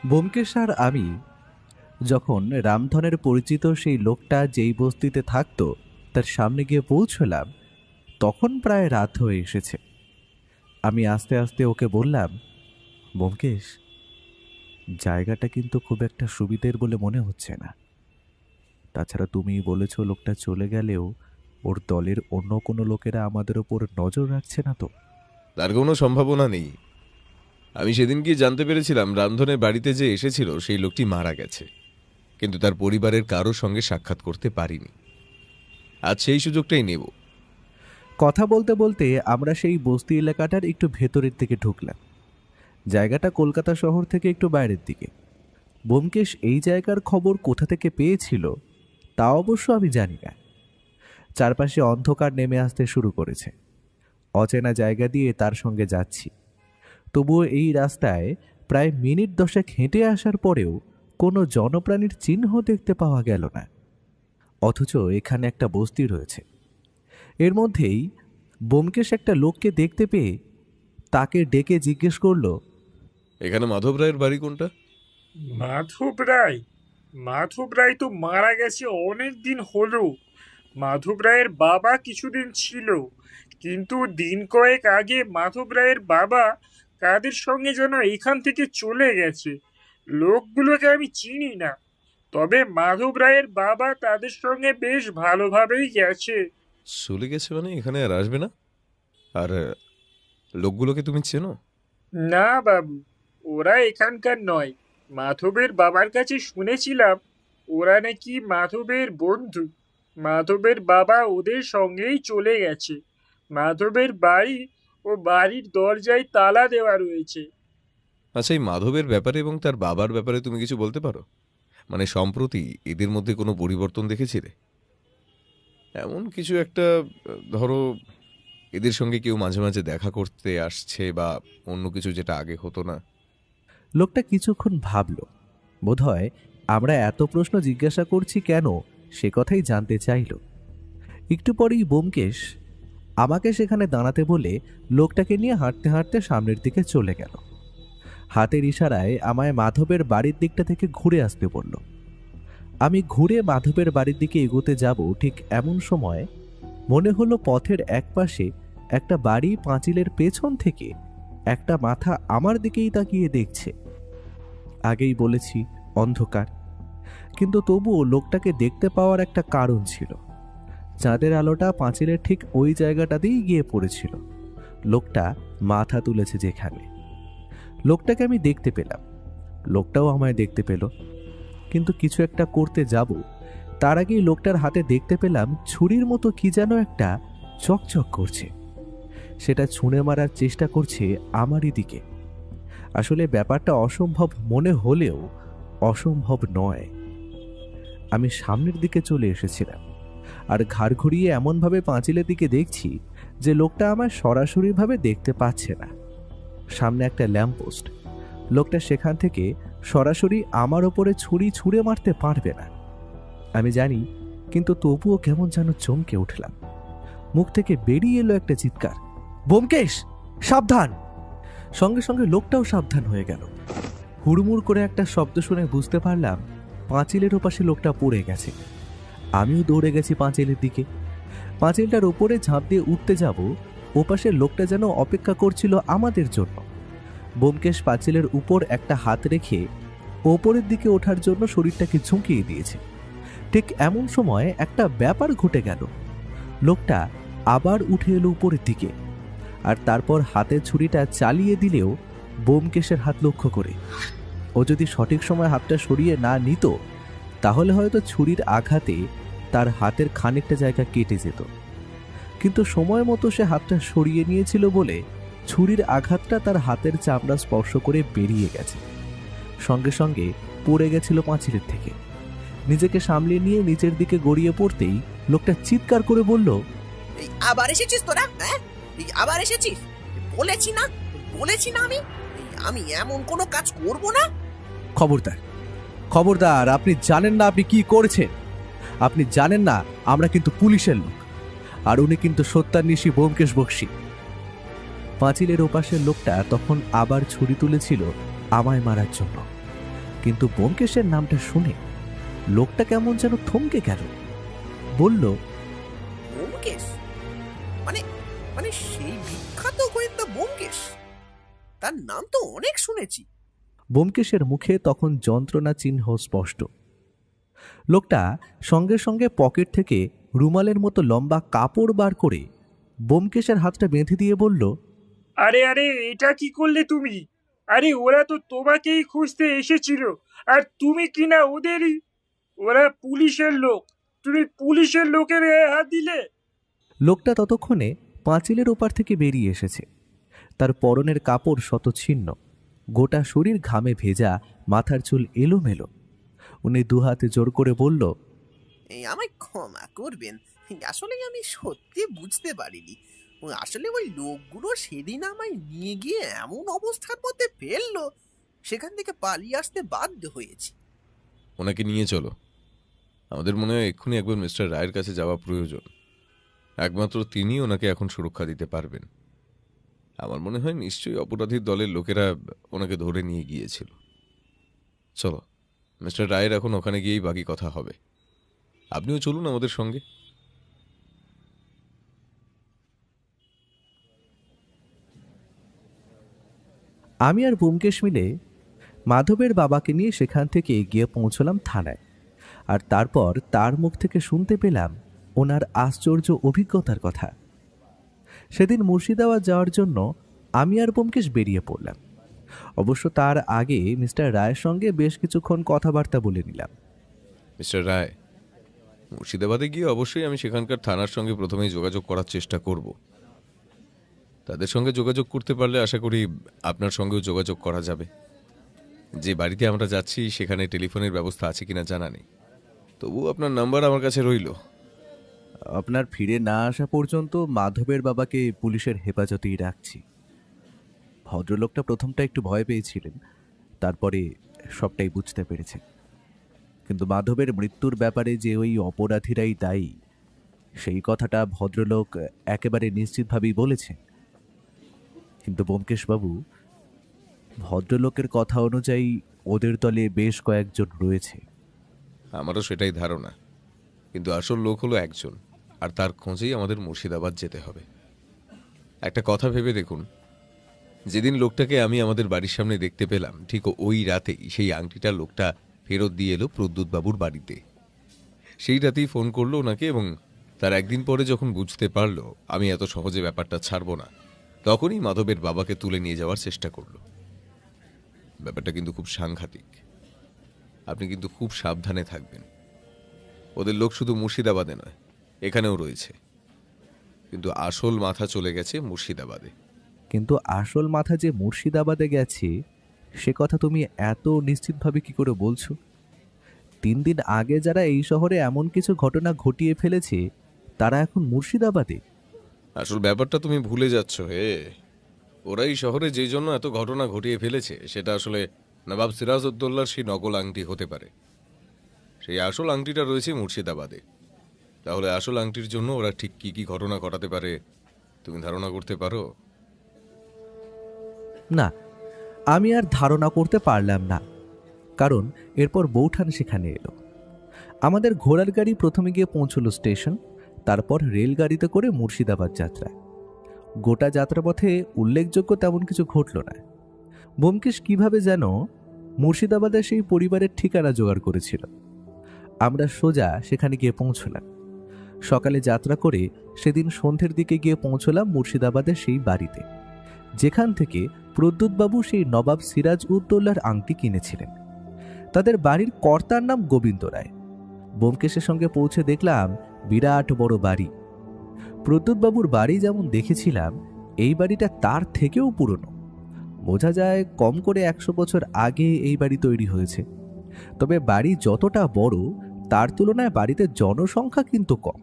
ব্যোমকেশ আর আমি যখন রামধনের পরিচিত সেই লোকটা যেই বস্তিতে থাকতো তার সামনে গিয়ে পৌঁছলাম, তখন প্রায় রাত হয়ে এসেছে। আমি আস্তে আস্তে ওকে বললাম, ব্যোমকেশ, জায়গাটা কিন্তু খুব একটা সুবিধের বলে মনে হচ্ছে না। তাছাড়া তুমিই বলেছ লোকটা চলে গেলেও ওর দলের অন্য কোনো লোকেরা আমাদের ওপর নজর রাখছে না তো? তার কোনো সম্ভাবনা নেই। আমি সেদিন গিয়ে জানতে পেরেছিলাম রামধনের বাড়িতে যে এসেছিল সেই লোকটি মারা গেছে, কিন্তু তার পরিবারের কারোর সঙ্গে সাক্ষাৎ করতে পারিনি। আজ সেই সুযোগটাই নেব। কথা বলতে বলতে আমরা সেই বস্তি এলাকাটার একটু ভেতরের দিকে ঢুকলাম। জায়গাটা কলকাতা শহর থেকে একটু বাইরের দিকে। ব্যোমকেশ এই জায়গার খবর কোথা থেকে পেয়েছিল তা অবশ্য আমি জানি না। চারপাশে অন্ধকার নেমে আসতে শুরু করেছে। অচেনা জায়গা দিয়ে তার সঙ্গে যাচ্ছি, তবুও এই রাস্তায় প্রায় মিনিট 10 হেঁটে আসার পরেও কোনো জনপ্রাণীর চিহ্ন দেখতে পাওয়া গেল না। অথচ এখানে একটা বস্তি রয়েছে। এর মধ্যেই ব্যোমকেশ একটা লোককে দেখতে পেয়ে তাকে ডেকে জিজ্ঞেস করলো, এখানে মাধব রায়ের বাড়ি কোনটা? মাধব রায়? মাধব রায় তো মারা গেছে অনেক দিন হলো। মাধব রায়ের বাবা কিছুদিন ছিল, কিন্তু দিন কয়েক আগে মাধব রায়ের বাবা কাদের সঙ্গে যেন এখান থেকে চলে গেছে। লোকগুলোকে আমি চিনি না, তবে মাধব রায়ের বাবা তাদের সঙ্গে বেশ ভালোভাবেই গেছে। চলে গেছে মানে এখানে আর আসবে না? আর লোকগুলোকে তুমি চেনো? না বাবু, ওরা এখানকার নয়। মাধবের বাবার কাছে শুনেছিলাম ওরা নাকি মাধবের বন্ধু। মাধবের বাবা ওদের সঙ্গেই চলে গেছে। মাধবের বাড়ি ও বাড়ির দরজায় তালা দেওয়া রয়েছে। আচ্ছা, এই মাধবের ব্যাপারে এবং তার বাবার ব্যাপারে তুমি কিছু বলতে পারো? মানে সম্প্রতি এদের মধ্যে কোনো পরিবর্তন দেখেছিলে? এমন কিছু একটা, ধরো এদের সঙ্গে কেউ মাঝে মাঝে দেখা করতে আসছে বা অন্য কিছু যেটা আগে হতো না। লোকটা কিছুক্ষণ ভাবল। বোধহয় আমরা এত প্রশ্ন জিজ্ঞাসা করছি কেন সে কথাই জানতে চাইল। একটু পরেই ব্যোমকেশ আমাকে সেখানে দাঁড়াতে বলে লোকটাকে নিয়ে হাঁটতে হাঁটতে সামনের দিকে চলে গেল। হাতের ইশারায় আমায় মাধবের বাড়ির দিকটা থেকে ঘুরে আসতে বলল। আমি ঘুরে মাধবের বাড়ির দিকে এগোতে যাব, ঠিক এমন সময় মনে হলো পথের একপাশে একটা বাড়ি পাঁচিলের পেছন থেকে একটা মাথা আমার দিকেই তাকিয়ে দেখছে। আগেই বলেছি অন্ধকার, কিন্তু তবুও লোকটাকে দেখতে পাওয়ার একটা কারণ ছিল। চাঁদের আলোটা পাঁচিলের ঠিক ওই জায়গাটাতেই গিয়ে পড়েছিল। লোকটা মাথা তুলেছে যেখানে। লোকটাকে আমি দেখতে পেলাম, লোকটাও আমায় দেখতে পেল। কিন্তু কিছু একটা করতে যাব তার আগেই লোকটার হাতে দেখতে পেলাম ছুরির মতো কি যেন একটা চকচক করছে। সেটা ছুঁড়ে মারার চেষ্টা করছে আমারই দিকে। আসলে ব্যাপারটা অসম্ভব মনে হলেও অসম্ভব নয়। আমি সামনের দিকে চলে এসেছিলাম আর ঘাড় ঘুরিয়ে এমনভাবে পাঁচিলের দিকে দেখছি যে লোকটা আমার সরাসরিভাবে দেখতে পাচ্ছে না। সামনে একটা ল্যাম্পপোস্ট। লোকটা সেখান থেকে সরাসরি আমার ওপরে ছুরি ছুঁড়ে মারতে পারবে না আমি জানি, কিন্তু তবুও কেমন যেন চমকে উঠলাম। মুখ থেকে বেরিয়ে এলো একটা চিৎকার, ব্যোমকেশ সাবধান! সঙ্গে সঙ্গে লোকটাও সাবধান হয়ে গেল। হুড়মুড় করে একটা শব্দ শুনে বুঝতে পারলাম পাঁচিলের ওপাশে লোকটা পড়ে গেছে। আমিও দৌড়ে গেছি পাঁচিলের দিকে। পাঁচিলটার ওপরে ঝাঁপ দিয়ে উঠতে যাব, ওপাশের লোকটা যেন অপেক্ষা করছিল আমাদের জন্য। ব্যোমকেশ পাঁচিলের উপর একটা হাত রেখে ওপরের দিকে ওঠার জন্য শরীরটাকে ঝুঁকিয়ে দিয়েছে। ঠিক এমন সময় একটা ব্যাপার ঘটে গেল। লোকটা আবার উঠে এলো উপরের দিকে, আর তারপর হাতের ছুরিটা চালিয়ে দিলেও ব্যোমকেশের হাত লক্ষ্য করে। ও যদি সঠিক সময় হাতটা সরিয়ে না নিত তাহলে হয়তো ছুরির আঘাতে তার হাতের খানিকটা জায়গা কেটে যেত, কিন্তু সময় মতো সে হাতটা সরিয়ে নিয়েছিল বলে ছুরির আঘাতটা তার হাতের চামড়া স্পর্শ করে বেরিয়ে গেছে। সঙ্গে সঙ্গে পড়ে গেছিল পাঁচিলের থেকে। নিজেকে সামলে নিয়ে নিচের দিকে গড়িয়ে পড়তেই লোকটা চিৎকার করে বলল, আবার এসেছিস তোরা? হ্যাঁ, আবার এসেছিস? বলেছি না আমি আমি এমন কোনো কাজ করব না। খবরদার, খবরদার! আপনি জানেন না আপনি কি করেছেন। আপনি জানেন না আমরা কিন্তু পুলিশের লোক, আর উনি কিন্তু সত্যান্বেষী ব্যোমকেশ বক্সী। পাঁচিলের ওপাশের লোকটা তখন আবার ছুরি তুলেছিল আমায় মারার জন্য, কিন্তু ব্যোমকেশের নামটা শুনে লোকটা কেমন যেন থমকে গেল। বলল, ব্যোমকেশ? মানে মানে সেই বিখ্যাত গোয়েন্দা ব্যোমকেশ? তার নাম তো অনেক শুনেছি। ব্যোমকেশের মুখে তখন যন্ত্রণা চিহ্ন স্পষ্ট। লোকটা সঙ্গে সঙ্গে পকেট থেকে রুমালের মতো লম্বা কাপড় বার করে ব্যোমকেশের হাতটা বেঁধে দিয়ে বলল, আরে আরে, এটা কি করলে তুমি? আরে ওরা তো তোমাকেই খুঁজতে এসেছিল, আর তুমি কিনা ওদেরই। ওরা পুলিশের লোক, তুমি পুলিশের লোকের গায়ে হাত দিলে? লোকটা ততক্ষণে পাঁচিলের ওপার থেকে বেরিয়ে এসেছে। তার পরনের কাপড় শতছিন্ন, গোটা শরীর ঘামে ভেজা, মাথার চুল এলোমেলো। উনি দুহাতে জোর করে বলল, আমায় ক্ষমা করবেন, আসলে আমি সত্যি বুঝতে পারিনি। আসলে ওই লোকগুলো সেদিন আমায় নিয়ে গিয়ে এমন অবস্থার মধ্যে ফেললো, সেখান থেকে পালিয়ে আসতে বাধ্য হয়েছি। ওনাকে নিয়ে চলো। আমাদের মনে হয় এক্ষুনি একবার মিস্টার রায়ের কাছে যাওয়া প্রয়োজন। একমাত্র তিনি ওনাকে এখন সুরক্ষা দিতে পারবেন। আমার মনে হয় নিশ্চয়ই অপরাধীর দলের লোকেরা ওনাকে ধরে নিয়ে গিয়েছিল। চলো, মিস্টার রায়ের এখন ওখানে গিয়েই বাকি কথা হবে। আপনিও চলুন আমাদের সঙ্গে। আমি আর ব্যোমকেশ মিলে মাধবের বাবাকে নিয়ে সেখান থেকে গিয়ে পৌঁছলাম থানায়। আর তারপর তার মুখ থেকে শুনতে পেলাম ওনার আশ্চর্য অভিজ্ঞতার কথা। সেদিন মুর্শিদাবাদ যাওয়ার জন্য আমি আর ব্যোমকেশ বেরিয়ে পড়লাম। অবশ্য তার আগে মিস্টার রায়ের সঙ্গে বেশ কিছুক্ষণ কথাবার্তা বলে নিলাম। মিস্টার রায়, মুর্শিদাবাদে গিয়ে অবশ্যই আমি সেখানকার থানার সঙ্গে প্রথমেই যোগাযোগ করার চেষ্টা করব। তাদের সঙ্গে যোগাযোগ করতে পারলে আশা করি আপনার সঙ্গেও যোগাযোগ করা যাবে। যে বাড়িতে আমরা যাচ্ছি সেখানে টেলিফোনের ব্যবস্থা আছে কিনা জানা নেই, তবু আপনার নাম্বার আমার কাছে রইল। আপনার ফিরে না আসা পর্যন্ত মাধবের বাবাকে পুলিশের হেফাজতেই রাখছি। ভদ্রলোকটা প্রথমটা একটু ভয় পেয়েছিলেন, তারপরে সবটাই বুঝতে পেরেছেন। কিন্তু মাধবের মৃত্যুর ব্যাপারে যে ওই অপরাধীরাই দায়ী, সেই কথাটা ভদ্রলোক একেবারে নিশ্চিতভাবেই বলেছেন। কিন্তু ব্যোমকেশবাবু, ভদ্রলোকের কথা অনুযায়ী ওদের দলে বেশ কয়েকজন রয়েছে। আমারও সেটাই ধারণা, কিন্তু আসল লোক হলো একজন, আর তার খোঁজেই আমাদের মুর্শিদাবাদ যেতে হবে। একটা কথা ভেবে দেখুন, যেদিন লোকটাকে আমি আমাদের বাড়ির সামনে দেখতে পেলাম, ঠিক ওই রাতেই সেই আংটিটা লোকটা ফেরত দিয়ে এলো প্রদ্যুৎবাবুর বাড়িতে। সেই রাতেই ফোন করলো ওনাকে, এবং তার একদিন পরে যখন বুঝতে পারলো আমি এত সহজে ব্যাপারটা ছাড়বো না, তখনই মাধবের বাবাকে তুলে নিয়ে যাওয়ার চেষ্টা করলো। ব্যাপারটা কিন্তু খুব সাংঘাতিক। আপনি কিন্তু খুব সাবধানে থাকবেন। ওদের লোক শুধু মুর্শিদাবাদে নয়, এখানেও রয়েছে, কিন্তু আসল মাথা চলে গেছে মুর্শিদাবাদে। কিন্তু আসল মাথা যে মুর্শিদাবাদে গেছে সে কথা তুমি এত নিশ্চিতভাবে কি করে বলছো? 3 দিন আগে যারা এই শহরে এমন কিছু ঘটনা ঘটিয়ে ফেলেছে তারা এখন মুর্শিদাবাদে। আসল ব্যাপারটা তুমি ভুলে যাচ্ছ হে। ওরাই শহরে যেই জন্য এত ঘটনা ঘটিয়ে ফেলেছে সেটা আসলে নবাব সিরাজউদ্দৌলার সেই নকল আংটি হতে পারে। সেই আসল আংটিটা রয়েছে মুর্শিদাবাদে। তাহলে আসল আংটির জন্য ওরা ঠিক কি কি ঘটনা ঘটাতে পারে তুমি ধারণা করতে পারো? না, আমি আর ধারণা করতে পারলাম না, কারণ এরপর বৌঠান সেখানে এলো। আমাদের ঘোড়ার গাড়ি প্রথমে গিয়ে পৌঁছলো স্টেশন, তারপর রেলগাড়িতে করে মুর্শিদাবাদ যাত্রা। গোটা যাত্রাপথে উল্লেখযোগ্য তেমন কিছু ঘটল না। ব্যোমকেশ কিভাবে যেন মুর্শিদাবাদের সেই পরিবারের ঠিকানা জোগাড় করেছিল। আমরা সোজা সেখানে গিয়ে পৌঁছলাম। সকালে যাত্রা করে সেদিন সন্ধ্যের দিকে গিয়ে পৌঁছলাম মুর্শিদাবাদের সেই বাড়িতে, যেখান থেকে প্রদ্যুৎবাবু সেই নবাব সিরাজউদ্দৌলার আংটি কিনেছিলেন। তাদের বাড়ির কর্তার নাম গোবিন্দ রায়। ব্যোমকেশের সঙ্গে পৌঁছে দেখলাম বিরাট বড় বাড়ি। প্রদ্যুৎবাবুর বাড়ি যেমন দেখেছিলাম এই বাড়িটা তার থেকেও পুরনো। বোঝা যায় কম করে 100 বছর আগে এই বাড়ি তৈরি হয়েছে। তবে বাড়ি যতটা বড় তার তুলনায় বাড়িতে জনসংখ্যা কিন্তু কম।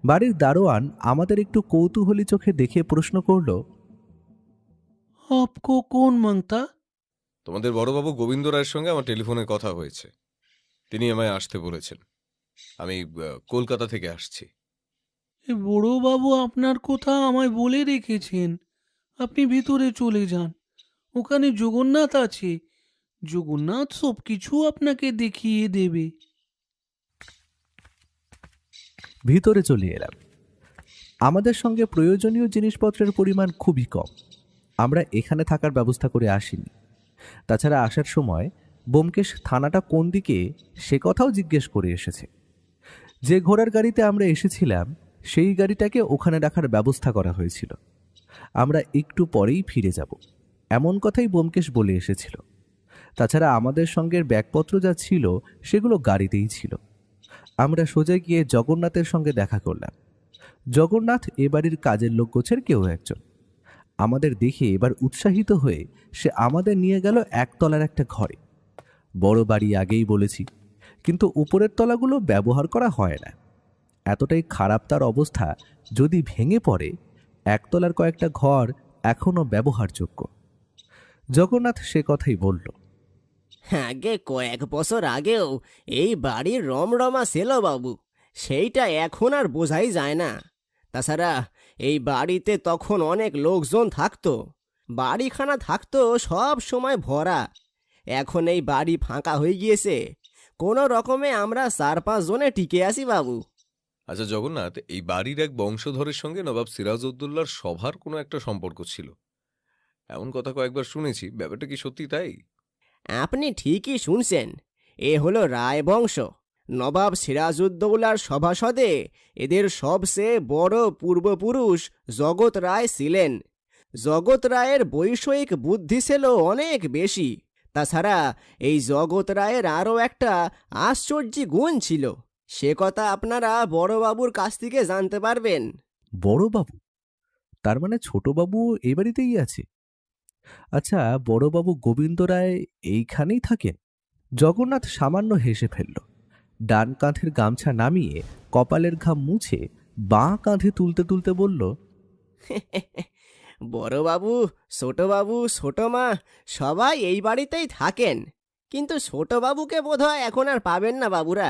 বাড়ির দারোয়ান আমাদের একটু কৌতূহলী চোখে দেখে প্রশ্ন করল, आपको कौन मांगता? তোমাদের বড়বাবু গোবিন্দ রায়ের সঙ্গে আমার টেলিফোনে কথা হয়েছে। তিনি আমায় আসতে বলেছেন। আমি কলকাতা থেকে আসছি। এ বড়বাবু আপনার কথা আমায় বলে রেখেছেন। আপনি ভিতরে চলে যান, ওখানে জগন্নাথ আছে, জগন্নাথ সব কিছু আপনাকে দেখিয়ে দেবে। ভিতরে চলে এলাম। আমাদের সঙ্গে প্রয়োজনীয় জিনিসপত্রের পরিমাণ খুবই কম। আমরা এখানে থাকার ব্যবস্থা করে আসিনি। তাছাড়া আসার সময় ব্যোমকেশ থানাটা কোন দিকে সে কথাও জিজ্ঞেস করে এসেছে। যে ঘোড়ার গাড়িতে আমরা এসেছিলাম সেই গাড়িটাকে ওখানে রাখার ব্যবস্থা করা হয়েছিল। আমরা একটু পরেই ফিরে যাব, এমন কথাই ব্যোমকেশ বলে এসেছিল। তাছাড়া আমাদের সঙ্গে ব্যাগপত্র যা ছিল সেগুলো গাড়িতেই ছিল। আমরা সোজা গিয়ে জগন্নাথের সঙ্গে দেখা করলাম। জগন্নাথ এ বাড়ির কাজের লোক গোছের কেউ একজন। আমাদের দেখে এবার উৎসাহিত হয়ে সে আমাদের নিয়ে গেল একতলার একটা ঘরে। বড় বাড়ি আগেই বলেছি, কিন্তু উপরের তলাগুলো ব্যবহার করা হয় না। এতটাই খারাপ তার অবস্থা, যদি ভেঙে পড়ে একতলার কয়েকটা ঘর এখনও ব্যবহারযোগ্য। জগন্নাথ সে কথাই বলল। আগে কয়েক বছর আগেও এই বাড়ির রমরমা ছিল বাবু, সেইটা এখন আর বোঝাই যায় না। তাছাড়া এই বাড়িতে তখন অনেক লোকজন থাকতো, বাড়িখানা থাকতো সব সময় ভরা। এখন এই বাড়ি ফাঁকা হয়ে গিয়েছে, কোনো রকমে আমরা 4-5 জনে টিকে আছি বাবু। আচ্ছা জগন্নাথ, এই বাড়ির এক বংশধরের সঙ্গে নবাব সিরাজউদ্দৌলার সভার কোনো একটা সম্পর্ক ছিল, এমন কথা কয়েকবার শুনেছি। ব্যাপারটা কি সত্যি তাই? আপনি ঠিকই শুনছেন, এ হলো রায় বংশ। নবাব সিরাজউদ্দৌলার সভাসদে এদের সবচেয়ে বড় পূর্বপুরুষ জগৎ রায় ছিলেন। জগৎ রায়ের বৈষয়িক বুদ্ধি ছিল অনেক বেশি। তাছাড়া এই জগৎ রায়ের আরও একটা আশ্চর্য গুণ ছিল, সে কথা আপনারা বড়বাবুর কাছ থেকে জানতে পারবেন। বড়বাবু? তার মানে ছোটবাবু এই বাড়িতেই আছে? আচ্ছা, বড়বাবু গোবিন্দ রায় এইখানেই থাকেন? জগন্নাথ সামান্য হেসে ফেলল। ডান কাঁধের গামছা নামিয়ে কপালের ঘাম মুছে বাঁ কাঁধে তুলতে তুলতে বলল, বড়বাবু, ছোটবাবু, ছোটমা সবাই এই বাড়িতেই থাকেন। কিন্তু ছোটবাবুকে বোধহয় এখন আর পাবেন না বাবুরা।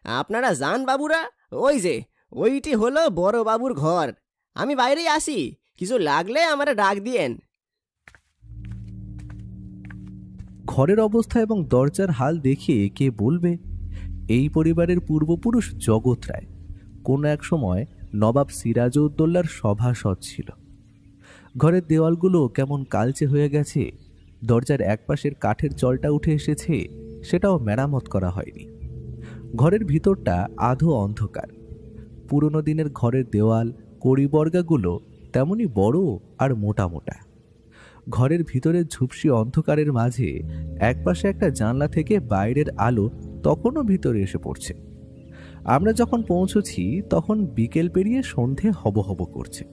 আপনারা যান বাবুরা, ওই যে ওইটি হলো বড়বাবুর ঘর। আমি বাইরেই আসি, কিছু লাগলে আমারে ডাক দিয়েন। ঘরের অবস্থা এবং দরজার হাল দেখে কে বলবে এই পরিবারের পূর্বপুরুষ জগৎ রায় কোনো এক সময় নবাব সিরাজউদ্দৌলার সভাসদ ছিল। ঘরের দেওয়ালগুলো কেমন কালচে হয়ে গেছে, দরজার একপাশের কাঠের চলটা উঠে এসেছে, সেটাও মেরামত করা হয়নি। ঘরের ভিতরটা আধো অন্ধকার। পুরনো দিনের ঘরের দেওয়াল কড়িবর্গাগুলো তেমনি বড় আর মোটা মোটা। ঘরের ভিতরের ঝুপসি অন্ধকারের মাঝে একপাশে একটা জানলা থেকে বাইরের আলো তখনও ভিতরে এসে পড়ছে। আমরা যখন পৌঁছছি তখন বিকেল পেরিয়ে সন্ধে হব হব করছে।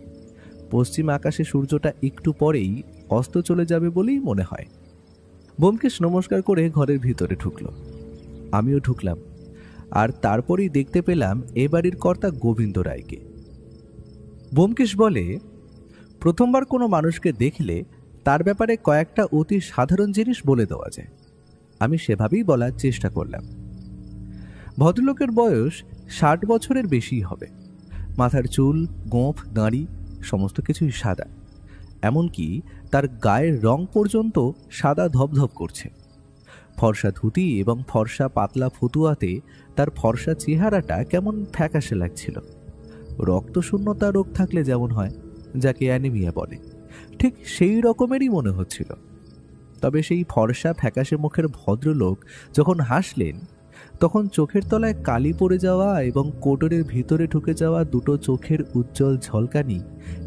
পশ্চিম আকাশে সূর্যটা একটু পরেই অস্ত চলে যাবে বলেই মনে হয়। ব্যোমকেশ নমস্কার করে ঘরের ভিতরে ঢুকল, আমিও ঢুকলাম। আর তারপরেই দেখতে পেলাম এ বাড়ির কর্তা গোবিন্দ রায়কে। ব্যোমকেশ বলে, প্রথমবার কোনো মানুষকে দেখলে তার ব্যাপারে কয়েকটা অতি সাধারণ জিনিস বলে দেওয়া যায়। আমি সেভাবেই বলার চেষ্টা করলাম। ভদ্রলোকের বয়স 60 বছরের বেশিই হবে। মাথার চুল, গোঁফ, দাঁড়ি সমস্ত কিছুই সাদা, এমনকি তার গায়ের রং পর্যন্ত সাদা ধবধব করছে। ফর্সা ধুতি এবং ফর্সা পাতলা ফতুয়াতে তার ফর্সা চেহারাটা কেমন ফ্যাকাশে লাগছিল। রক্তশূন্যতা রোগ থাকলে যেমন হয়, যাকে অ্যানিমিয়া বলে, ঠিক সেই রকমেরই মনে হচ্ছিল। তবে সেই ফর্সা ফ্যাকাশে মুখের ভদ্রলোক যখন হাসলেন তখন চোখের তলায় কালি পড়ে যাওয়া এবং কোটরের ভিতরে ঢুকে যাওয়া দুটো চোখের উজ্জ্বল ঝলকানি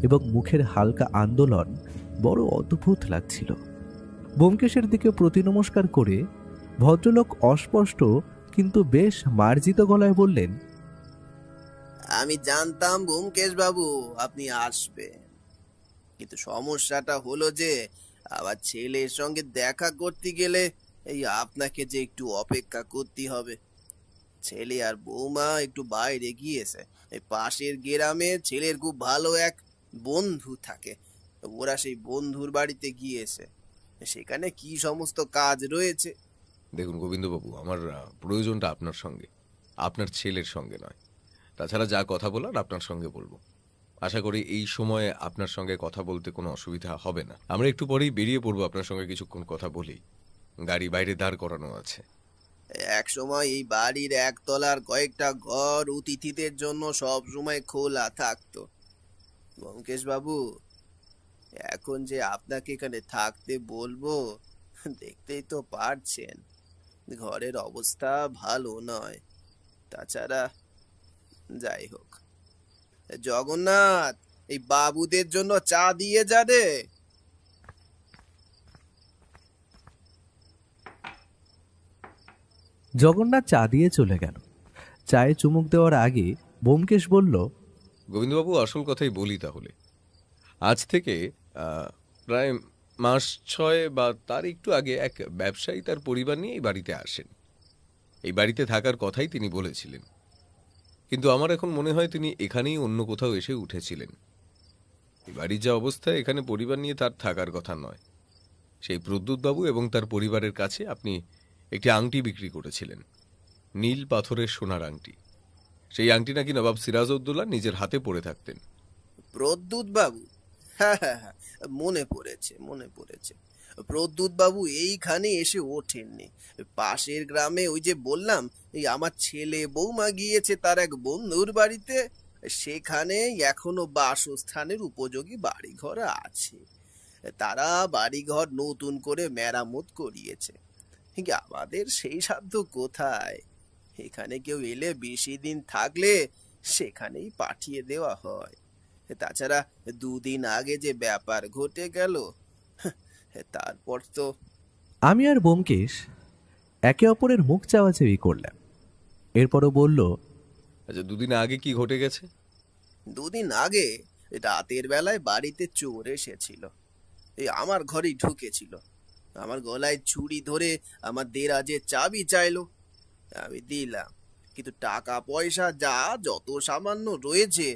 এবং মুখের হালকা আন্দোলন বড় অদ্ভুত লাগছিল। ব্যোমকেশের দিকে প্রতি নমস্কার করে ভদ্রলোক অস্পষ্ট কিন্তু বেশ মার্জিত গলায় বললেন, আমি জানতাম ব্যোমকেশ বাবু আপনি আসবেন, কিন্তু সমস্যাটা হলো যে আবার ছেলের সঙ্গে দেখা করতে গেলে এই আপনাকে যে একটু অপেক্ষা করতে হবে। ছেলে আর বৌমা একটু বাইরে গিয়েছে। এই পাশের গ্রামে ছেলের খুব ভালো এক বন্ধু থাকে, ওরা সেই বন্ধুর বাড়িতে গিয়েছে, সেখানে কি সমস্ত কাজ রয়েছে। দেখুন গোবিন্দবাবু, আমার প্রয়োজনটা আপনার সঙ্গে, আপনার ছেলের সঙ্গে নয়। তাছাড়া যা কথা বলার আপনার সঙ্গে বলবো। আশা করি এই সময়ে আপনার সঙ্গে কথা বলতে কোনো অসুবিধা হবে না। আমরা একটু পরেই বেরিয়ে পড়বো, আপনার সঙ্গে কিছুক্ষণ কথা বলি। গাড়ি বাইরে দাঁড় করানো আছে। এক সময় এই বাড়ির একতলার কয়েকটা ঘর অতিথিদের জন্য সব সময় খোলা থাকতো। ব্যোমকেশ বাবু, এখন যে আপনাকে এখানে থাকতে বলবো, দেখতেই তো পারছেন ঘরের অবস্থা ভালো নয়। তাছাড়া যাই হোক, জগন্নাথ, এই বাবুদের জন্য চা দিয়ে যা রে। জগন্নাথ চা দিয়ে চলে গেল। চায়ে চুমুক দেওয়ার আগে ব্যোমকেশ বলল, গোবিন্দবাবু, আসল কথাই বলি তাহলে। আজ থেকে প্রায় মাস 6 বা তার একটু আগে এক ব্যবসায়ী তার পরিবার নিয়ে এই বাড়িতে আসেন। এই বাড়িতে থাকার কথাই তিনি বলেছিলেন, কিন্তু আমার এখন মনে হয় তিনি এখানেই অন্য কোথাও এসে উঠেছিলেন। এই বাড়ির যা অবস্থা, এখানে পরিবার নিয়ে তার থাকার কথা নয়। সেই প্রদ্যুৎবাবু এবং তার পরিবারের কাছে আপনি একটি আংটি বিক্রি করেছিলেন, নীল পাথরের সোনার আংটি। সেই আংটি নাকি নবাব সিরাজউদ্দৌলা নিজের হাতে পরে থাকতেন। প্রদ্যুৎ বাবু? হ্যাঁ হ্যাঁ হ্যাঁ, মনে পড়েছে। প্রদ্যুৎ বাবু এইখানে এসে ওঠেননি। পাশের গ্রামে, ওই যে বললাম, এই আমার ছেলে বৌমা গিয়েছে তার এক বন্ধুর বাড়িতে, সেখানে এখনো বাসস্থানের উপযোগী বাড়িঘর আছে। তারা বাড়িঘর নতুন করে মেরামত করিয়েছে। আমাদের সেই সাধ্য কোথায়? এখানে কেউ এলে বেশি দিন থাকলে সেখানেই পাঠিয়ে দেওয়া হয়। তাছাড়া 2 দিন আগে যে ব্যাপার ঘটে গেল, তারপর তো। আমি আর ব্যোমকেশ একে অপরের মুখ চাওয়াচাওয়ি করলাম। এরপরও বলল, আচ্ছা, 2 দিন আগে কি ঘটে গেছে? 2 দিন আগে রাতের বেলায় বাড়িতে চোর এসেছিল। এই আমার ঘরেই ঢুকেছিল। আমার গলায় ছুরি ধরে আমার দেরাজের চাবি চাইলো। আমি দিলাম, কিন্তু টাকা পয়সা যা যত সামান্য রয়েছে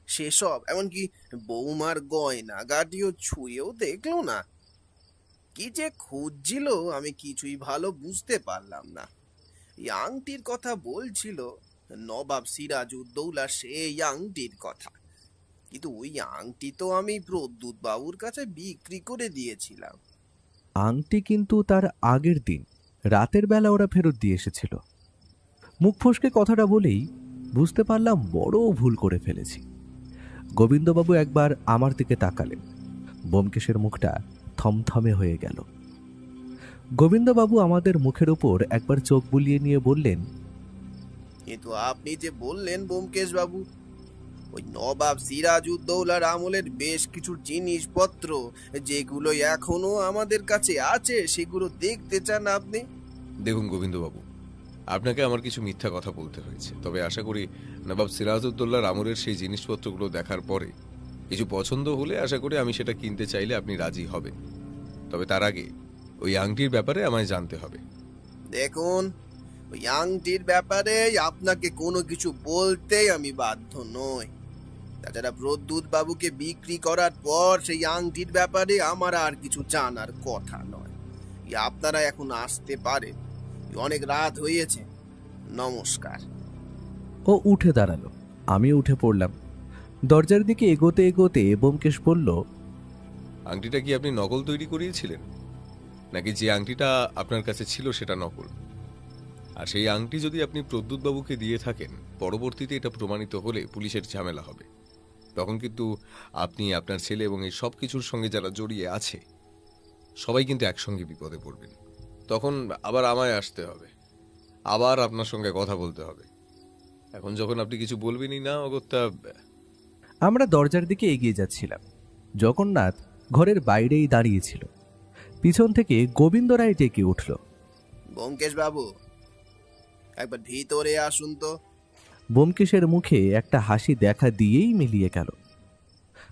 সেসব, এমনকি বৌমার গয়না গাটিও ছুঁয়েও দেখলো না। কি যে খুঁজছিল আমি কিছুই ভালো বুঝতে পারলাম না। এই আংটির কথা বলছিল, নবাব সিরাজউদ্দৌলা সেই আংটির কথা। কিন্তু ওই আংটি তো আমি প্রদ্যুৎ বাবুর কাছে বিক্রি করে দিয়েছিলাম। আংটি কিন্তু তার আগের দিন রাতের বেলা ওরা ফেরত দিয়ে এসেছিল। মুখ ফসকে কথাটা বলেই বুঝতে পারলাম বড় ভুল করে ফেলেছি। গোবিন্দবাবু একবার আমার দিকে তাকালেন। ব্যোমকেশের মুখটা থমথমে হয়ে গেল। গোবিন্দবাবু আমাদের মুখের উপর একবার চোখ বুলিয়ে নিয়ে বললেন, কিন্তু আপনি যে বললেন ব্যোমকেশ বাবু, ওই নবাব সিরাজউদ্দৌলার আমলের বেশ কিছু জিনিসপত্র যেগুলো এখনো আমাদের কাছে আছে, সেগুলো দেখতে চান আপনি? দেখুন গোবিন্দবাবু, আপনাকে আমার কিছু মিথ্যা কথা বলতে হয়েছে, তবে আশা করি নবাব সিরাজউদ্দৌলার আমলের সেই জিনিসপত্রগুলো দেখার পরে কিছু পছন্দ হলে আশা করি আমি সেটা কিনতে চাইলে আপনি রাজি হবেন। তবে তার আগে ওই আংটির ব্যাপারে আমায় জানতে হবে। দেখুন, ওই আংটির ব্যাপারে আপনাকে কোনো কিছু বলতেই আমি বাধ্য নই। তাছাড়া প্রদ্যুৎ বাবুকে বিক্রি করার পর সেই আংটির ব্যাপারে আমার আর কিছু জানার কথা নয়। আপনারা এখন আসতে পারেন, অনেক রাত হয়েছে। নমস্কার। ও উঠে দাঁড়ালো। আমি উঠে পড়লাম। দরজার দিকে এগোতে এগোতে ব্যোমকেশ বলল, আংটিটা কি আপনি নকল তৈরি করিয়েছিলেন, নাকি যে আংটিটা আপনার কাছে ছিল সেটা নকল? আর সেই আংটি যদি আপনি প্রদ্যুৎবাবুকে দিয়ে থাকেন, পরবর্তীতে এটা প্রমাণিত হলে পুলিশের ঝামেলা হবে। তখন কিন্তু আপনি, আপনার ছেলে এবং এই সব কিছুর সঙ্গে যারা জড়িয়ে আছে সবাই কিন্তু একসঙ্গে বিপদে পড়বেন। তখন আবার আমায় আসতে হবে, আবার আপনার সঙ্গে কথা বলতে হবে। এখন যখন আপনি কিছু বলবেনই না অগত্যা। আমরা দরজার দিকে এগিয়ে যাচ্ছিলাম। জগন্নাথ ঘরের বাইরেই দাঁড়িয়েছিল। পিছন থেকে গোবিন্দ রায় ডেকে উঠল, ব্যোমকেশ বাবু, একবার ভিতরে আসুন তো। ব্যোমকেশের মুখে একটা হাসি দেখা দিয়েই মিলিয়ে গেল।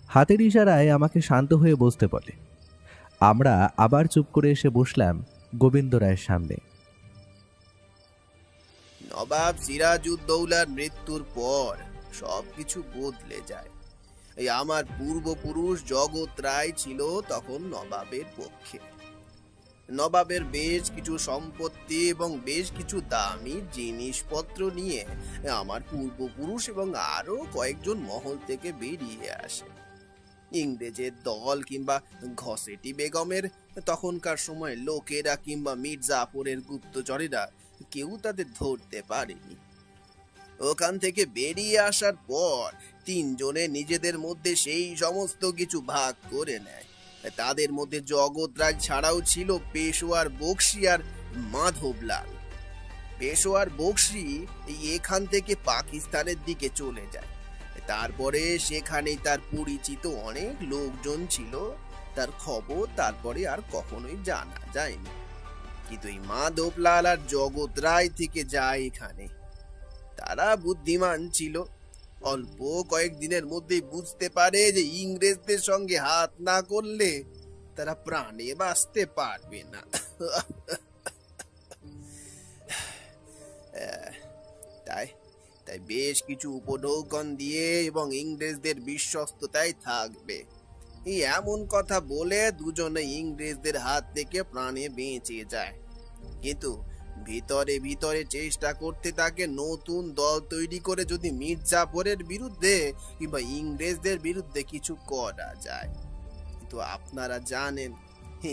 হাতের ইশারায় আমাকে শান্ত হয়ে বসতে বলে। আমরা আবার চুপ করে এসে বসলাম গোবিন্দ রায়ের সামনে। নবাব সিরাজউদ্দৌলার মৃত্যুর পর সবকিছু বদলে যায়। এই আমার পূর্বপুরুষ জগৎ রায় ছিল তখন নবাবের পক্ষে। নবাবের বেশ কিছু সম্পত্তি এবং বেশ কিছু দামি জিনিসপত্র নিয়ে আমার পূর্বপুরুষ এবং আরো কয়েকজন মহল থেকে বেরিয়ে আসে। ইংরেজের দল কিংবা ঘসেটি বেগমের তখনকার সময় লোকেরা কিংবা মির্জাপুরের গুপ্তচরেরা কেউ তাদের ধরতে পারেনি। ওখান থেকে বেরিয়ে আসার পর তিনজনে নিজেদের মধ্যে সেই সমস্ত কিছু ভাগ করে নেয়। তাদের মধ্যে জগৎ রায় ছাড়াও ছিল পেশোয়ার বক্সি আর মাধবলাল। পেশোয়ার বক্সি এখান থেকে পাকিস্তানের দিকে চলে যায়। তারপরে সেখানেই তার পরিচিত অনেক লোকজন ছিল, তার খবর তারপরে আর কখনোই জানা যায়নি। কিন্তু এই মাধবলাল আর জগৎ রায় থেকে যায় এখানে। তারা বুদ্ধিমান ছিল, অল্প কয়েকদিনের মধ্যেই বুঝতে পারে যে ইংরেজদের সঙ্গে হাত না করলে তারা প্রাণে বাঁচতে পারবে না। তাই তাই বেশ কিছু উপনৌকন দিয়ে এবং ইংরেজদের বিশ্বস্ততায় থাকবে এই এমন কথা বলে দুজনে ইংরেজদের হাত থেকে প্রাণে বেঁচে যায়। কিন্তু ভিতরে ভিতরে চেষ্টা করতে থাকে নতুন দল তৈরি করে যদি মির্জাপুরের বিরুদ্ধে কিংবা ইংরেজদের বিরুদ্ধে কিছু করা যায়। কিন্তু আপনারা জানেন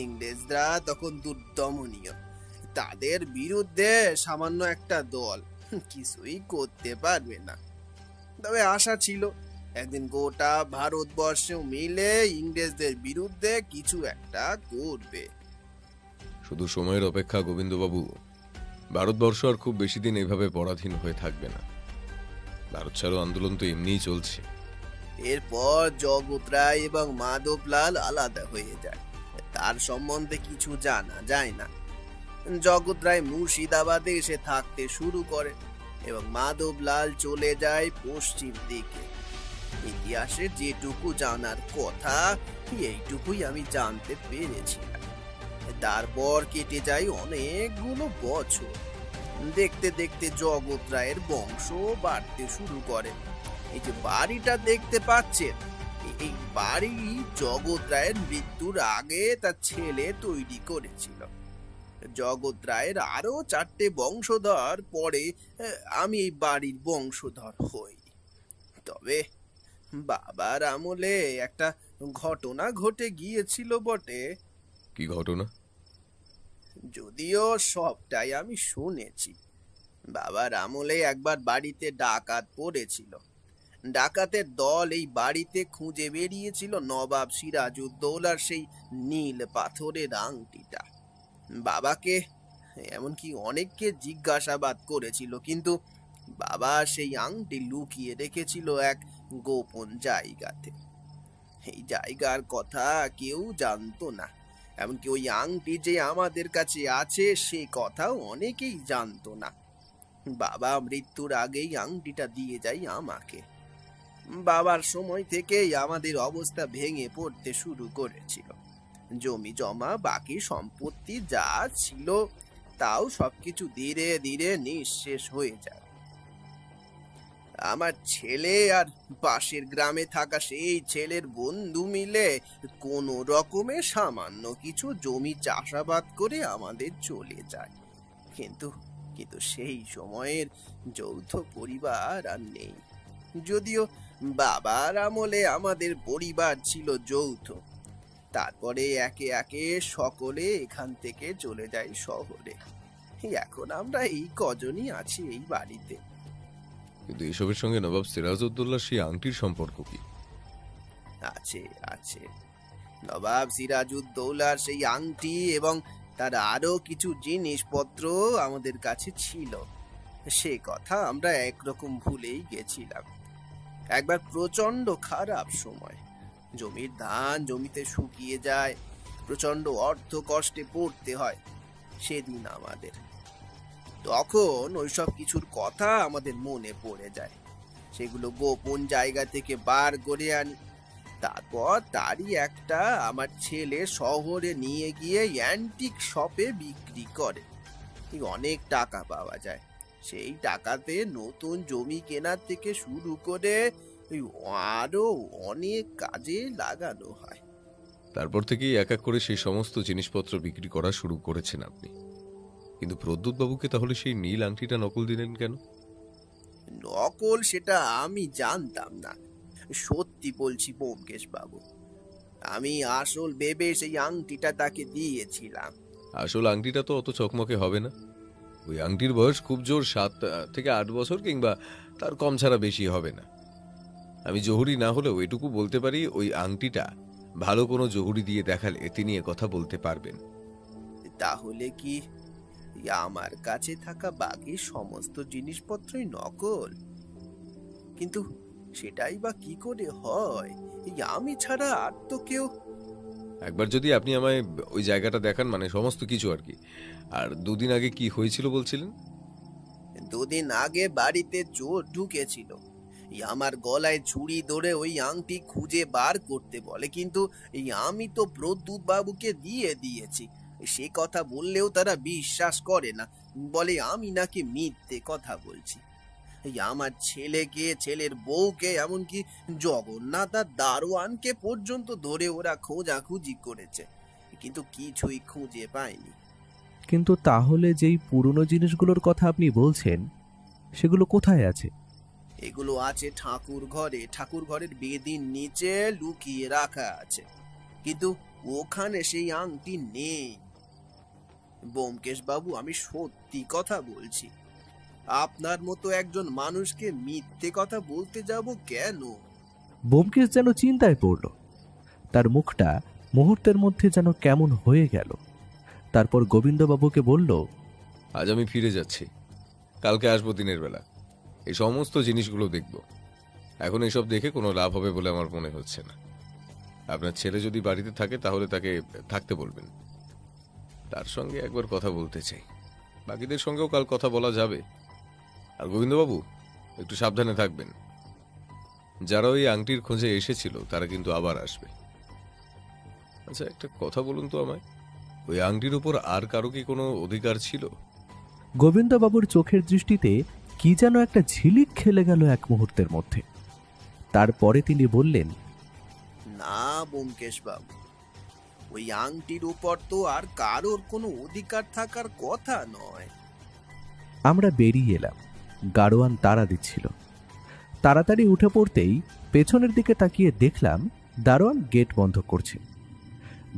ইংরেজরা তখন দুর্দমনীয়, তাদের বিরুদ্ধে সামান্য একটা দল কিছুই করতে পারবে না। তবে আশা ছিল একদিন গোটা ভারতবর্ষেও মিলে ইংরেজদের বিরুদ্ধে কিছু একটা করবে। শুধু সময়ের অপেক্ষা গোবিন্দবাবু। ভারতবর্ষ আর খুব বেশি দিন এইভাবে পরাধীন হয়ে থাকবে না। ভারত ছাড়ো আন্দোলন তো এমনিই চলছে। এরপর জগৎ রায় এবং মাধবলাল আলাদা হয়ে যায়, তার সম্বন্ধে কিছু জানা যায় না। জগৎ রায় মুর্শিদাবাদে এসে থাকতে শুরু করে এবং মাধবলাল চলে যায় পশ্চিম দিকে। ইতিহাসে যেটুকু জানার কথা এইটুকুই আমি জানতে পেরেছিলাম। তারপর কেটে যায় অনেকগুলো বছর। দেখতে দেখতে জগৎ রায়ের বংশ বাড়তে শুরু করে। এই যে বাড়িটা দেখতে পাচ্ছেন, এই বাড়ি জগৎ রায়ের মৃত্যুর আগে তার ছেলে তৈরি করেছিল। জগৎ রায়ের আরো 4টে বংশধর পরে আমি এই বাড়ির বংশধর হই। তবে বাবার আমলে একটা ঘটনা ঘটে গিয়েছিল বটে। কি ঘটনা? যদিও সবটাই আমি শুনেছি। বাবার আমলে একবার বাড়িতে ডাকাত পড়েছিল। ডাকাতের দল এই বাড়িতে খুঁজে বেরিয়েছিল নবাব সিরাজউদ্দৌলার সেই নীল পাথরের আংটিটা। বাবাকে এমনকি অনেককে জিজ্ঞাসাবাদ করেছিল, কিন্তু বাবা সেই আংটি লুকিয়ে রেখেছিল এক গোপন জায়গাতে। এই জায়গার কথা কেউ জানতো না, এমনকি ওই আংটি যে আমাদের কাছে আছে সে কথাও অনেকেই জানতো না। বাবা মৃত্যুর আগেই আংটিটা দিয়ে যায় আমাকে। বাবার সময় থেকেই আমাদের অবস্থা ভেঙে পড়তে শুরু করেছিল। জমি জমা বাকি সম্পত্তি যা ছিল তাও সবকিছু ধীরে ধীরে নিঃশেষ হয়ে যায়। আমার ছেলে আর পাশের গ্রামে থাকা সেই ছেলের বন্ধু মিলে কোনো রকমে সামান্য কিছু জমি চাষাবাদ করে আমাদের চলে যায়। কিন্তু কিন্তু সেই সময়ের যৌথ পরিবার আর নেই। যদিও বাবার আমলে আমাদের পরিবার ছিল যৌথ, তারপরে একে একে সকলে এখান থেকে চলে যায় শহরে। এখন আমরা এই কজনই আছি এই বাড়িতে। কিন্তু এসবের সঙ্গে নবাব সিরাজউদ্দৌলার সেই আংটির সম্পর্ক কি? আছে আছে নবাব সিরাজউদ্দৌলার সেই আংটি এবং তার আরো কিছু জিনিসপত্র আমাদের কাছে ছিল, সে কথা আমরা একরকম ভুলেই গেছিলাম। একবার প্রচন্ড খারাপ সময়, জমির ধান জমিতে শুকিয়ে যায়, প্রচন্ড অর্থ কষ্টে পড়তে হয় সেদিন আমাদের। তখন ওইসব কিছুর কথা আমাদের মনে পড়ে যায়, সেগুলো গোপন জায়গা থেকে বার করে আনি। তারপর তারই একটা আমার ছেলে শহরে নিয়ে গিয়ে অ্যান্টিক শপে বিক্রি করে। অনেক টাকা পাওয়া যায়। সেই টাকাতে নতুন জমি কেনার থেকে শুরু করে আরো অনেক কাজে লাগানো হয়। তারপর থেকেই এক এক করে সেই সমস্ত জিনিসপত্র বিক্রি করা শুরু করেছেন আপনি। কিন্তু প্রদ্যুৎ বাবুকে তাহলে সেই নীল আংটিটা নকল দিলেন কেন? নকল সেটা আমি জানতাম না। সত্যি বলছি ব্যোমকেশ বাবু, আমি আসল ভেবে সেই আংটিটা তাকে দিয়েছিলাম। আসল আংটিটা তো অত চকমকে হবে না। ওই আংটির বয়স খুব জোর 7 থেকে 8 বছর, কিংবা তার কম ছাড়া বেশি হবে না। আমি জহুরি না হলেও এটুকু বলতে পারি, ওই আংটিটা ভালো কোনো জহুরি দিয়ে দেখালে তিনি কথা বলতে পারবেন। তাহলে কি আমার কাছে থাকা বাকি সমস্ত জিনিসপত্রই নকল? কিন্তু সেটাই বা কি করে হয়? আমি ছাড়া আর তো কেউ। একবার যদি আপনি আমায় ওই জায়গাটা দেখান, মানে সমস্ত কিছু আর কি। আর 2 দিন আগে কি হয়েছিল বলছিলেন? 2 দিন আগে বাড়িতে চোর ঢুকেছিল। আমার গলায় ছুরি ধরে ওই আংটি খুঁজে বার করতে বলে, কিন্তু আমি তো প্রদ্যুৎ বাবুকে দিয়ে দিয়েছি। সে কথা বললেও তারা বিশ্বাস করে না, বলে আমি নাকি মিথ্যে কথা বলছি। আমার ছেলেকে, ছেলের বউকে, এমনকি জগন্নাথ আর দারোয়ানকে পর্যন্ত ধরে ওরা খোঁজাখুঁজি করেছে, কিন্তু কিছুই খুঁজে পায়নি। কিন্তু তাহলে যেই পুরনো জিনিসগুলোর কথা আপনি বলছেন, সেগুলো কোথায় আছে? এগুলো আছে ঠাকুর ঘরে। ঠাকুর ঘরের বেদির নিচে লুকিয়ে রাখা আছে, কিন্তু ওখানে সেই আংটি নেই। ব্যোমকেশ বাবু, আমি সত্যি কথা বলছি। আপনার মতো একজন মানুষকে মিথ্যে কথা বলতে যাব কেন? ব্যোমকেশ যেন চিন্তায় পড়ল। তার মুখটা মুহূর্তের মধ্যে যেন কেমন হয়ে গেল। তারপর গোবিন্দবাবুকে বলল, আজ আমি ফিরে যাচ্ছি, কালকে আসবো দিনের বেলা। এই সমস্ত জিনিসগুলো দেখব। এখন এসব দেখে কোনো লাভ হবে বলে আমার মনে হচ্ছে না। আপনার ছেলে যদি বাড়িতে থাকে তাহলে তাকে থাকতে বলবেন। তার সঙ্গে একবার কথা বলতে চাই। বাকিদের সঙ্গেও কাল কথা বলা যাবে। আর গোবিন্দবাবু, একটু সাবধানে থাকবেন। যারা ওই আংটির খোঁজে এসেছিল তারা কিন্তু আবার আসবে। আচ্ছা, একটা কথা বলুন তো আমায়, ওই আংটির উপর আর কারো কি কোনো অধিকার ছিল? গোবিন্দবাবুর চোখের দৃষ্টিতে কি যেন একটা ঝিলিক খেলে গেল এক মুহূর্তের মধ্যে। তারপরে তিনি বললেন, না ব্যোমকেশ বাবু, ওই আংটির উপর তো আর কারোর কোনো অধিকার থাকার কথা নয়। আমরা বেরিয়ে এলাম। গাড়োয়ান তাড়া দিচ্ছিল। তাড়াতাড়ি উঠে পড়তেই পেছনের দিকে তাকিয়ে দেখলাম দারোয়ান গেট বন্ধ করছে।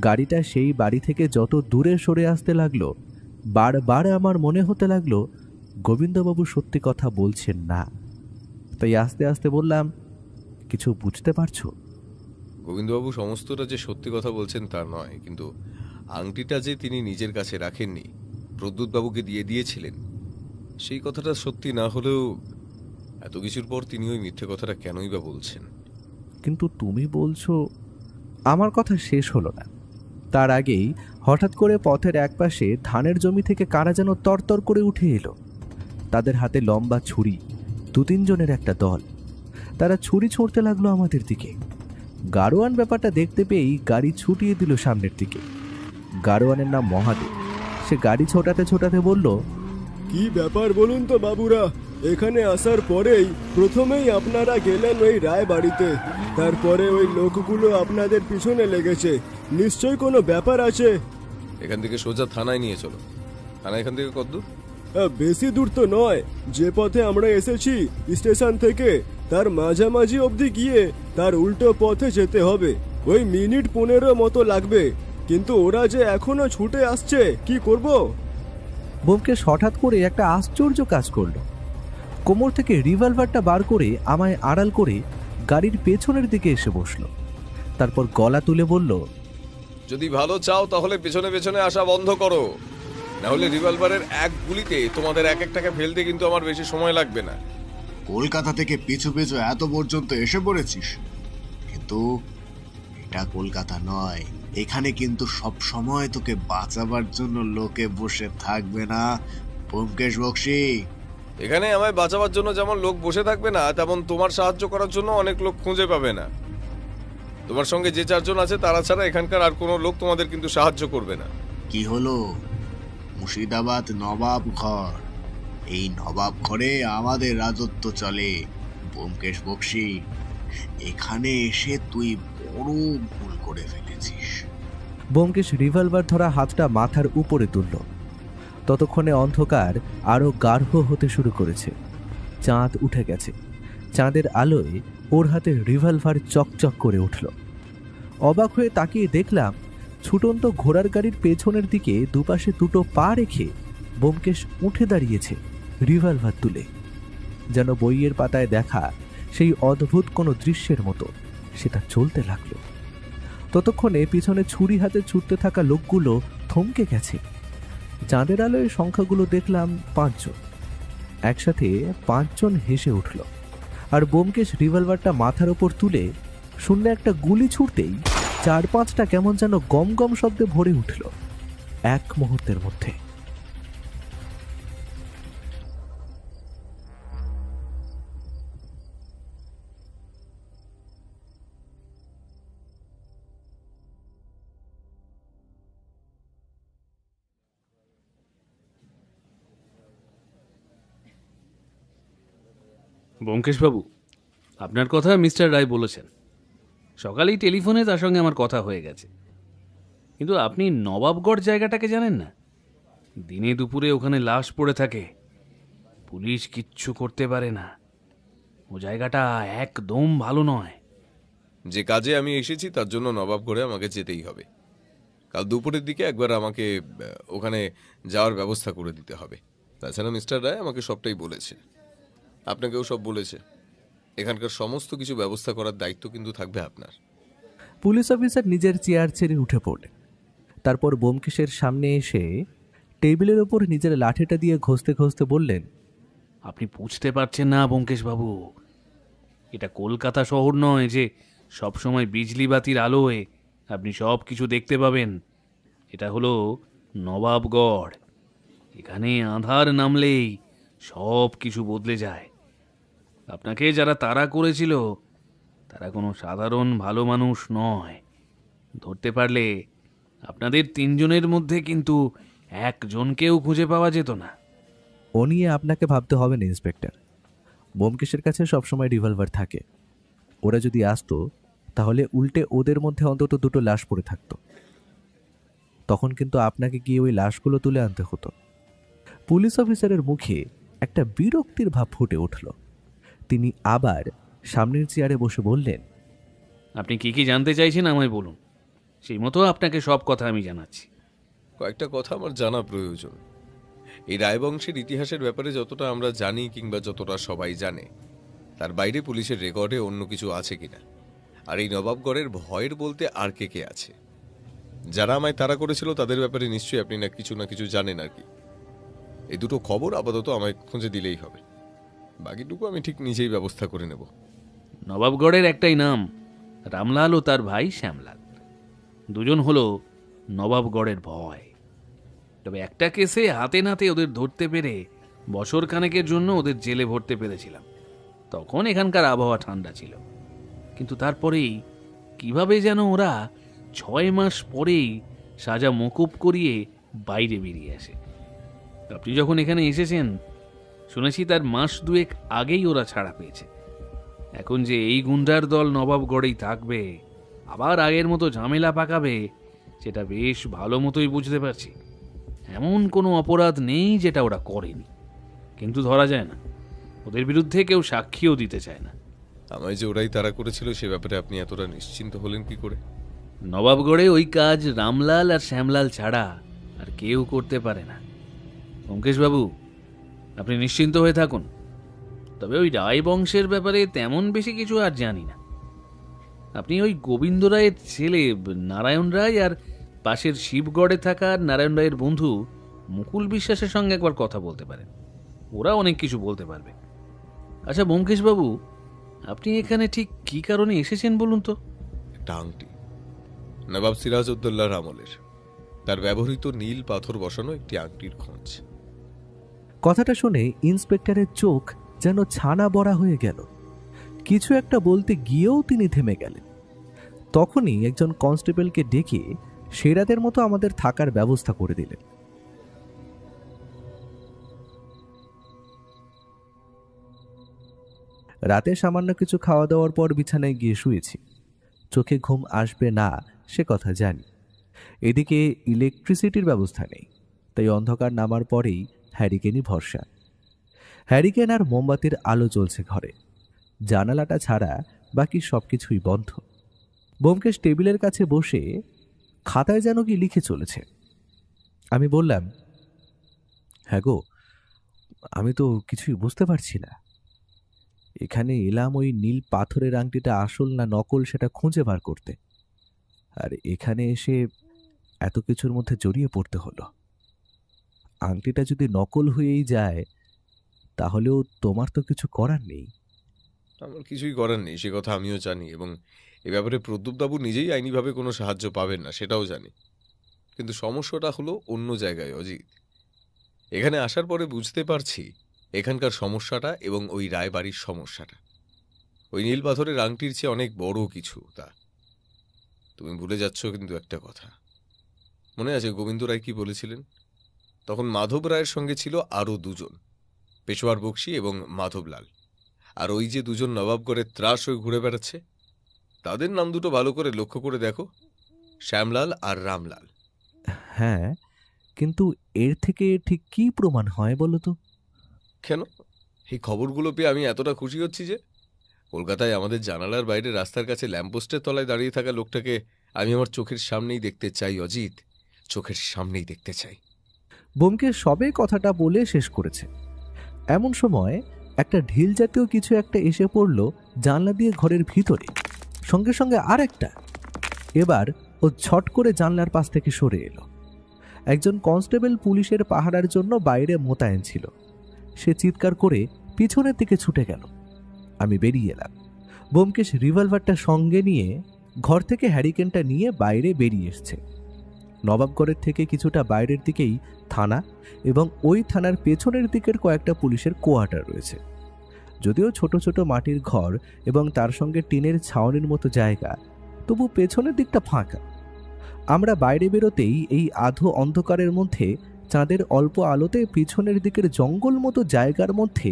গাড়িটা সেই বাড়ি থেকে যত দূরে সরে আসতে লাগলো, বারবার আমার মনে হতে লাগলো গোবিন্দবাবু সত্যি কথা বলছেন না। তাই আস্তে আস্তে বললাম, কিছু বুঝতে পারছো? গোবিন্দবাবু সমস্তটা যে সত্যি কথা বলছেন তা নয়, কিন্তু আংটিটা যে তিনি নিজের কাছে রাখেননি, প্রদ্যুৎবাবুকে দিয়ে দিয়েছিলেন, সেই কথাটা সত্যি না হলেও এত কিছুর পর তিনি ওই মিথ্যে কথাটা কেনই বা বলছেন? কিন্তু তুমি বলছো। আমার কথা শেষ হলো না। তার আগেই হঠাৎ করে পথের একপাশে ধানের জমি থেকে কারা যেন তরতর করে উঠে এলো। তাদের হাতে লম্বা ছুরি, 2-3 জনের একটা দল। তারা ছুরি ছুঁড়তে লাগলো আমাদের দিকে। গাড়োয়ান ব্যাপারটা দেখতে পেয়েই গাড়ি ছুটিয়ে দিল সামনের দিকে। গাড়োয়ানের নাম মহাদেব। সে গাড়ি ছোটাতে ছোটাতে বলল, কি ব্যাপার বলুন তো বাবুরা? এখানে আসার পরেই প্রথমেই আপনারা গেলেন ওই রায় বাড়িতে, তারপরে ওই লোকগুলো আপনাদের পিছনে লেগেছে। নিশ্চয় কোনো ব্যাপার আছে। এখান থেকে সোজা থানায় নিয়ে চলো। থানা এখান থেকে কতদূর? বেশি দূর তো নয়। যে পথে আমরা এসেছি স্টেশন থেকে, তার মাঝামাঝি অবধি গিয়ে তার উল্টো পথে যেতে হবে। ওই মিনিট 15 মতো লাগবে। কিন্তু ওরা যে এখনো ছুটে আসছে, কি করব? ব্যোমকেশ হঠাৎ করে একটা আশ্চর্য কাজ করলো। কোমর থেকে রিভলভারটা বার করে আমায় আড়াল করে গাড়ির পেছনের দিকে এসে বসলো। তারপর গলা তুলে বলল, যদি ভালো চাও তাহলে পেছনে পেছনে আসা বন্ধ করো, না হলে রিভলভারের এক গুলিতে তোমাদের এক একটাকে ফেলতে কিন্তু আমার বেশি সময় লাগবে না। কলকাতা থেকে পিছু পিছু এত পর্যন্ত এসে পড়েছিস, কিন্তু এটা কলকাতা নয়। এখানে কিন্তু সব সময় তোকে বাঁচাবার জন্য লোকে বসে থাকবে না ব্যোমকেশ বক্সী। এখানে আমায় বাঁচাবার জন্য যেমন লোক বসে থাকবে না, তেমন তোমার সাহায্য করার জন্য অনেক লোক খুঁজে পাবে না। তোমার সঙ্গে যে 4 জন আছে তারা ছাড়া এখানকার আর কোনো লোক তোমাদের কিন্তু সাহায্য করবে না। কি হলো? মুর্শিদাবাদ নবাব ঘর, এই নবাব ঘরে আমাদের রাজত্ব চলে ব্যোমকেশ বক্সী। এখানে এসে তুই বড় ভুল করে ফেলেছিস। ব্যোমকেশ রিভলভার ধরা হাতটা মাথার উপরে তুলল। ততক্ষণে অন্ধকার আরো গাঢ় হতে শুরু করেছে। চাঁদ উঠে গেছে। চাঁদের আলোয় ওর হাতে রিভলভার চকচক করে উঠল। অবাক হয়ে তাকিয়ে দেখলাম ছুটন্ত ঘোড়ার গাড়ির পেছনের দিকে দুপাশে দুটো পা রেখে ব্যোমকেশ উঠে দাঁড়িয়েছে, রিভলভার তুলে। যেন বইয়ের পাতায় দেখা সেই অদ্ভুত কোনো দৃশ্যের মতো সেটা চলতে লাগলো। ততক্ষণে পিছনে ছুরি হাতে ছুটতে থাকা লোকগুলো থমকে গেছে। চাঁদের আলোয় সংখ্যাগুলো দেখলাম 5 জন। একসাথে 5 জন হেসে উঠল, আর ব্যোমকেশ রিভলভারটা মাথার ওপর তুলে শূন্য একটা গুলি ছুটতেই 4-5টা কেমন যেন গম গম শব্দে ভরে উঠল এক মুহূর্তের মধ্যে। ব্যোমকেশবাবু, আপনার কথা মিস্টার রায় বলেছেন। সকালেই টেলিফোনে তার সঙ্গে আমার কথা হয়ে গেছে। কিন্তু আপনি নবাবগড় জায়গাটাকে জানেন না? দিনে দুপুরে ওখানে লাশ পড়ে থাকে, পুলিশ কিচ্ছু করতে পারে না। ও জায়গাটা একদম ভালো নয়। যে কাজে আমি এসেছি তার জন্য নবাবগড়ে আমাকে যেতেই হবে। কাল দুপুরের দিকে একবার আমাকে ওখানে যাওয়ার ব্যবস্থা করে দিতে হবে। তাছাড়া মিস্টার রায় আমাকে সবটাই বলেছে, আপনাকেও সব বলেছে। এখানকার সমস্ত কিছু ব্যবস্থা করার দায়িত্ব কিন্তু থাকবে আপনার। পুলিশ অফিসার নিজের চেয়ার ছেড়ে উঠে পড়লেন। তারপর ব্যোমকেশের সামনে এসে টেবিলের ওপর নিজের লাঠিটা দিয়ে ঘষতে ঘষতে বললেন, আপনি বুঝতে পারছেন না ব্যোমকেশবাবু, এটা কলকাতা শহর নয় যে সবসময় বিজলি বাতির আলোয় আপনি সব কিছু দেখতে পাবেন। এটা হলো নবাবগড়। এখানে আঁধার নামলেই সব কিছু বদলে যায়। আপনাকে যারা তাড়া করেছিল তারা কোনো সাধারণ ভালো মানুষ নয়। ধরতে পারলে আপনাদের 3 জনের মধ্যে কিন্তু একজনকেও খুঁজে পাওয়া যেত না। ও নিয়ে আপনাকে ভাবতে হবে না ইন্সপেক্টর। ব্যোমকেশের কাছে সবসময় রিভলভার থাকে। ওরা যদি আসতো তাহলে উল্টে ওদের মধ্যে অন্তত 2টো লাশ পড়ে থাকতো। তখন কিন্তু আপনাকে গিয়ে ওই লাশগুলো তুলে আনতে হতো। পুলিশ অফিসারের মুখে একটা বিরক্তির ভাব ফুটে উঠল। তিনি আবার সামনের চেয়ারে বসে বললেন, আপনি কি কি জানতে চাইছেন আমায় বলুন, সেই মতো আপনাকে সব কথা আমি জানাচ্ছি। কয়েকটা কথা আমার জানা প্রয়োজন। এই রায়বংশের ইতিহাসের ব্যাপারে যতটা আমরা জানি কিংবা যতটা সবাই জানে, তার বাইরে পুলিশের রেকর্ডে অন্য কিছু আছে কিনা, আর এই নবাবগড়ের ভয়ের বলতে আর কে কে আছে? যারা আমায় তাড়া করেছিল তাদের ব্যাপারে নিশ্চয়ই আপনি না কিছু জানেন আর কি। এই দুটো খবর আপাতত আমায় খুঁজে দিলেই হবে, বাকিটুকু আমি ঠিক নিজেই ব্যবস্থা করে নেব। নবাবগড়ের একটাই নাম, রামলাল ও তার ভাই শ্যামলাল। দুজন হলো নবাবগড়ের ভয়। তবে একটা কেসে হাতে নাতে ওদের ধরতে পেরে বছর খানেকের জন্য ওদের জেলে ভরতে পেরেছিলাম। তখন এখানকার আবহাওয়া ঠান্ডা ছিল, কিন্তু তারপরেই কিভাবে যেন ওরা 6 মাস পরেই সাজা মকুব করিয়ে বাইরে বেরিয়ে আসে। আপনি যখন এখানে এসেছেন শুনেছি তার মাস 2 আগেই ওরা ছাড়া পেয়েছে। এখন যে এই গুন্ডার দল নবাবগড়েই থাকবে, আবার আগের মতো ঝামেলা পাকাবে, সেটা বেশ ভালো মতোই বুঝতে পারছি। এমন কোনো অপরাধ নেই যেটা ওরা করেনি, কিন্তু ধরা যায় না। ওদের বিরুদ্ধে কেউ সাক্ষীও দিতে চায় না। আমায় যে ওরাই তাড়া করেছিল সে ব্যাপারে আপনি এতটা নিশ্চিন্ত হলেন কি করে? নবাবগড়ে ওই কাজ রামলাল আর শ্যামলাল ছাড়া আর কেউ করতে পারে না। ব্যোমকেশবাবু, আপনি নিশ্চিন্ত হয়ে থাকুন। তবে ওই রায় বংশের ব্যাপারে তেমন বেশি কিছু আর জানি না। আপনি ওই গোবিন্দ রায়ের ছেলে নারায়ণ রায় আর পাশের শিবগড়ে থাকা নারায়ণ রায়ের বন্ধু মুকুল বিশ্বাসের সঙ্গে একবার কথা বলতে পারেন, ওরা অনেক কিছু বলতে পারবে। আচ্ছা ব্যোমকেশবাবু, আপনি এখানে ঠিক কী কারণে এসেছেন বলুন তো? একটা আংটি, নবাব সিরাজউদ্দৌলার আমলের, তার ব্যবহৃত নীল পাথর বসানো একটি আংটির খোঁজ। কথাটা শুনে ইন্সপেক্টরের চোখ যেন ছানা বড়া হয়ে গেল। কিছু একটা বলতে গিয়েও তিনি থেমে গেলেন। তখনই একজন কনস্টেবলকে ডেকে সেরাদের মতো আমাদের থাকার ব্যবস্থা করে দিলেন। রাতে সামান্য কিছু খাওয়া দাওয়ার পর বিছানায় গিয়ে শুয়েছি। চোখে ঘুম আসবে না সে কথা জানি। এদিকে ইলেকট্রিসিটির ব্যবস্থা নেই, তাই অন্ধকার নামার পরেই হ্যারিকেনই ভরসা। হ্যারিকেন আর মোমবাতির আলো জ্বলছে ঘরে, জানালাটা ছাড়া বাকি সবকিছুই বন্ধ। ব্যোমকেশ টেবিলের কাছে বসে খাতায় যেন কি লিখে চলেছে। আমি বললাম, হ্যাঁ গো, আমি তো কিছুই বুঝতে পারছি না। এখানে এলাম ওই নীল পাথরের আংটিটা আসল না নকল সেটা খুঁজে বার করতে, আর এখানে এসে এত কিছুর মধ্যে জড়িয়ে পড়তে হলো। আংটিটা যদি নকল হয়েই যায় তাহলেও তোমার তো কিছু করার নেই। আমার কিছুই করার নেই, সে কথা আমিও জানি, এবং এ ব্যাপারে প্রদ্যুৎবাবু নিজেই আইনিভাবে কোনো সাহায্য পাবেন না সেটাও জানি। কিন্তু সমস্যাটা হলো অন্য জায়গায় অজিত। এখানে আসার পরে বুঝতে পারছি এখানকার সমস্যাটা এবং ওই রায়বাড়ির সমস্যাটা ওই নীল পাথরের আংটির চেয়ে অনেক বড় কিছু। তা তুমি ভুলে যাচ্ছ কিন্তু একটা কথা। মনে আছে গোবিন্দ রায় কি বলেছিলেন? তখন মাধব রায়ের সঙ্গে ছিল আরও দুজন, পেশোয়ার বক্সি এবং মাধবলাল। আর ওই যে দুজন নবাবগড়ের ত্রাস হয়ে ঘুরে বেড়াচ্ছে, তাদের নাম দুটো ভালো করে লক্ষ্য করে দেখো, শ্যামলাল আর রামলাল। হ্যাঁ, কিন্তু এর থেকে ঠিক কি প্রমাণ হয় বলো তো? কেন? এই খবরগুলো পেয়ে আমি এতটা খুশি হচ্ছি যে কলকাতায় আমাদের জানালার বাইরে রাস্তার কাছে ল্যাম্পপোস্টের তলায় দাঁড়িয়ে থাকা লোকটাকে আমি আমার চোখের সামনেই দেখতে চাই অজিত, চোখের সামনেই দেখতে চাই। ব্যোমকেশ সবে কথাটা বলে শেষ করেছে, এমন সময় একটা ঢিল জাতীয় কিছু একটা এসে পড়ল জানলা দিয়ে ঘরের ভিতরে, সঙ্গে সঙ্গে আর একটা। এবার ও ছট করে জানলার পাশ থেকে সরে এলো। একজন কনস্টেবল পুলিশের পাহারার জন্য বাইরে মোতায়েন ছিল। সে চিৎকার করে পিছনের দিকে ছুটে গেল। আমি বেরিয়ে এলাম। ব্যোমকেশ রিভলভারটা সঙ্গে নিয়ে ঘর থেকে হ্যারিকেনটা নিয়ে বাইরে বেরিয়ে এসছে। নবাবগড়ের থেকে কিছুটা বাইরের দিকেই থানা, এবং ওই থানার পেছনের দিকের কয়েকটা পুলিশের কোয়ার্টার রয়েছে। যদিও ছোট ছোট মাটির ঘর এবং তার সঙ্গে টিনের ছাউনির মতো জায়গা, তবু পেছনের দিকটা ফাঁকা। আমরা বাইরে বেরোতেই এই আধো অন্ধকারের মধ্যে চাঁদের অল্প আলোতে পিছনের দিকের জঙ্গল মতো জায়গার মধ্যে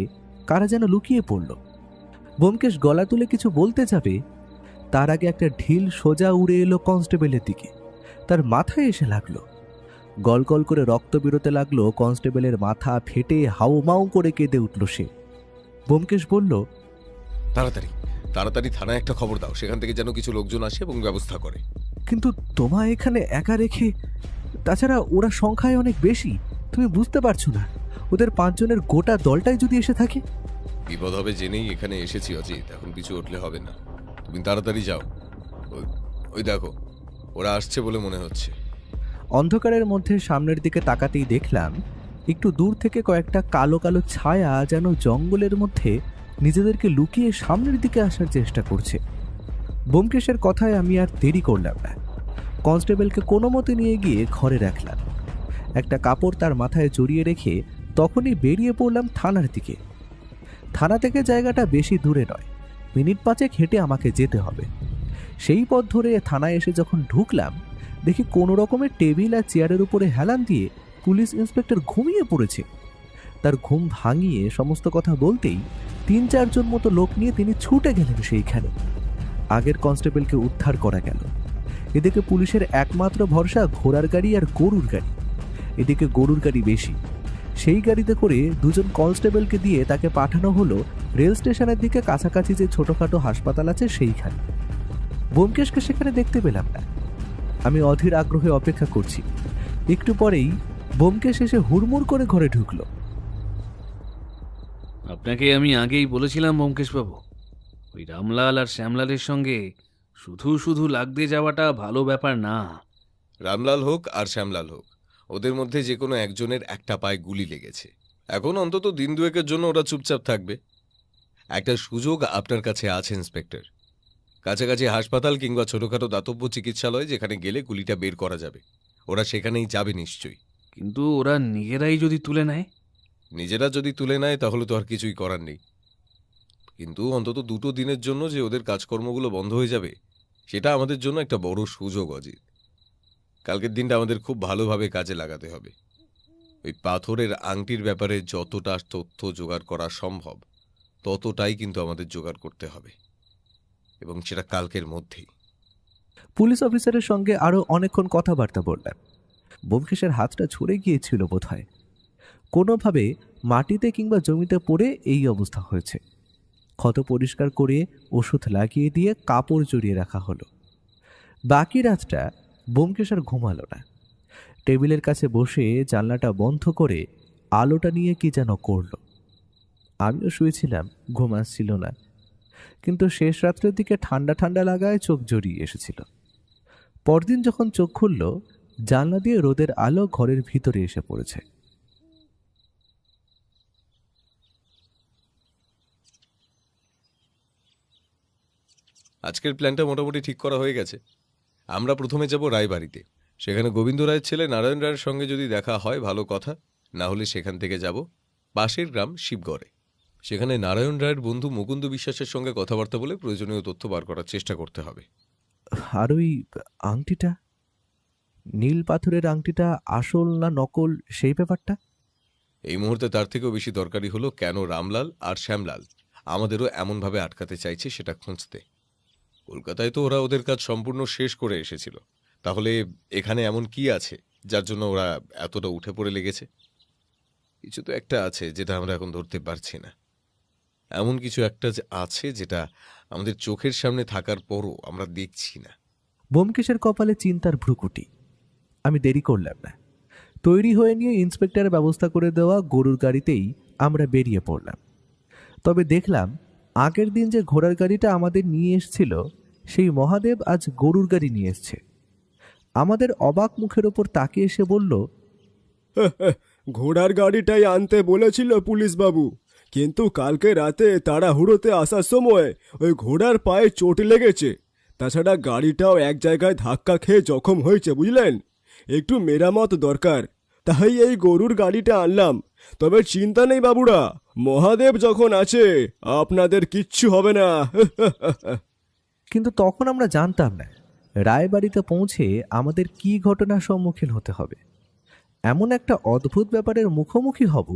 কারা যেন লুকিয়ে পড়ল। ব্যোমকেশ গলা তুলে কিছু বলতে যাবে, তার আগে একটা ঢিল সোজা উড়ে এলো কনস্টেবলের দিকে। তার মাথায় এসে লাগলো। গল গল করে রক্ত বেরোতে লাগলো। কনস্টেবলের মাথা ফেটে হাউমাউ করে কেঁদে উঠল সে। ব্যোমকেশ বলল, তাড়াতাড়ি তাড়াতাড়ি থানায় একটা খবর দাও, সেখান থেকে যেন কিছু লোকজন আসে এবং ব্যবস্থা করে। কিন্তু তোমায় এখানে একা রেখে, তাছাড়া ওরা সংখ্যায় অনেক বেশি, তুমি বুঝতে পারছো না? ওদের 5 জনের গোটা দলটাই যদি এসে থাকে। বিপদ হবে জেনেই এখানে এসেছি অজিত, এখন পিছু উঠলে হবে না। তুমি তাড়াতাড়ি যাও। ওই দেখো, ওরা আসছে বলে মনে হচ্ছে। অন্ধকারের মধ্যে সামনের দিকে তাকাতেই দেখলাম একটু দূর থেকে কয়েকটা কালো কালো ছায়া যেন জঙ্গলের মধ্যে নিজেদেরকে লুকিয়ে সামনের দিকে আসার চেষ্টা করছে। ব্যোমকেশের কথায় আমি আর দেরি করলাম না। কনস্টেবলকে কোনো মতে নিয়ে গিয়ে ঘরে রাখলাম। একটা কাপড় তার মাথায় জড়িয়ে রেখে তখনই বেরিয়ে পড়লাম থানার দিকে। থানা থেকে জায়গাটা বেশি দূরে নয়, মিনিট 5 হেঁটে আমাকে যেতে হবে। সেই পথ ধরে থানায় এসে যখন ঢুকলাম, দেখি কোনো রকমের টেবিল আর চেয়ারের উপরে হেলান দিয়ে পুলিশ ইন্সপেক্টর ঘুমিয়ে পড়েছে। তার ঘুম ভাঙিয়ে সমস্ত কথা বলতেই 3-4 জন মতো লোক নিয়ে তিনি ছুটে গেলেন সেইখানে। আগের কনস্টেবলকে উদ্ধার করা গেল। এদিকে পুলিশের একমাত্র ভরসা ঘোড়ার গাড়ি আর গরুর গাড়ি। এদিকে গরুর গাড়ি বেশি, সেই গাড়িতে করে 2 জন কনস্টেবলকে দিয়ে তাকে পাঠানো হলো রেল স্টেশনের দিকে, কাছাকাছি যে ছোটখাটো হাসপাতাল আছে সেইখানে। ব্যোমকেশকে সেখানে দেখতে পেলাম না। আমি অধীর আগ্রহে অপেক্ষা করছি। একটু পরেই ব্যোমকেশ এসে হুড়মুড় করে ঘরে ঢুকলো। আপনাকে আমি আগেই বলেছিলাম ব্যোমকেশবাবু, ওই রামলাল আর শ্যামলালের সঙ্গে শুধু শুধু লাগতে যাওয়াটা ভালো ব্যাপার না। রামলাল হোক আর শ্যামলাল হোক, ওদের মধ্যে যে কোনো একজনের একটা পায়ে গুলি লেগেছে। এখন অন্তত দিন 2-এর জন্য ওরা চুপচাপ থাকবে। একটা সুযোগ আপনার কাছে আছে ইন্সপেক্টর। কাছাকাছি হাসপাতাল কিংবা ছোটখাটো দাতব্য চিকিৎসালয় যেখানে গেলে গুলিটা বের করা যাবে, ওরা সেখানেই যাবে নিশ্চয়ই। কিন্তু ওরা নিজেরাই যদি তুলে নেয়? নিজেরা যদি তুলে নেয় তাহলে তো আর কিছুই করার নেই। কিন্তু অন্তত 2 দিনের জন্য যে ওদের কাজকর্মগুলো বন্ধ হয়ে যাবে, সেটা আমাদের জন্য একটা বড় সুযোগ অজিত। কালকের দিনটা আমাদের খুব ভালোভাবে কাজে লাগাতে হবে। ওই পাথরের আংটির ব্যাপারে যতটা তথ্য জোগাড় করা সম্ভব ততটাই কিন্তু আমাদের জোগাড় করতে হবে, এবং সেটা কালকের মধ্যেই। পুলিশ অফিসারের সঙ্গে আরো অনেকক্ষণ কথাবার্তা বললাম। ব্যোমকেশের হাতটা ছুড়ে গিয়েছিল বোধহয়, কোনোভাবে মাটিতে কিংবা জমিতে পড়ে এই অবস্থা হয়েছে। ক্ষত পরিষ্কার করে ওষুধ লাগিয়ে দিয়ে কাপড় জড়িয়ে রাখা হলো। বাকি রাতটা ব্যোমকেশ আর ঘুমালো না। টেবিলের কাছে বসে জানলাটা বন্ধ করে আলোটা নিয়ে কি যেন করল। আমিও শুয়েছিলাম, ঘুম আসছিল না, কিন্তু শেষ রাত্রের দিকে ঠান্ডা ঠান্ডা লাগায় চোখ জড়িয়ে এসেছিল। পরদিন যখন চোখ খুলল, জানলা দিয়ে রোদের আলো ঘরের ভিতরে এসে পড়েছে। আজকের প্ল্যানটা মোটামুটি ঠিক করা হয়ে গেছে। আমরা প্রথমে যাব রায়বাড়িতে। সেখানে গোবিন্দ রায়ের ছেলে নারায়ণ রায়ের সঙ্গে যদি দেখা হয় ভালো কথা, না হলে সেখান থেকে যাব পাশের গ্রাম শিবগড়ে। সেখানে নারায়ণ রায়ের বন্ধু মুকুন্দ বিশ্বাসের সঙ্গে কথাবার্তা বলে প্রয়োজনীয় তথ্য বার করার চেষ্টা করতে হবে। আর ওই আংটিটা, নীল পাথরের আংটিটা আসল না নকল, সেই ব্যাপারটা এই মুহূর্তে তার থেকেও বেশি দরকারি হলো কেন রামলাল আর শ্যামলাল আমাদেরও এমনভাবে আটকাতে চাইছে সেটা খুঁজতে। কলকাতায় তো ওরা ওদের কাজ সম্পূর্ণ শেষ করে এসেছিল, তাহলে এখানে এমন কি আছে যার জন্য ওরা এতটা উঠে পড়ে লেগেছে? কিছু তো একটা আছে যেটা আমরা এখন ধরতে পারছি না। এমন কিছু একটা যে আছে যেটা আমাদের চোখের সামনে থাকার পরও আমরা দেখছি না। ব্যোমকেশের কপালে চিন্তার ভ্রুকুটি। আমি দেরি করলাম না। তৈরি হয়ে নিয়ে ইন্সপেক্টরের ব্যবস্থা করে দেওয়া গরুর গাড়িতেই আমরা বেরিয়ে পড়লাম। তবে দেখলাম আগের দিন যে ঘোড়ার গাড়িটা আমাদের নিয়ে এসছিল, সেই মহাদেব আজ গরুর গাড়ি নিয়ে এসছে। আমাদের অবাক মুখের ওপর তাকিয়ে এসে বলল, ঘোড়ার গাড়িটাই আনতে বলেছিল পুলিশ বাবু, কিন্তু কালকে রাতে তাড়াহুড়োতে আসার সময় ওই ঘোড়ার পায়ে চোট লেগেছে। তাছাড়া গাড়িটাও এক জায়গায় ধাক্কা খেয়ে জখম হয়েছে, বুঝলেন? একটু মেরামত দরকার, তাই এই গরুর গাড়িটা আনলাম। তবে চিন্তা নেই বাবুরা, মহাদেব যখন আছে আপনাদের কিচ্ছু হবে না। কিন্তু তখন আমরা জানতাম না রায়বাড়িতে পৌঁছে আমাদের কি ঘটনার সম্মুখীন হতে হবে। এমন একটা অদ্ভুত ব্যাপারের মুখোমুখি হব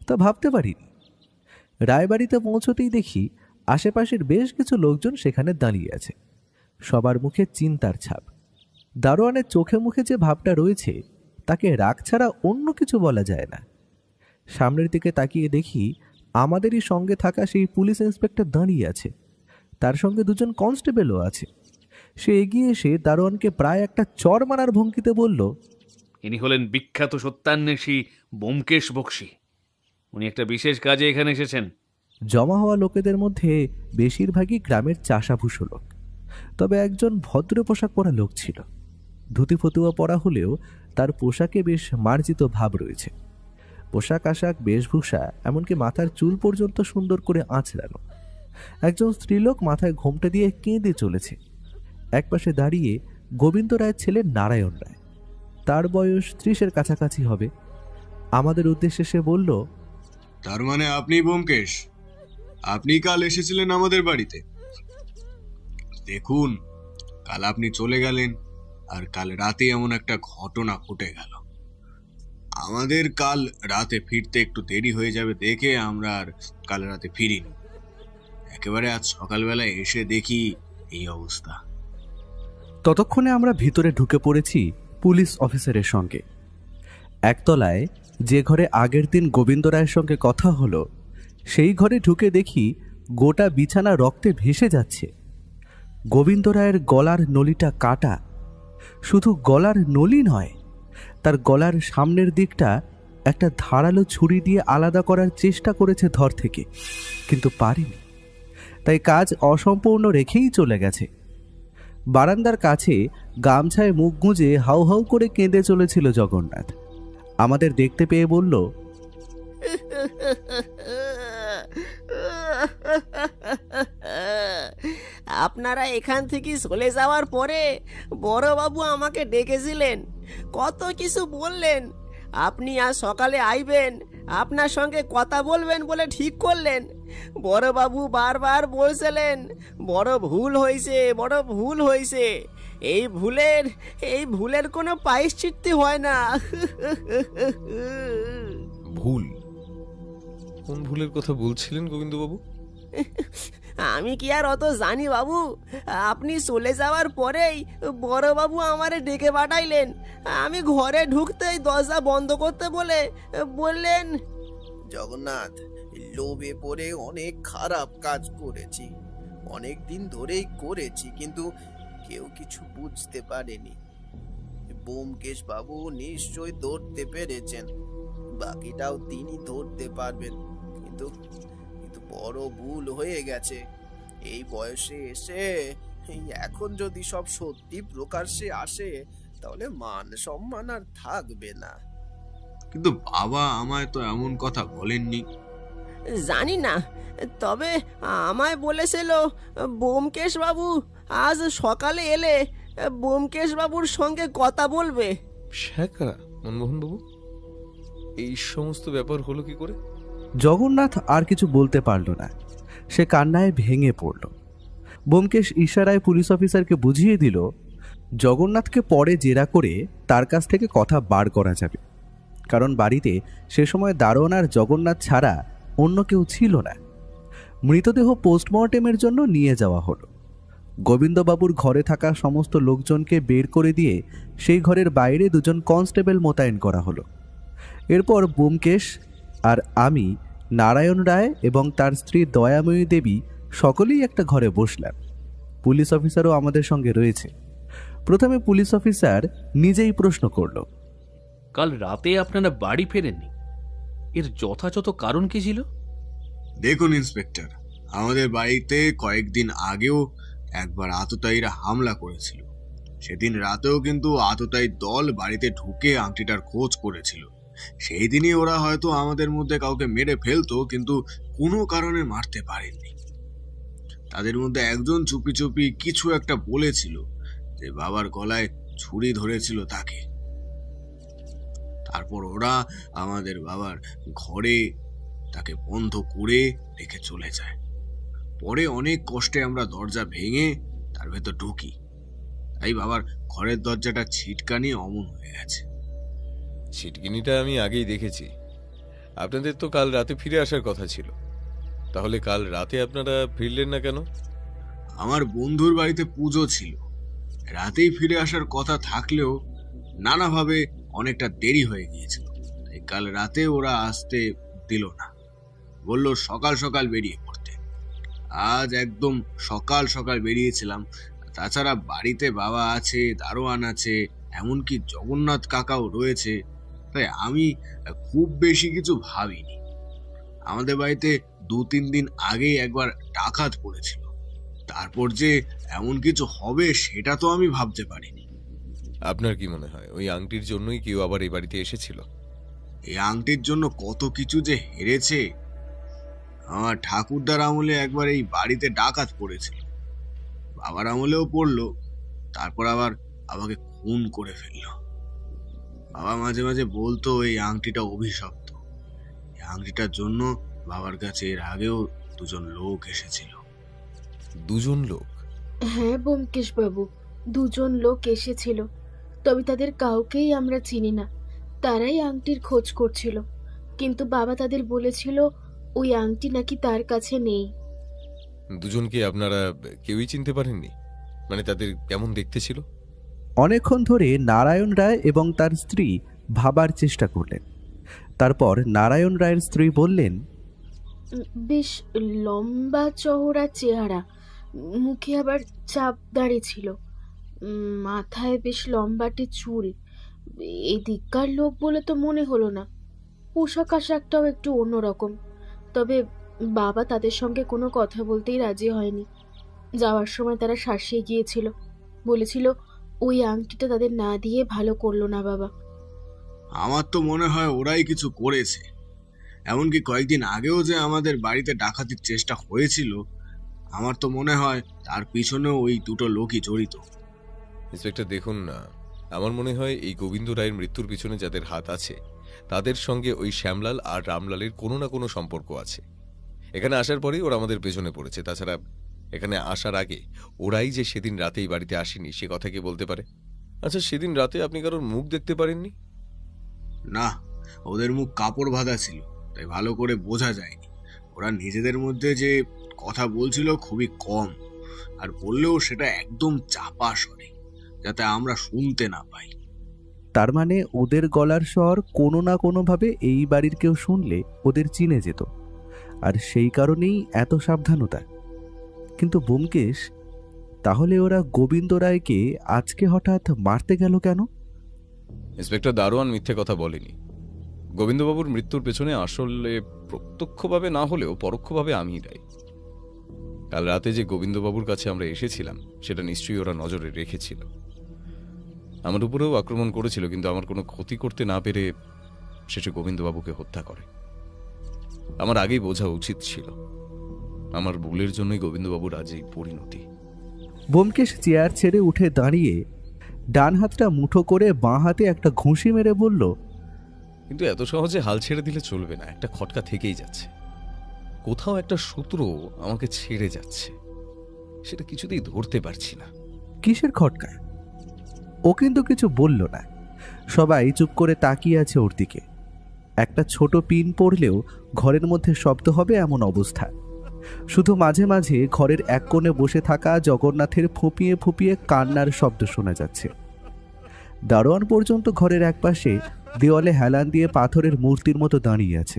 তা ভাবতে পারিনি। রায়বাড়িতে পৌঁছতেই দেখি আশেপাশের বেশ কিছু লোকজন সেখানে দাঁড়িয়ে আছে। সবার মুখে চিন্তার ছাপ। দারোয়ানের চোখে মুখে যে ভাবটা রয়েছে তাকে রাগ ছাড়া অন্য কিছু বলা যায় না। সামনের দিকে তাকিয়ে দেখি আমাদেরই সঙ্গে থাকা সেই পুলিশ ইন্সপেক্টর দাঁড়িয়ে আছে, তার সঙ্গে দুজন কনস্টেবলও আছে। সে এগিয়ে এসে দারোয়ানকে প্রায় একটা চর মারার ভঙ্গিতে বলল, ইনি হলেন বিখ্যাত সত্যান্বেষী ব্যোমকেশ বক্সী। উনি একটা বিশেষ কাজে এখানে এসেছেন। জমা হওয়া লোকেদের মধ্যে বেশিরভাগই গ্রামের চাষাভুষো লোক, তবে একজন ভদ্র পোশাক পরা লোক ছিল। ধুতি ফতুয়া পরা হলেও তার পোশাকে বেশ মার্জিত ভাব রয়েছে। পোশাক আশাক, বেশভূষা, এমনকি মাথার চুল পর্যন্ত সুন্দর করে আঁচড়ানো। একজন স্ত্রীলোক মাথায় ঘোমটা দিয়ে কেঁদে চলেছে। একপাশে দাঁড়িয়ে গোবিন্দ রায়ের ছেলে নারায়ণ রায়, তার বয়স 30-এর কাছাকাছি হবে। আমাদের উদ্দেশ্যে সে বলল, তার মানে আপনি ব্যোমকেশ, আপনি কাল এসেছিলেন আমাদের বাড়িতে। দেখুন, কাল আপনি চলে গেলেন আর কাল রাতে এমন একটা ঘটনা ঘটে গেল। আমাদের কাল রাতে ফিরতে একটু দেরি হয়ে যাবে দেখে আমরা আর কাল রাতে ফিরিনি। একেবারে আজ সকালবেলায় এসে দেখি এই অবস্থা। ততক্ষণে আমরা ভিতরে ঢুকে পড়েছি পুলিশ অফিসারের সঙ্গে। একতলায় যে ঘরে আগের দিন গোবিন্দ রায়ের সঙ্গে কথা হলো, সেই ঘরে ঢুকে দেখি গোটা বিছানা রক্তে ভেসে যাচ্ছে। গোবিন্দ রায়ের গলার নলিটা কাটা। শুধু গলার নলি নয়, তার গলার সামনের দিকটা একটা ধারালো ছুরি দিয়ে আলাদা করার চেষ্টা করেছে ধর থেকে, কিন্তু পারেনি। তাই কাজ অসম্পূর্ণ রেখেই চলে গেছে। বারান্দার কাছে গামছায় মুখ গুঁজে হাউ হাউ করে কেঁদে চলেছিল জগন্নাথ। আমাদের দেখতে পেয়ে বলল, আপনারা এখান থেকে চলে যাওয়ার পরে বড়বাবু আমাকে ডেকেছিলেন, কত কিছু বললেন। আপনি আজ সকালে আইবেন, আপনার সঙ্গে কথা বলবেন বলে ঠিক করলেন। বড়বাবু বারবার বলছিলেন বড় ভুল হয়েছে, বড় ভুল হয়েছে। এই ভুলের কোনো প্রায়শ্চিত্ত হয় না। ভুল? কোন ভুলের কথা বলছিলেন গোবিন্দবাবু? আমি কি আর অত জানি বাবু? আপনি চলে যাওয়ার পরেই বড়বাবু আমারে ডেকে পাঠাইলেন। আমি ঘরে ঢুকতেই দরজা বন্ধ করতে বললেন, জগন্নাথ, লোভে পড়ে অনেক খারাপ কাজ করেছি, অনেক দিন ধরেই করেছি, কিন্তু কেউ কিছু বুঝতে পারেনি। ব্যোমকেশ বাবু নিশ্চয় ধরতে পেরেছেন, বাকিটাও তিনি ধরতে পারবেন। কিন্তু কিন্তু বড় ভুল হয়ে গেছে। এই বয়সে এসে এখন যদি সব সত্যি প্রকাশ্যে আসে, তাহলে মান সম্মান আর থাকবে না। কিন্তু বাবা আমায় তো এমন কথা বলেননি। জানি না, তবে আমায় বলেছিল ব্যোমকেশ বাবু আজ সকালে এলে ব্যোমকেশ বাবুর সঙ্গে কথা বলবে। শ্যাকরা মনমোহনবাবু, এই সমস্ত ব্যাপার হলো কি করে? জগন্নাথ আর কিছু বলতে পারল না, সে কান্নায় ভেঙে পড়ল। ব্যোমকেশ ইশারায় পুলিশ অফিসারকে বুঝিয়ে দিল জগন্নাথকে পরে জেরা করে তার কাছ থেকে কথা বার করা যাবে, কারণ বাড়িতে সে সময় দারোয়ান আর জগন্নাথ ছাড়া অন্য কেউ ছিল না। মৃতদেহ পোস্টমর্টেমের জন্য নিয়ে যাওয়া হলো। গোবিন্দবাবুর ঘরে থাকা সমস্ত লোকজনকে বের করে দিয়ে সেই ঘরের বাইরে 2 জন কনস্টেবল মোতায়েন করা হলো। এরপর ব্যোমকেশ আর আমি, নারায়ণ রায় এবং তার স্ত্রী দয়াময়ী দেবী সকলেই একটা ঘরে বসলাম। পুলিশ অফিসারও আমাদের সঙ্গে রয়েছে। প্রথমে পুলিশ অফিসার নিজেই প্রশ্ন করল, কাল রাতে আপনারা বাড়ি ফেরেননি, এর যথাযথ কারণ কি ছিল? দেখুন ইন্সপেক্টর, আমাদের বাড়িতে কয়েকদিন আগেও একবার আততায়ীরা হামলা করেছিল। সেদিন রাতেও কিন্তু আততায়ী দল বাড়িতে ঢুকে আংটিটার খোঁজ করেছিল। সেই দিনই ওরা হয়তো আমাদের মধ্যে কাউকে মেরে ফেলতো, কিন্তু কোনো কারণে মারতে পারেননি। তাদের মধ্যে একজন চুপি চুপি কিছু একটা বলেছিল যে বাবার গলায় ছুরি ধরেছিল তাকে। তারপর ওরা আমাদের বাবার ঘরে তাকে বন্ধ করে রেখে চলে যায়। পরে অনেক কষ্টে আমরা দরজা ভেঙে তার ভেতর ঢুকি, তাই বাবার ঘরের দরজাটা ছিটকানি অমন হয়ে গেছে। ছিটকিনিটা আমি আগেই দেখেছি। আপনাদের তো কাল রাতে ফিরে আসার কথা ছিল, তাহলে কাল রাতে আপনারা ফিরলেন না কেন? আমার বন্ধুর বাড়িতে পুজো ছিল, রাতেই ফিরে আসার কথা থাকলেও নানাভাবে অনেকটা দেরি হয়ে গিয়েছিল, তাই কাল রাতে ওরা আসতে দিল না, বলল সকাল সকাল বেরিয়ে পড়তে। আজ একদম সকাল সকাল বেরিয়েছিলাম। তাছাড়া বাড়িতে বাবা আছে, দারোয়ান আছে, এমনকি জগন্নাথ কাকাও রয়েছে, তাই আমি খুব বেশি কিছু ভাবিনি। আমাদের বাড়িতে 2-3 দিন আগেই একবার ডাকাত পড়েছিল, তারপর যে এমন কিছু হবে সেটা তো আমি ভাবতে পারিনি। আপনার কি মনে হয় ওই আংটির জন্যই কেউ আবার এই বাড়িতে এসেছিল? এই আংটির জন্য কত কিছু যে হেরেছে। আমার ঠাকুরদার আমলে একবার এই বাড়িতে ডাকাত পড়েছিল, বাবার আমলেও পড়লো, তারপর আবার আমাকে খুন করে ফেললো। বাবা মাঝে মাঝে বলতো এই আংটিটা অভিশপ্ত। এই আংটিটার জন্য বাবার কাছে এর আগেও 2 জন লোক এসেছিল। 2 জন লোক? হ্যাঁ ব্যোমকেশ বাবু, 2 জন লোক এসেছিল, তবে তাদের কাউকেই আমরা চিনি না। তারাই আংটির খোঁজ করছিল, কিন্তু বাবা তাদের বলেছিল ওই আংটি নাকি তার কাছে নেই। 2 জনকে আপনারা কেউই চিনতে পারেননি? মানে তাদের কেমন দেখতে ছিল? অনেকক্ষণ ধরে নারায়ণ রায় এবং তার স্ত্রী ভাবার চেষ্টা করলেন। তারপর নারায়ণ রায়ের স্ত্রী বললেন, বেশ লম্বা চওড়া চেহারা, মুখে আবার চাপ দাড়ি ছিল, মাথায় বেশ লম্বাটে চুল। এদিককার লোক বলে তো মনে হলো না। পোশাক আশাকটাও একটু অন্যরকম। তবে বাবা তাদের সঙ্গে কোনো কথা বলতেই রাজি হয়নি। যাওয়ার সময় তারা শাসিয়ে গিয়েছিল, বলেছিল ওই আংটিটা তাদের না দিয়ে ভালো করলো না বাবা। আমার তো মনে হয় ওরাই কিছু করেছে। এমনকি কয়েকদিন আগেও যে আমাদের বাড়িতে ডাকাতির চেষ্টা হয়েছিল, আমার তো মনে হয় তার পিছনেও ওই 2টো লোকই জড়িত। ইন্সপেক্টর দেখুন না, আমার মনে হয় এই গোবিন্দ রায়ের মৃত্যুর পিছনে যাদের হাত আছে তাদের সঙ্গে ওই শ্যামলাল আর রামলালের কোনো না কোনো সম্পর্ক আছে। এখানে আসার পরেই ওরা আমাদের পেছনে পড়েছে। তাছাড়া এখানে আসার আগে ওরাই যে সেদিন রাতেই বাড়িতে আসেনি সে কথা কে বলতে পারে? আচ্ছা, সেদিন রাতে আপনি কারোর মুখ দেখতে পারেননি? না, ওদের মুখ কাপড় বাঁধা ছিল, তাই ভালো করে বোঝা যায়নি। ওরা নিজেদের মধ্যে যে কথা বলছিল খুবই কম, আর বললেও সেটা একদম চাপা স্বরে, যাতে আমরা শুনতে না পাই। তার মানে ওদের গলার স্বর কোনো না কোনোভাবে এই বাড়ির কেউ শুনলে ওদের চিনে যেত, আর সেই কারণেই এত সাবধানতা। কিন্তু ব্যোমকেশ, তাহলে ওরা গোবিন্দ রায়কে আজকে হঠাৎ মারতে গেল কেন? ইন্সপেক্টর দারোয়ান মিথ্যে কথা বলেনি। গোবিন্দবাবুর মৃত্যুর পেছনে আসলে প্রত্যক্ষভাবে না হলেও পরোক্ষভাবে আমিই দায়ী। কাল রাতে যে গোবিন্দবাবুর কাছে আমরা এসেছিলাম সেটা নিশ্চয়ই ওরা নজরে রেখেছিল। আমার উপরেও আক্রমণ করেছিল, কিন্তু আমার কোনো ক্ষতি করতে না পেরে শেষে গোবিন্দবাবুকে হত্যা করে। আমার আগেই বোঝা উচিত ছিল। আমার ভুলের জন্যই গোবিন্দবাবুর আজ এই পরিণতি। ব্যোমকেশ চেয়ার ছেড়ে উঠে দাঁড়িয়ে ডান হাতটা মুঠো করে বাঁ হাতে একটা ঘুষি মেরে বলল, কিন্তু এত সহজে হাল ছেড়ে দিলে চলবে না। একটা খটকা থেকেই যাচ্ছে, কোথাও একটা সূত্র আমাকে ছেড়ে যাচ্ছে, সেটা কিছুতেই ধরতে পারছি না। কিসের খটকা? ও কিন্তু কিছু বলল না। সবাই চুপ করে তাকিয়ে আছে ওর দিকে। একটা ছোট পিন পড়লেও ঘরের মধ্যে শব্দ হবে এমন অবস্থা। শুধু মাঝে মাঝে ঘরের এক কোণে বসে থাকা জগন্নাথের ফুঁপিয়ে ফুঁপিয়ে কান্নার শব্দ শোনা যাচ্ছে। দারোয়ান পর্যন্ত ঘরের একপাশে দেওয়ালে হেলান দিয়ে পাথরের মূর্তির মতো দাঁড়িয়ে আছে।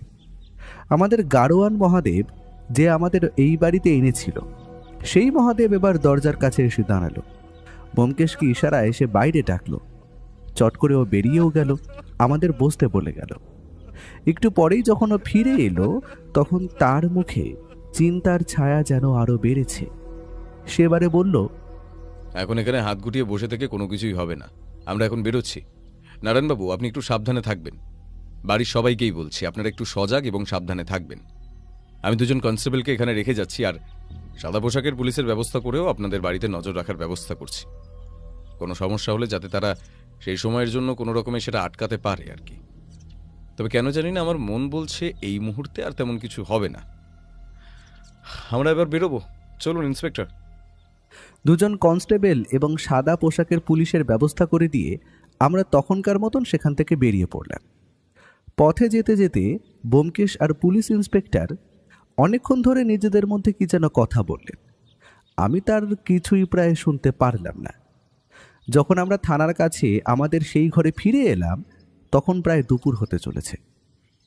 আমাদের গাড়োয়ান মহাদেব, যে আমাদের এই বাড়িতে এনেছিল, সেই মহাদেব এবার দরজার কাছে এসে দাঁড়ালো। ব্যোমকেশকে ইশারায় এসে বাইরে ডাকলো। চট করে ও বেরিয়েও গেল, আমাদের বসতে বলে গেল। একটু পরেই যখন ও ফিরে এলো, তখন তার মুখে চিন্তার ছায়া যেন আরো বেড়েছে। সেবারে বলল, এখন এখানে হাত গুটিয়ে বসে থেকে কোনো কিছুই হবে না। আমরা এখন বেরোচ্ছি। নারায়ণবাবু, আপনি একটু সাবধানে থাকবেন। বাড়ির সবাইকেই বলছি, আপনারা একটু সজাগ এবং সাবধানে থাকবেন। আমি দুজন কনস্টেবলকে এখানে রেখে যাচ্ছি, আর সাদা পোশাকের পুলিশের ব্যবস্থা করেও আপনাদের বাড়িতে নজর রাখার ব্যবস্থা করছি। কোনো সমস্যা হলে যাতে তারা সেই সময়ের জন্য কোনো রকমে সেটা আটকাতে পারে আর কি। তবে কেন জানি না আমার মন বলছে এই মুহূর্তে আর তেমন কিছু হবে না। আমরা এবার বেরোবো, চলুন ইন্সপেক্টর। দুজন কনস্টেবল এবং সাদা পোশাকের পুলিশের ব্যবস্থা করে দিয়ে আমরা তখনকার মতন সেখান থেকে বেরিয়ে পড়লাম। পথে যেতে যেতে ব্যোমকেশ আর পুলিশ ইন্সপেক্টর অনেকক্ষণ ধরে নিজেদের মধ্যে কি যেন কথা বললেন। আমি তার কিছুই প্রায় শুনতে পারলাম না। যখন আমরা থানার কাছে আমাদের সেই ঘরে ফিরে এলাম, তখন প্রায় দুপুর হতে চলেছে।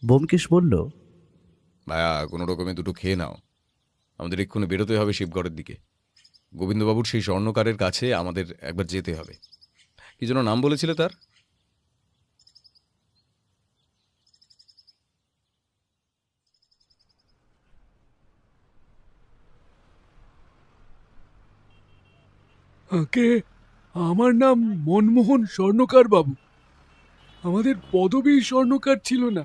ব্যোমকেশ বলল, ভাইয়া, কোনো রকমে দুটো খেয়ে নাও। আমাদের এক্ষুনি বেরোতে হবে শিবগড়ের দিকে। গোবিন্দবাবুর সেই স্বর্ণকারের কাছে আমাদের একবার যেতে হবে। কি যেন নাম বলেছিলে তার? আগে আমার নাম মনমোহন স্বর্ণকার বাবু। আমাদের পদবী স্বর্ণকার ছিল না,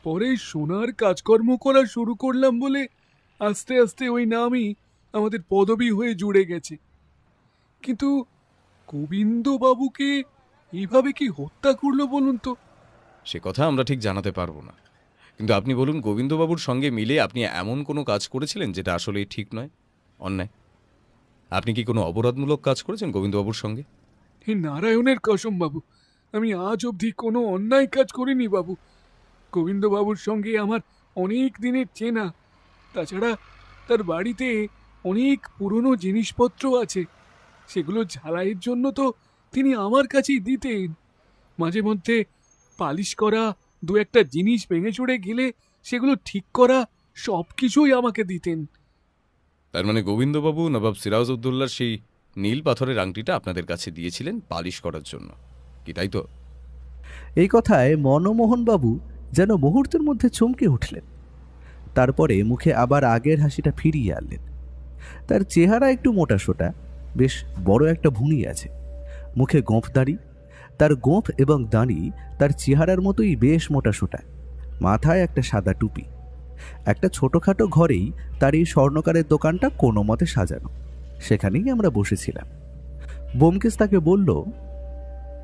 পরে সোনার কাজকর্ম করা শুরু করলাম বলে আস্তে আস্তে ওই নামই আমাদের পদবী হয়ে জুড়ে গেছে। কিন্তু গোবিন্দ বাবুকে এইভাবে কি হত্যা করলো বলুন তো? সে কথা আমরা ঠিক জানাতে পারবো না, কিন্তু আপনি বলুন, গোবিন্দবাবুর সঙ্গে মিলে আপনি এমন কোনো কাজ করেছিলেন যেটা আসলেই ঠিক নয়, অন্যায়? আপনি কি কোনো অপরাধমূলক কাজ করেছেন গোবিন্দবাবুর সঙ্গে? হে নারায়ণের কসম বাবু, আমি আজ অবধি কোনো অন্যায় কাজ করিনি বাবু। গোবিন্দবাবুর সঙ্গে আমার অনেক দিনের চেনা। তাছাড়া তার বাড়িতে অনেক পুরনো জিনিসপত্র আছে, সেগুলো ঝালাইয়ের জন্য তো তিনি আমার কাছেই দিতেন। মাঝে মধ্যে পালিশ করা দু একটা জিনিস ভেঙে চড়ে গেলে সেগুলো ঠিক করা সব কিছুই আমাকে দিতেন। তার মানে গোবিন্দবাবু নবাব সিরাজউদ্দৌলার সেই নীল পাথরের আংটিটা আপনাদের কাছে দিয়েছিলেন পালিশ করার জন্য, কি তাই তো? এই কথায় মনমোহনবাবু যেন মুহূর্তের মধ্যে চমকে উঠলেন। তারপরে মুখে আবার আগের হাসিটা ফিরিয়ে আনলেন। তার চেহারা একটু মোটাসোটা, বেশ বড় একটা ভুঁড়ি আছে, মুখে গোঁফ দাড়ি। তার গোঁফ এবং দাড়ি তার চেহারার মতোই বেশ মোটাসোটা। মাথায় একটা সাদা টুপি। একটা ছোটোখাটো ঘরেই তার এই স্বর্ণকারের দোকানটা কোনো মতে সাজানো। সেখানেই আমরা বসেছিলাম। ব্যোমকেশ তাকে বলল,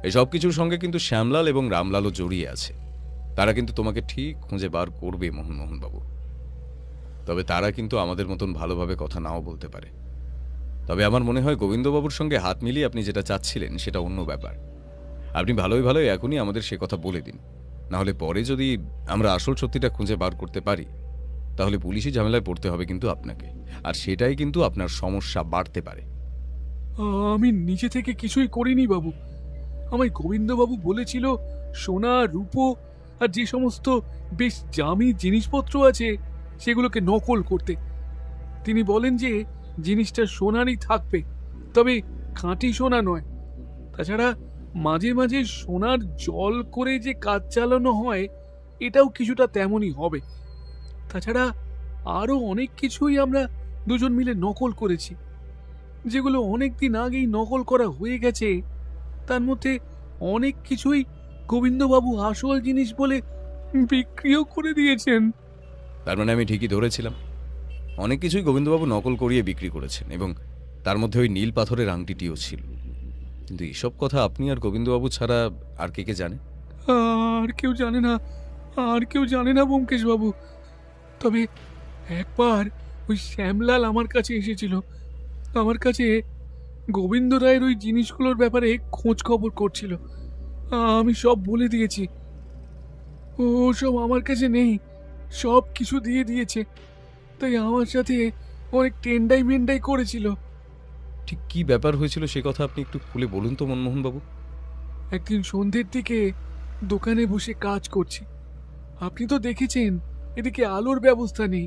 এই সব কিছুর সঙ্গে কিন্তু শ্যামলাল এবং রামলালও জড়িয়ে আছে। তারা কিন্তু তোমাকে ঠিক খুঁজে বার করবে মোহনবাবু। তবে তারা কিন্তু আমাদের মতন ভালোভাবে কথা নাও বলতে পারে। তবে আমার মনে হয় গোবিন্দবাবুর সঙ্গে হাত মিলিয়ে আপনি যেটা চাচ্ছিলেন সেটা অন্য ব্যাপার। আপনি ভালোই এখনই আমাদের সে কথা বলে দিন, নাহলে পরে যদি আমরা আসল সত্যিটা খুঁজে বার করতে পারি তাহলে পুলিশি ঝামেলায় পড়তে হবে কিন্তু আপনাকে, আর সেটাই কিন্তু আপনার সমস্যা বাড়তে পারে। আমি নিজে থেকে কিছুই করিনি বাবু। আমায় গোবিন্দবাবু বলেছিল সোনা রূপো আর যে সমস্ত বেশ দামি জিনিসপত্র আছে সেগুলোকে নকল করতে। তিনি বলেন যে জিনিসটা সোনারই থাকবে, তবে খাঁটি সোনা নয়। তাছাড়া মাঝে মাঝে সোনার জল করে যে কাজ চালানো হয়, এটাও কিছুটা তেমনই হবে। তাছাড়া আরো অনেক কিছুই আমরা দুজন মিলে নকল করেছি, যেগুলো অনেক দিন আগেই নকল করা হয়ে গেছে। তার মধ্যে অনেক কিছুই গোবিন্দবাবু আসল জিনিস বলে বিক্রিও করে দিয়েছেন। তার মানে আমি ঠিকই ধরেছিলাম, অনেক কিছুই গোবিন্দবাবু নকল করিয়ে বিক্রি করেছেন, এবং তার মধ্যে ওই নীল পাথরের আংটিটিও ছিল। কিন্তু এইসব কথা আপনি আর গোবিন্দবাবু ছাড়া আর কে কে জানে? আর কেউ জানে না, আর কেউ জানে না ব্যোমকেশ বাবু। তবে একবার ওই শ্যামলাল আমার কাছে এসেছিল, আমার কাছে গোবিন্দ রায়ের ওই জিনিসগুলোর ব্যাপারে খোঁজ খবর করছিল। আমি সব বলে দিয়েছি, ও সব আমার কাছে নেই, সব কিছু দিয়ে দিয়েছে। তাই আমার সাথে অনেক টেন্ডাই মেন্ডাই করেছিল। ঠিক কি ব্যাপার হয়েছিল সে কথা আপনি একটু খুলে বলুন তো মনমোহন বাবু। একদিন সন্ধ্যের দিকে দোকানে বসে কাজ করছি। আপনি তো দেখেছেন এদিকে আলোর ব্যবস্থা নেই।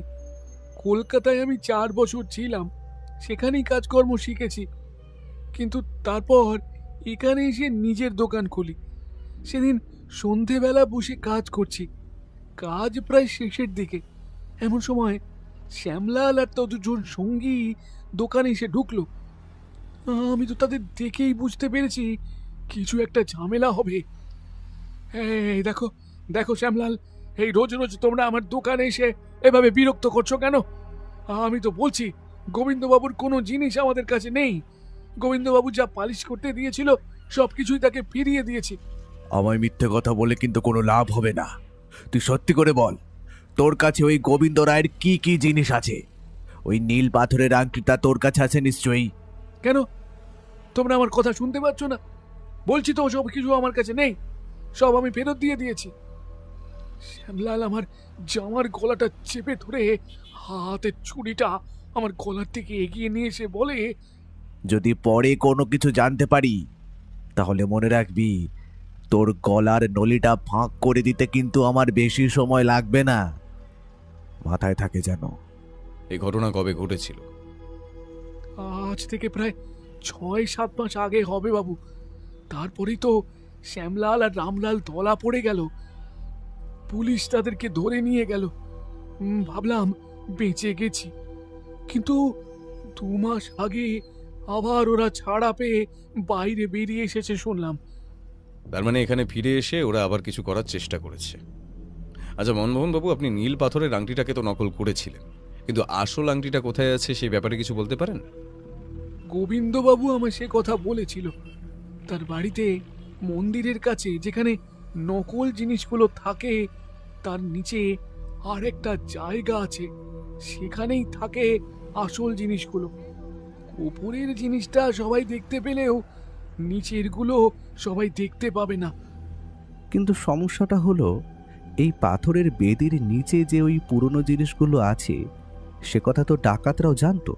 কলকাতায় আমি 4 বছর ছিলাম, সেখানেই কাজকর্ম শিখেছি। কিন্তু তারপর এখানে এসে নিজের দোকান খুলি। সেদিন সন্ধেবেলা বসে কাজ করছি, কাজ প্রায় শেষের দিকে। এমন সময় শ্যামলাল আর তার দুজন সঙ্গী দোকানে এসে ঢুকলো। আমি তো তাদের দেখেই বুঝতে পেরেছি কিছু একটা ঝামেলা হবে। এই দেখো দেখো শ্যামলাল, এই রোজ রোজ তোমরা আমার দোকানে এসে এভাবে বিরক্ত করছো কেন? আমি তো বলছি গোবিন্দবাবুর কোনো জিনিস আমাদের কাছে নেই। গোবিন্দবাবু যা পালিশ করতে দিয়েছিল সবকিছুই তাকে ফিরিয়ে দিয়েছি। আমায় মিথ্যে কথা বলে কিন্তু কোনো লাভ হবে না। তুই সত্যি করে বল, তোর কাছে ওই গোবিন্দ রায়ের কি কি জিনিস আছে? ওই নীল পাথরের আংটিটা তোর কাছে আছে নিশ্চয়ই। কেন তোমরা আমার কথা শুনতে পাচ্ছ না? বলছি তো সব কিছু আমার কাছে নেই, সব আমি ফেরত দিয়ে দিয়েছি। শ্যামলাল আমার জামার গলাটা চেপে ধরে হাতের ছুরিটা আমার গলার দিকে এগিয়ে নিয়ে এসে বলে, যদি পরে কোনো কিছু জানতে পারি তাহলে মনে রাখবি, তোর গলার নলিটা ফাঁক করে দিতে কিন্তু আমার বেশি সময় লাগবে না। মাথায় থাকে যেন। এই ঘটনা কবে ঘটেছিল? আজ থেকে প্রায় 6-7 মাস আগে হবে বাবু। তারপরেই তো শ্যামলাল আর রামলাল ধরা পড়ে গেল। পুলিশ তাদেরকে ধরে নিয়ে গেল। ভাবলাম বেঁচে গেছি, কিন্তু 2 মাস আগে আবার ওরা ছাড়া পেয়ে বাইরে বেরিয়ে এসেছে শুনলাম। তার মানে এখানে ফিরে এসে ওরা আবার কিছু করার চেষ্টা করেছে। আচ্ছা মনমোহন বাবু, আপনি নীল পাথরের আংটিটাকে তো নকল করেছিলেন, কিন্তু আসল আংটিটা কোথায় আছে সেই ব্যাপারে কিছু বলতে পারেন? গোবিন্দবাবু আমায় সে কথা বলেছিল। তার বাড়িতে মন্দিরের কাছে যেখানে নকল জিনিসগুলো থাকে তার নিচে আর একটা জায়গা আছে, সেখানেই থাকে আসল জিনিসগুলো। উপরের জিনিসটা সবাই দেখতে পেলেও নিচের গুলো সবাই দেখতে পাবে না। কিন্তু সমস্যাটা হলো, এই পাথরের বেদির নিচে যে ওই পুরনো জিনিসগুলো আছে সে কথা তো ডাকাতরাও জানতো।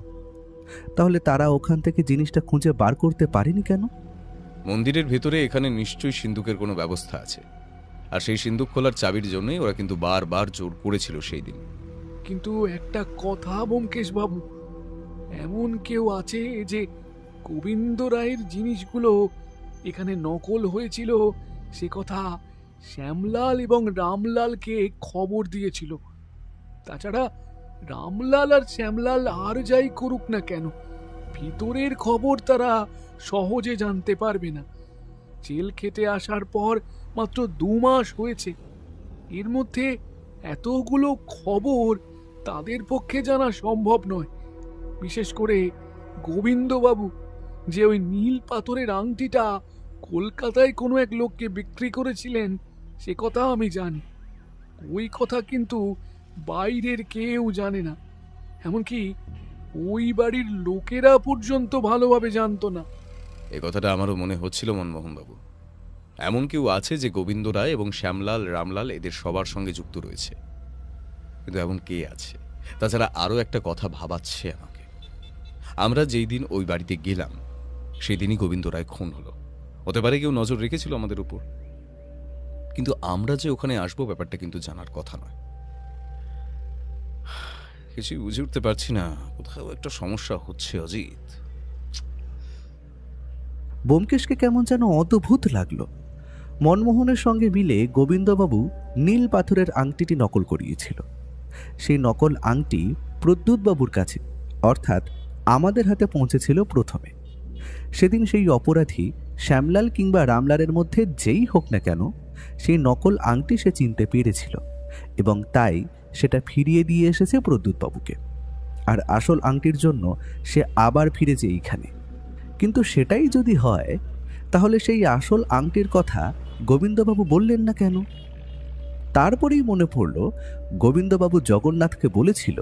তাহলে তারা ওখান থেকে জিনিসটা খুঁজে বার করতে পারেনি কেন? মন্দিরের ভেতরে এখানে নিশ্চয়ই সিন্দুকের কোনো ব্যবস্থা আছে, আর সেই সিন্দুক খোলার চাবির জন্যই ওরা কিন্তু বারবার জোর করেছিল সেই দিন। কিন্তু একটা কথা ব্যোমকেশ বাবু, এমন কেউ আছে যে গোবিন্দ রায়ের জিনিসগুলো এখানে নকল হয়েছিল সে কথা শ্যামলাল এবং রামলালকে খবর দিয়েছিল। তাছাড়া রামলাল আর শ্যামলাল আর যাই করুক না কেন, ভিতরের খবর তারা সহজে জানতে পারবে না। জেল খেটে আসার পর মাত্র 2 মাস হয়েছে, এর মধ্যে এতগুলো খবর তাদের পক্ষে জানা সম্ভব নয়। বিশেষ করে গোবিন্দবাবু যে ওই নীল পাথরের আংটিটা কলকাতায় কোনো এক লোককে বিক্রি করেছিলেন সে কথা আমি জানি। ওই কথা কিন্তু বাইরের কেউ জানে না, এমনকি ওই বাড়ির লোকেরা পর্যন্ত ভালোভাবে জানতো না। এ কথাটা আমারও মনে হচ্ছিল মনমোহন বাবু, এমন কেউ আছে যে গোবিন্দ রায় এবং শ্যামলাল রামলাল এদের সবার সঙ্গে যুক্ত রয়েছে। কিন্তু এমন কে আছে? তাছাড়া আরও একটা কথা ভাবাচ্ছে আমাকে। আমরা যেই দিন ওই বাড়িতে গেলাম সেই দিনই গোবিন্দ রায় খুন হলো। হতে পারে কেউ নজর রেখেছিল আমাদের উপর, কিন্তু আমরা যে ওখানে আসবো ব্যাপারটা কিন্তু জানার কথা নয়। কিছুই বুঝে উঠতে পারছি না, কোথাও একটা সমস্যা হচ্ছে অজিত। ব্যোমকেশকে কেমন যেন অদ্ভুত লাগলো। মনমোহনের সঙ্গে মিলে গোবিন্দবাবু নীল পাথরের আংটিটি নকল করিয়েছিল। সেই নকল আংটি প্রদ্যুৎবাবুর কাছে অর্থাৎ আমাদের হাতে পৌঁছেছিল প্রথমে। সেদিন সেই অপরাধী শ্যামলাল কিংবা রামলালের মধ্যে যেই হোক না কেন, সেই নকল আংটি সে চিনতে পেরেছিল এবং তাই সেটা ফিরিয়ে দিয়ে এসেছে প্রদ্যুৎবাবুকে। আর আসল আংটির জন্য সে আবার ফিরেছে এইখানে। কিন্তু সেটাই যদি হয়, তাহলে সেই আসল আংটির কথা গোবিন্দবাবু বললেন না কেন? তারপরেই মনে পড়ল গোবিন্দবাবু জগন্নাথকে বলেছিল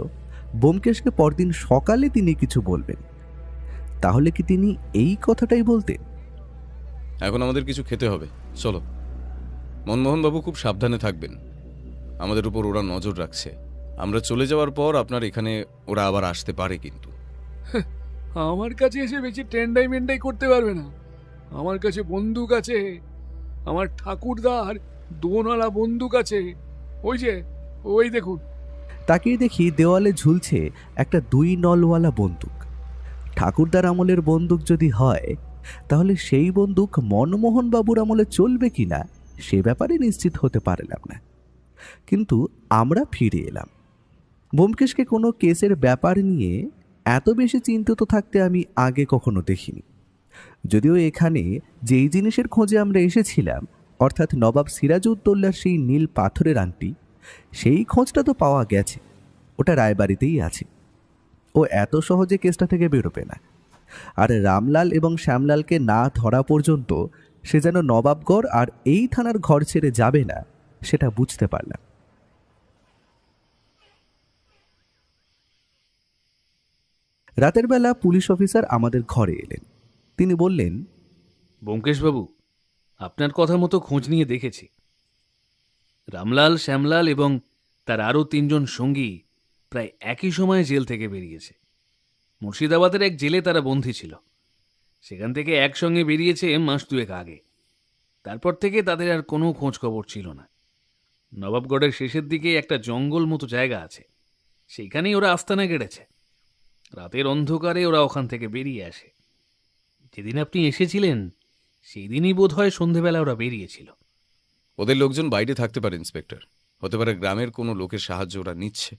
ব্যোমকেশকে পরদিন সকালে তিনি কিছু বলবেন। তাহলে কি তিনি এই কথাটাই বলতেন? এখন আমাদের কিছু খেতে হবে, চলো। মনমোহনবাবু খুব সাবধানে থাকবেন, আমাদের উপর ওরা নজর রাখছে। আমরা চলে যাওয়ার পর আপনার এখানে ওরা আবার আসতে পারে, কিন্তু আমার কাছে এসে বেশি টেন্ডাই মেন্ডাই করতে পারবে না। আমার কাছে বন্দুক আছে, আমার ঠাকুরদার দোনওয়ালা বন্দুক আছে। ওই যে, ওই দেখুন। তাকিয়ে দেখি দেওয়ালে ঝুলছে একটা 2 নলওয়ালা বন্দুক। ঠাকুরদার আমলের বন্দুক যদি হয়, তাহলে সেই বন্দুক মনমোহনবাবুর আমলে চলবে কিনা সে ব্যাপারে নিশ্চিত হতে পারলাম না। কিন্তু আমরা ফিরে এলাম। ব্যোমকেশকে কোনো কেসের ব্যাপার নিয়ে এত বেশি চিন্তিত থাকতে আমি আগে কখনো দেখিনি। যদিও এখানে যেই জিনিসের খোঁজে আমরা এসেছিলাম, অর্থাৎ নবাব সিরাজউদ্দৌলার সেই নীল পাথরের আংটি, সেই খোঁজটা তো পাওয়া গেছে, ওটা রায়বাড়িতেই আছে। ও এত সহজে কেসটা থেকে বেরোবে না। আর রামলাল এবং শ্যামলালকে না ধরা পর্যন্ত সে যেন নবাবগড় আর এই থানার ঘর ছেড়ে যাবে না, সেটা বুঝতে পারলাম। রাতের বেলা পুলিশ অফিসার আমাদের ঘরে এলেন। তিনি বললেন, ব্যোমকেশবাবু, আপনার কথা মতো খোঁজ নিয়ে দেখেছি। রামলাল, শ্যামলাল এবং তার আরও 3 জন সঙ্গী প্রায় একই সময়ে জেল থেকে বেরিয়েছে। মুর্শিদাবাদের এক জেলে তারা বন্দী ছিল। সেখান থেকে একসঙ্গে বেরিয়েছে মাস 2 আগে। তারপর থেকে তাদের আর কোনো খোঁজ খবর ছিল না। নবাবগড়ের শেষের দিকে একটা জঙ্গল মতো জায়গা আছে, সেইখানেই ওরা আস্তানা গেড়েছে। রাতের অন্ধকারে ওরা ওখান থেকে বেরিয়ে আসে। যেদিন আপনি এসেছিলেন সেই দিনই বোধ হয় সন্ধেবেলা ওরা বেরিয়েছিল। ওদের লোকজন বাইরে থাকতে পারে ইন্সপেক্টর, হতে পারে গ্রামের কোনো লোকের সাহায্য ওরা নিচ্ছে।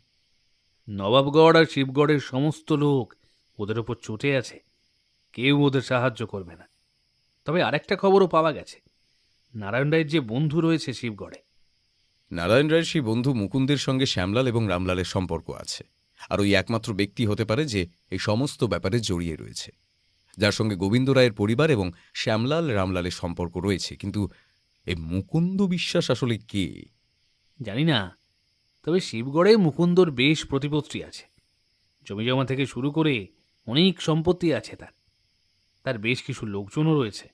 নবাবগড় আর শিবগড়ের সমস্ত লোক ওদের ওপর চটে আছে, কেউ ওদের সাহায্য করবে না। তবে আরেকটা খবরও পাওয়া গেছে, নারায়ণ রায়ের যে বন্ধু রয়েছে শিবগড়ে, নারায়ণ রায়ের সেই বন্ধু মুকুন্দের সঙ্গে শ্যামলাল এবং রামলালের সম্পর্ক আছে। আর ওই একমাত্র ব্যক্তি হতে পারে যে এই সমস্ত ব্যাপারে জড়িয়ে রয়েছে, যার সঙ্গে গোবিন্দ রায়ের পরিবার এবং শ্যামলাল রামলালের সম্পর্ক রয়েছে। কিন্তু এই মুকুন্দ বিশ্বাস আসলে কে জানি না। তবে শিবগড়ে মুকুন্দর বেশ প্রতিপত্তি আছে, জমিজমা থেকে শুরু করে অনেক সম্পত্তি আছে তার। তার বেশ কিছু লোকজনও রয়েছে,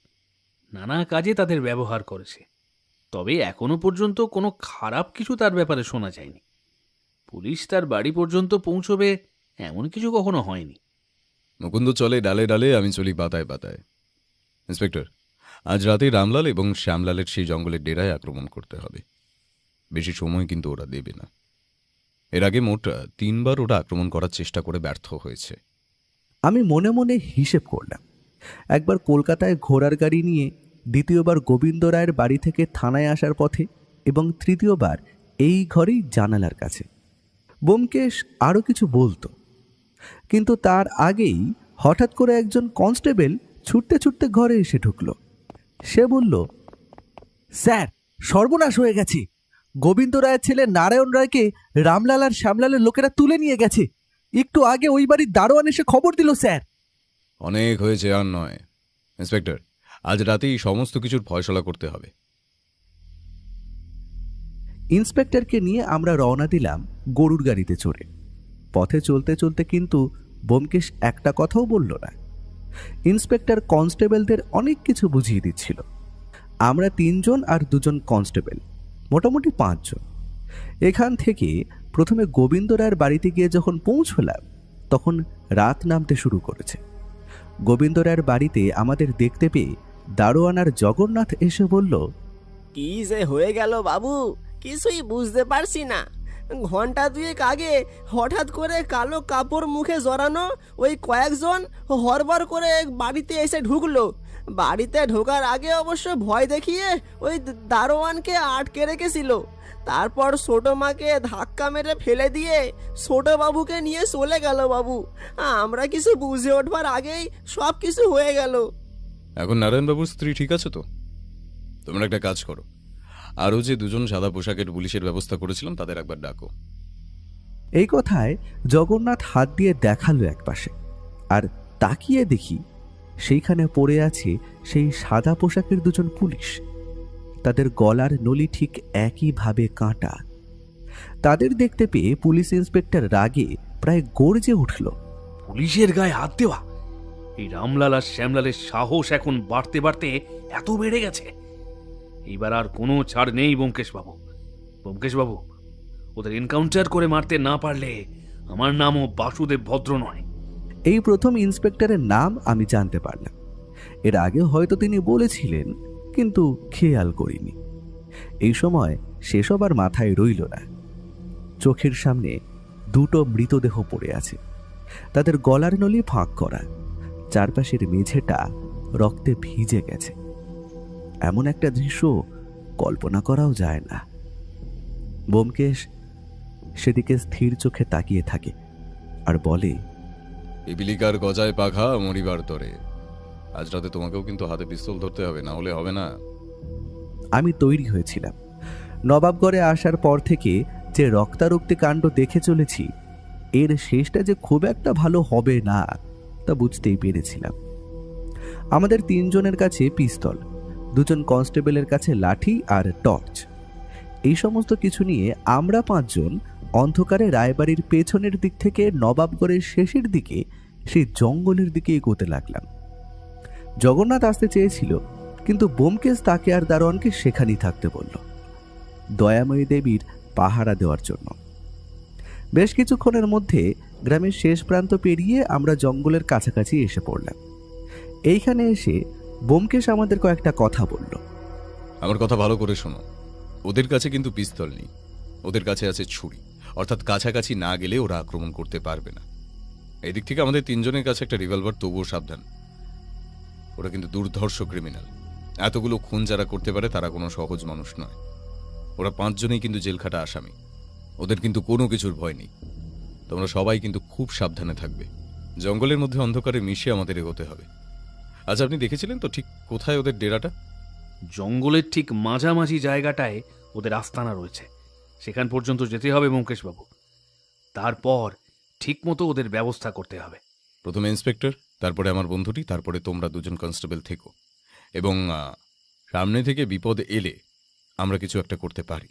নানা কাজে তাদের ব্যবহার করেছে। তবে এখনো পর্যন্ত কোনো খারাপ কিছু তার ব্যাপারে শোনা যায়নি। পুলিশ তার বাড়ি পর্যন্ত পৌঁছবে এমন কিছু কখনো হয়নি। মুকুন্দ চলে ডালে ডালে, আমি চলি পাতায় পাতায়। ইন্সপেক্টর, আজ রাতে রামলাল এবং শ্যামলালের সেই জঙ্গলের ডেরায় আক্রমণ করতে হবে। বেশি সময় কিন্তু ওরা দেবে না। এর আগে মোট 3 বার ওরা আক্রমণ করার চেষ্টা করে ব্যর্থ হয়েছে। আমি মনে মনে হিসেব করলাম। একবার কলকাতায় ঘোড়ার গাড়ি নিয়ে, দ্বিতীয়বার গোবিন্দ রায়ের বাড়ি থেকে থানায় আসার পথে, এবং তৃতীয়বার এই ঘরেই জানালার কাছে। ব্যোমকেশ আরও কিছু বলতো, কিন্তু তার আগেই হঠাৎ করে একজন কনস্টেবল ছুটতে ছুটতে ঘরে এসে ঢুকল। সে বলল, স্যার, সর্বনাশ হয়ে গেছে। গোবিন্দ রায়ের ছেলে নারায়ণ রায়কে রামলাল আর শ্যামলালের লোকেরা তুলে নিয়ে গেছে। একটু আগে ওই বাড়ির দারোয়ান এসে খবর দিল স্যার। অনেক হয়েছে, আর নয়। ইন্সপেক্টর, আজ রাতেই সমস্ত কিছুর ফয়সলা করতে হবে। ইন্সপেক্টরকে নিয়ে আমরা রওনা দিলাম গরুর গাড়িতে চড়ে। পথে চলতে চলতে কিন্তু ব্যোমকেশ একটা কথাও বলল না। ইন্সপেক্টর কনস্টেবলদের অনেক কিছু বুঝিয়ে দিচ্ছিল। আমরা 3 জন আর 2 জন কনস্টেবল, মোটামুটি 5 জন। এখান থেকে প্রথমে গোবিন্দ রায়ের বাড়িতে গিয়ে যখন পৌঁছলাম, তখন রাত নামতে শুরু করেছে। গোবিন্দ রায়ের বাড়িতে আমাদের দেখতে পেয়ে দারোয়ান আর জগন্নাথ এসে বলল, কি যে হয়ে গেল বাবু, কিছুই বুঝতে পারছি না। ঘন্টা 2 আগে হঠাৎ করে কালো কাপড় মুখে জড়ানো ওই কয়েকজন হরবর করে বাড়িতে এসে ঢুকলো। বাড়িতে ঢোকার আগে অবশ্য ভয় দেখিয়ে ওই দারোয়ানকে আটকে রেখেছিল। তারপর ছোট মাকে ধাক্কা মেরে ফেলে দিয়ে ছোট বাবুকে নিয়ে চলে গেল বাবু। আমরা কিছু বুঝে ওঠবার আগেই সব কিছু হয়ে গেল। এখন নারায়ণবাবুর স্ত্রী ঠিক আছে তো? তোমরা একটা কাজ করো, আরও যে দুজন সাদা পোশাকের পুলিশের ব্যবস্থা করেছিলাম তাদের একবার ডাকো। এই কথায় জগন্নাথ হাত দিয়ে দেখালো একপাশে, আর তাকিয়ে দেখি সেইখানে পড়ে আছে সেই সাদা পোশাকের দুজন পুলিশ। তাদের গলার নলি ঠিক একইভাবে কাঁটা। তাদের দেখতে পেয়ে পুলিশ ইন্সপেক্টর রাগে প্রায় গর্জে উঠল। পুলিশের গায়ে হাত দেওয়া! এই রামলাল আর শ্যামলালের সাহস এখন বাড়তে বাড়তে এত বেড়ে গেছে। এইবার আর কোনো ছাড় নেই ব্যোমকেশবাবু। ব্যোমকেশবাবু, ওদের এনকাউন্টার করে মারতে না পারলে আমার নামও বাসুদেব ভদ্র নয়। এই প্রথম ইন্সপেক্টরের নাম আমি জানতে পারলাম। এর আগে হয়তো তিনি বলেছিলেন, কিন্তু খেয়াল করিনি। এই সময় সেসব আর মাথায় রইল না। চোখের সামনে দুটো মৃতদেহ পড়ে আছে, তাদের গলার নলি ফাঁক করা, চারপাশের মেঝেটা রক্তে ভিজে গেছে। এমন একটা দৃশ্য কল্পনা করাও যায় না। ব্যোমকেশ সেদিকে স্থির চোখে তাকিয়ে থাকে আর বলে, পিপিলিকার গজায় পাখা মরিবার তরে। আজ রাতে তোমাকেও কিন্তু হাতে পিস্তল ধরতে হবে, না হলে হবে না। আমি তৈরি হয়েছিলাম। নবাবগড়ে আসার পর থেকে যে রক্তারক্তি কাণ্ড দেখে চলেছি, এর শেষটা যে খুব একটা ভালো হবে না তা বুঝতেই পেরেছিলাম। আমাদের তিনজনের কাছে পিস্তল, দুজন কনস্টেবলের কাছে লাঠি আর টর্চ। এই সমস্ত কিছু নিয়ে আমরা পাঁচজন অন্ধকারে রায়বাড়ির পেছনের দিক থেকে নবাবগড়ের শেষের দিকে সেই জঙ্গলের দিকে এগোতে লাগলাম। জগন্নাথ আসতে চেয়েছিল, কিন্তু ব্যোমকেশ তাকে আর দারোয়ানকে সেখানেই থাকতে বলল, দয়াময়ী দেবীর পাহারা দেওয়ার জন্য। বেশ কিছুক্ষণের মধ্যে গ্রামের শেষ প্রান্ত পেরিয়ে আমরা জঙ্গলের কাছাকাছি এসে পড়লাম। এইখানে এসে ব্যোমকেশ আমাদের কয়েকটা কথা বলল। আমার কথা ভালো করে শোনো, ওদের কাছে কিন্তু পিস্তল নেই, ওদের কাছে আছে ছুরি। অর্থাৎ কাছাকাছি না গেলে ওরা আক্রমণ করতে পারবে না। এদিক থেকে আমাদের তিনজনের কাছে একটা রিভলভার, তবুও সাবধান। ওরা কিন্তু দুর্ধর্ষ ক্রিমিনাল। এতগুলো খুন যারা করতে পারে তারা কোনো সহজ মানুষ নয়। ওরা পাঁচজনেই কিন্তু জেলখাটা আসামি। ওদের কিন্তু কোনো কিছুর ভয় নেই। তোমরা সবাই কিন্তু খুব সাবধানে থাকবে। জঙ্গলের মধ্যে অন্ধকারে মিশে আমাদের এগোতে হবে। আচ্ছা, আপনি দেখেছিলেন তো ঠিক কোথায় ওদের ডেরাটা? জঙ্গলের ঠিক মাঝামাঝি জায়গাটায় ওদের আস্তানা রয়েছে। সেখান পর্যন্ত যেতে হবে ব্যোমকেশবাবু। তারপর ঠিক মতো ওদের ব্যবস্থা করতে হবে। প্রথমে ইন্সপেক্টর, তারপরে আমার বন্ধুটি, তারপরে তোমরা দুজন কনস্টেবল থেকো। এবং সামনে থেকে বিপদ এলে আমরা কিছু একটা করতে পারি।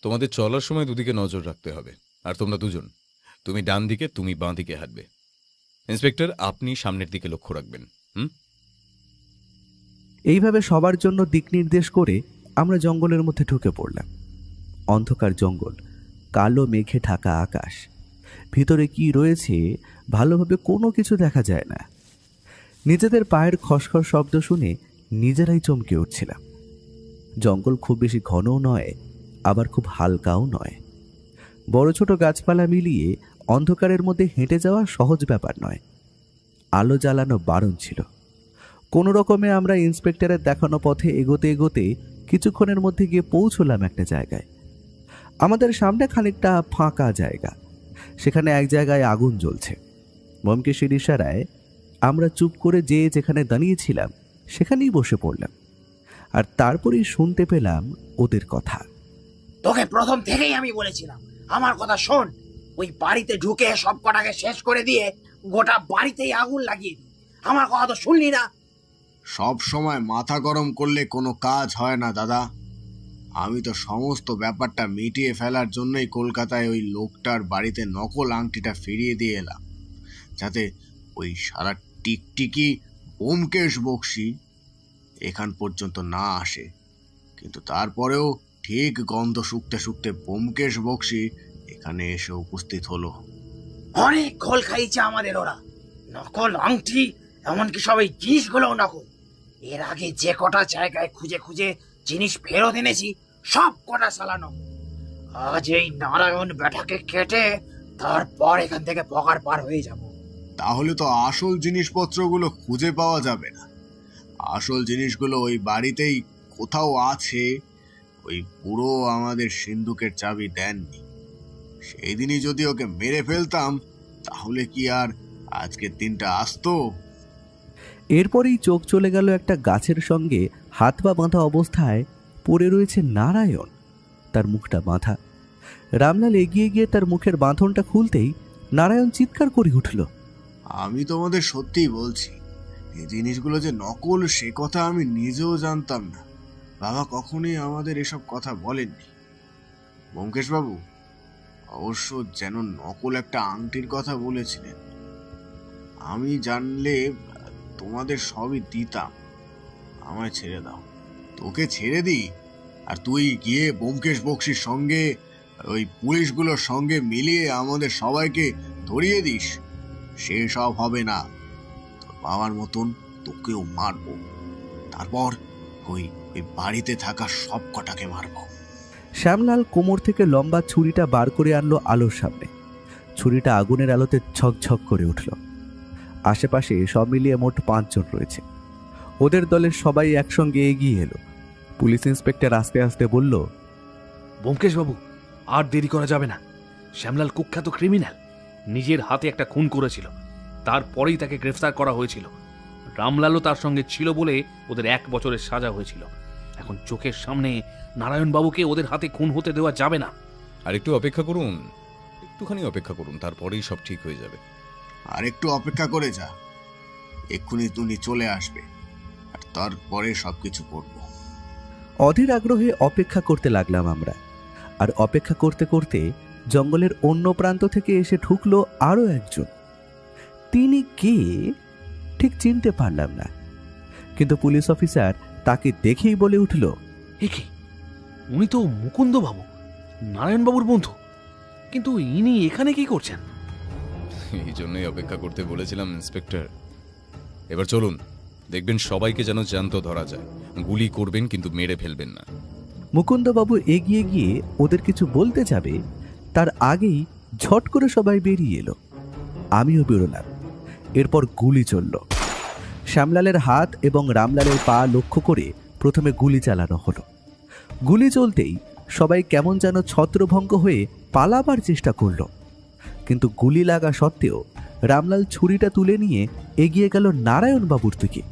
তোমাদের চলার সময় দুদিকে নজর রাখতে হবে। আর তোমরা দুজন, তুমি ডান দিকে, তুমি বাঁ দিকে হাঁটবে। ইন্সপেক্টর, আপনি সামনের দিকে লক্ষ্য রাখবেন। এইভাবে সবার জন্য দিক নির্দেশ করে আমরা জঙ্গলের মধ্যে ঢুকে পড়লাম। অন্ধকার জঙ্গল, কালো মেঘে ঢাকা আকাশ, ভিতরে কি রয়েছে ভালোভাবে কোনো কিছু দেখা যায় না। নিজেদের পায়ের খসখস শব্দ শুনে নিজেরাই চমকে উঠছিলাম। জঙ্গল খুব বেশি ঘনও নয়, আবার খুব হালকাও নয়। বড় ছোট গাছপালা মিলিয়ে অন্ধকারের মধ্যে হেঁটে যাওয়া সহজ ব্যাপার নয়। আলো জ্বালানো বারণ ছিল। কোনো রকমে আমরা ইন্সপেক্টরের দেখানো পথে এগোতে এগোতে কিছুক্ষণের মধ্যে গিয়ে পৌঁছলাম একটা জায়গায়। আমাদের সামনে খানিকটা ফাঁকা জায়গা, সেখানে এক জায়গায় আগুন জ্বলছে। ব্যোমকেশের ইশারায় আমরা চুপ করে যেখানে দাঁড়িয়েছিলাম সেখানেই বসে পড়লাম। আর তারপরেই শুনতে পেলাম ওদের কথা। তোকে প্রথম থেকেই আমি বলেছিলাম, আমার কথা শোন। ওই বাড়িতে ঢুকে সব কটাকে শেষ করে দিয়ে গোটা বাড়িতেই আগুন লাগিয়ে দি। আমার কথা তো শুনলি না। সব সময় মাথা গরম করলে কোনো কাজ হয় না দাদা। আমি তো সমস্ত ব্যাপারটা মিটিয়ে ফেলার জন্যই কলকাতায় ওই লোকটার বাড়িতে নকল আংটিটা ফিরিয়ে দিয়ে এলাম, যাতে ওই সারা টিকটিকি ব্যোমকেশ বক্সি এখান পর্যন্ত না আসে। কিন্তু তারপরেও ঠিক গন্ধ শুকতে শুকতে ব্যোমকেশ বক্সি এখানে এসে উপস্থিত হলো। অনেক খোল খাইছে আমাদের ওরা। নকল আংটি, এমনকি সবাই জিনিসগুলো নকল। এর আগে যে কটা জায়গায় খুঁজে খুঁজে জিনিস ফেরত এনেছি, সব কটা চালানো। আজ এই নারায়ণ বেটাকে কেটে তারপর এখান থেকে পকার পার হয়ে যাব। তাহলে তো আসল জিনিসপত্রগুলো খুঁজে পাওয়া যাবে না। আসল জিনিসগুলো ওই বাড়িতেই কোথাও আছে। ওই পুরো আমাদের সিন্ধুকের চাবি দেননি। সেই দিনই যদি ওকে মেরে ফেলতাম তাহলে কি আর আজকের দিনটা আসতো? এরপরেই চোখ চলে গেল একটা গাছের সঙ্গে হাত পা বাঁধা অবস্থায় পড়ে রয়েছে নারায়ণ, তার মুখটা বাঁধা। রামলাল এগিয়ে গিয়ে তার মুখের বাঁধনটা খুলতেই নারায়ণ চিৎকার করে উঠল। আমি তোমাদের সত্যিই বলছি, এই জিনিসগুলো যে নকল সে কথা আমি নিজেও জানতাম না। বাবা কখনোই আমাদের এসব কথা বলেননি। ব্যোমকেশ বাবু অবশ্য যেন নকল একটা আংটির কথা বলেছিলেন। আমি জানলে তোমাদের সবই দিতাম। আমায় ছেড়ে দাও। তোকে ছেড়ে দিই আর তুই গিয়ে ব্যোমকেশ বক্সির সঙ্গে ওই পুলিশগুলোর সঙ্গে মিলিয়ে আমাদের সবাইকে ধরিয়ে দিস? সে সব হবে না। তোর বাবার মতন তোকেও মারবো। তারপর ওই বাড়িতে থাকা সব কটাকে মারবো। শ্যামলাল কোমর থেকে লম্বা ছুরিটা বার করে আনলো আলোর সামনে। ছুরিটা আগুনের আলোতে ঝকঝক করে উঠল। আশেপাশে সব মিলিয়ে মোট 5 জন রয়েছে। ওদের দলের সবাই একসঙ্গে এগিয়ে এলো। পুলিশ ইন্সপেক্টর আস্তে আস্তে বলল, ব্যোমকেশ বাবু, আর দেরি করা যাবে না। শ্যামলাল কুখ্যাত ক্রিমিনাল, নিজের হাতে একটা খুন করেছিল, তারপরেই তাকে গ্রেফতার করা হয়েছিল। রামলালও তার সঙ্গে ছিল বলে ওদের 1 বছরের সাজা হয়েছিল। এখন চোখের সামনে নারায়ণ বাবুকে ওদের হাতে খুন হতে দেওয়া যাবে না। আর একটু অপেক্ষা করুন, একটুখানি অপেক্ষা করুন, তারপরেই সব ঠিক হয়ে যাবে। আর একটু অপেক্ষা করে যা, এক্ষুনি তুমি চলে আসবে আর তারপরে সবকিছু করবো। অধীর আগ্রহে অপেক্ষা করতে লাগলাম আমরা। আর অপেক্ষা করতে করতে জঙ্গলের অন্য প্রান্ত থেকে এসে ঢুকলো আরো একজন। তিনি কে ঠিক চিনতে পারলাম না, কিন্তু পুলিশ অফিসার তাকে দেখেই বলে উঠল, এ কি, উনি তো মুকুন্দ বাবু, নারায়ণ বাবুর বন্ধু। কিন্তু ইনি এখানে কি করছেন? এই জন্যই অপেক্ষা করতে বলেছিলাম ইন্সপেক্টর। এবার চলুন, দেখবেন সবাইকে যেন জ্যান্ত ধরা যায়। গুলি করবেন কিন্তু মেরে ফেলবেন না। মুকুন্দবাবু এগিয়ে গিয়ে ওদের কিছু বলতে যাবে, তার আগেই ঝট করে সবাই বেরিয়ে এলো। আমিও বেরোলাম। এরপর গুলি চলল। শ্যামলালের হাত এবং রামলালের পা লক্ষ্য করে প্রথমে গুলি চালানো হলো। গুলি চলতেই সবাই কেমন যেন ছত্রভঙ্গ হয়ে পালাবার চেষ্টা করল, কিন্তু গুলি লাগা সত্ত্বেও রামলাল ছুরিটা তুলে নিয়ে এগিয়ে গেল নারায়ণবাবুর দিকে।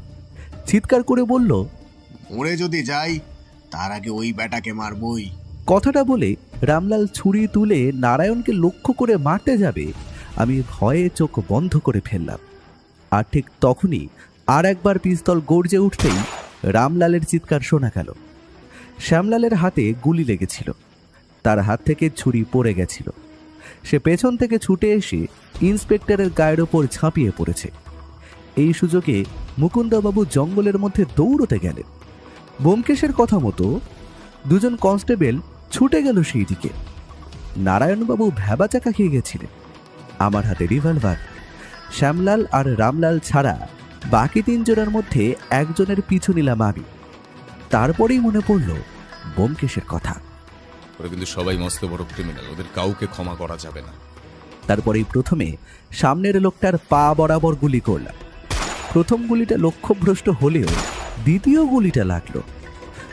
চিৎকার করে বলল, মরে যদি যাই তার আগে ওই ব্যাটাকে মারবই। কথাটা বলে রামলাল ছুরি তুলে নারায়ণকে লক্ষ্য করে মারতে যাবে। আমি ভয়ে চোখ বন্ধ করে ফেললাম। আর ঠিক তখনই আর একবার পিস্তল গর্জে উঠতেই রামলালের চিৎকার শোনা গেল। শ্যামলালের হাতে গুলি লেগেছিল, তার হাত থেকে ছুরি পড়ে গেছিল। সে পেছন থেকে ছুটে এসে ইন্সপেক্টরের গায়ের ওপর ঝাঁপিয়ে পড়েছে। এই সুযোগে মুকুন্দবাবু জঙ্গলের মধ্যে দৌড়তে গেলেন। ব্যোমকেশের কথা মতো 2 জন কনস্টেবল ছুটে গেল সেই দিকে। নারায়ণবাবু ভ্যাবাচাকা খেয়ে গেছিলেন। আমার হাতে রিভলভার। শ্যামলাল আর রামলাল ছাড়া বাকি 3 জনের মধ্যে একজনের পিছু নিলাম আমি। তারপরেই মনে পড়ল ব্যোমকেশের কথা। ওরা কিন্তু সবাই মস্ত বড় ক্রিমিনাল, ওদের কাউকে ক্ষমা করা যাবে না। তারপরেই প্রথমে সামনের লোকটার পা বরাবর গুলি করলাম। প্রথম গুলিটা লক্ষ্যভ্রষ্ট হলেও দ্বিতীয় গুলিটা লাগলো।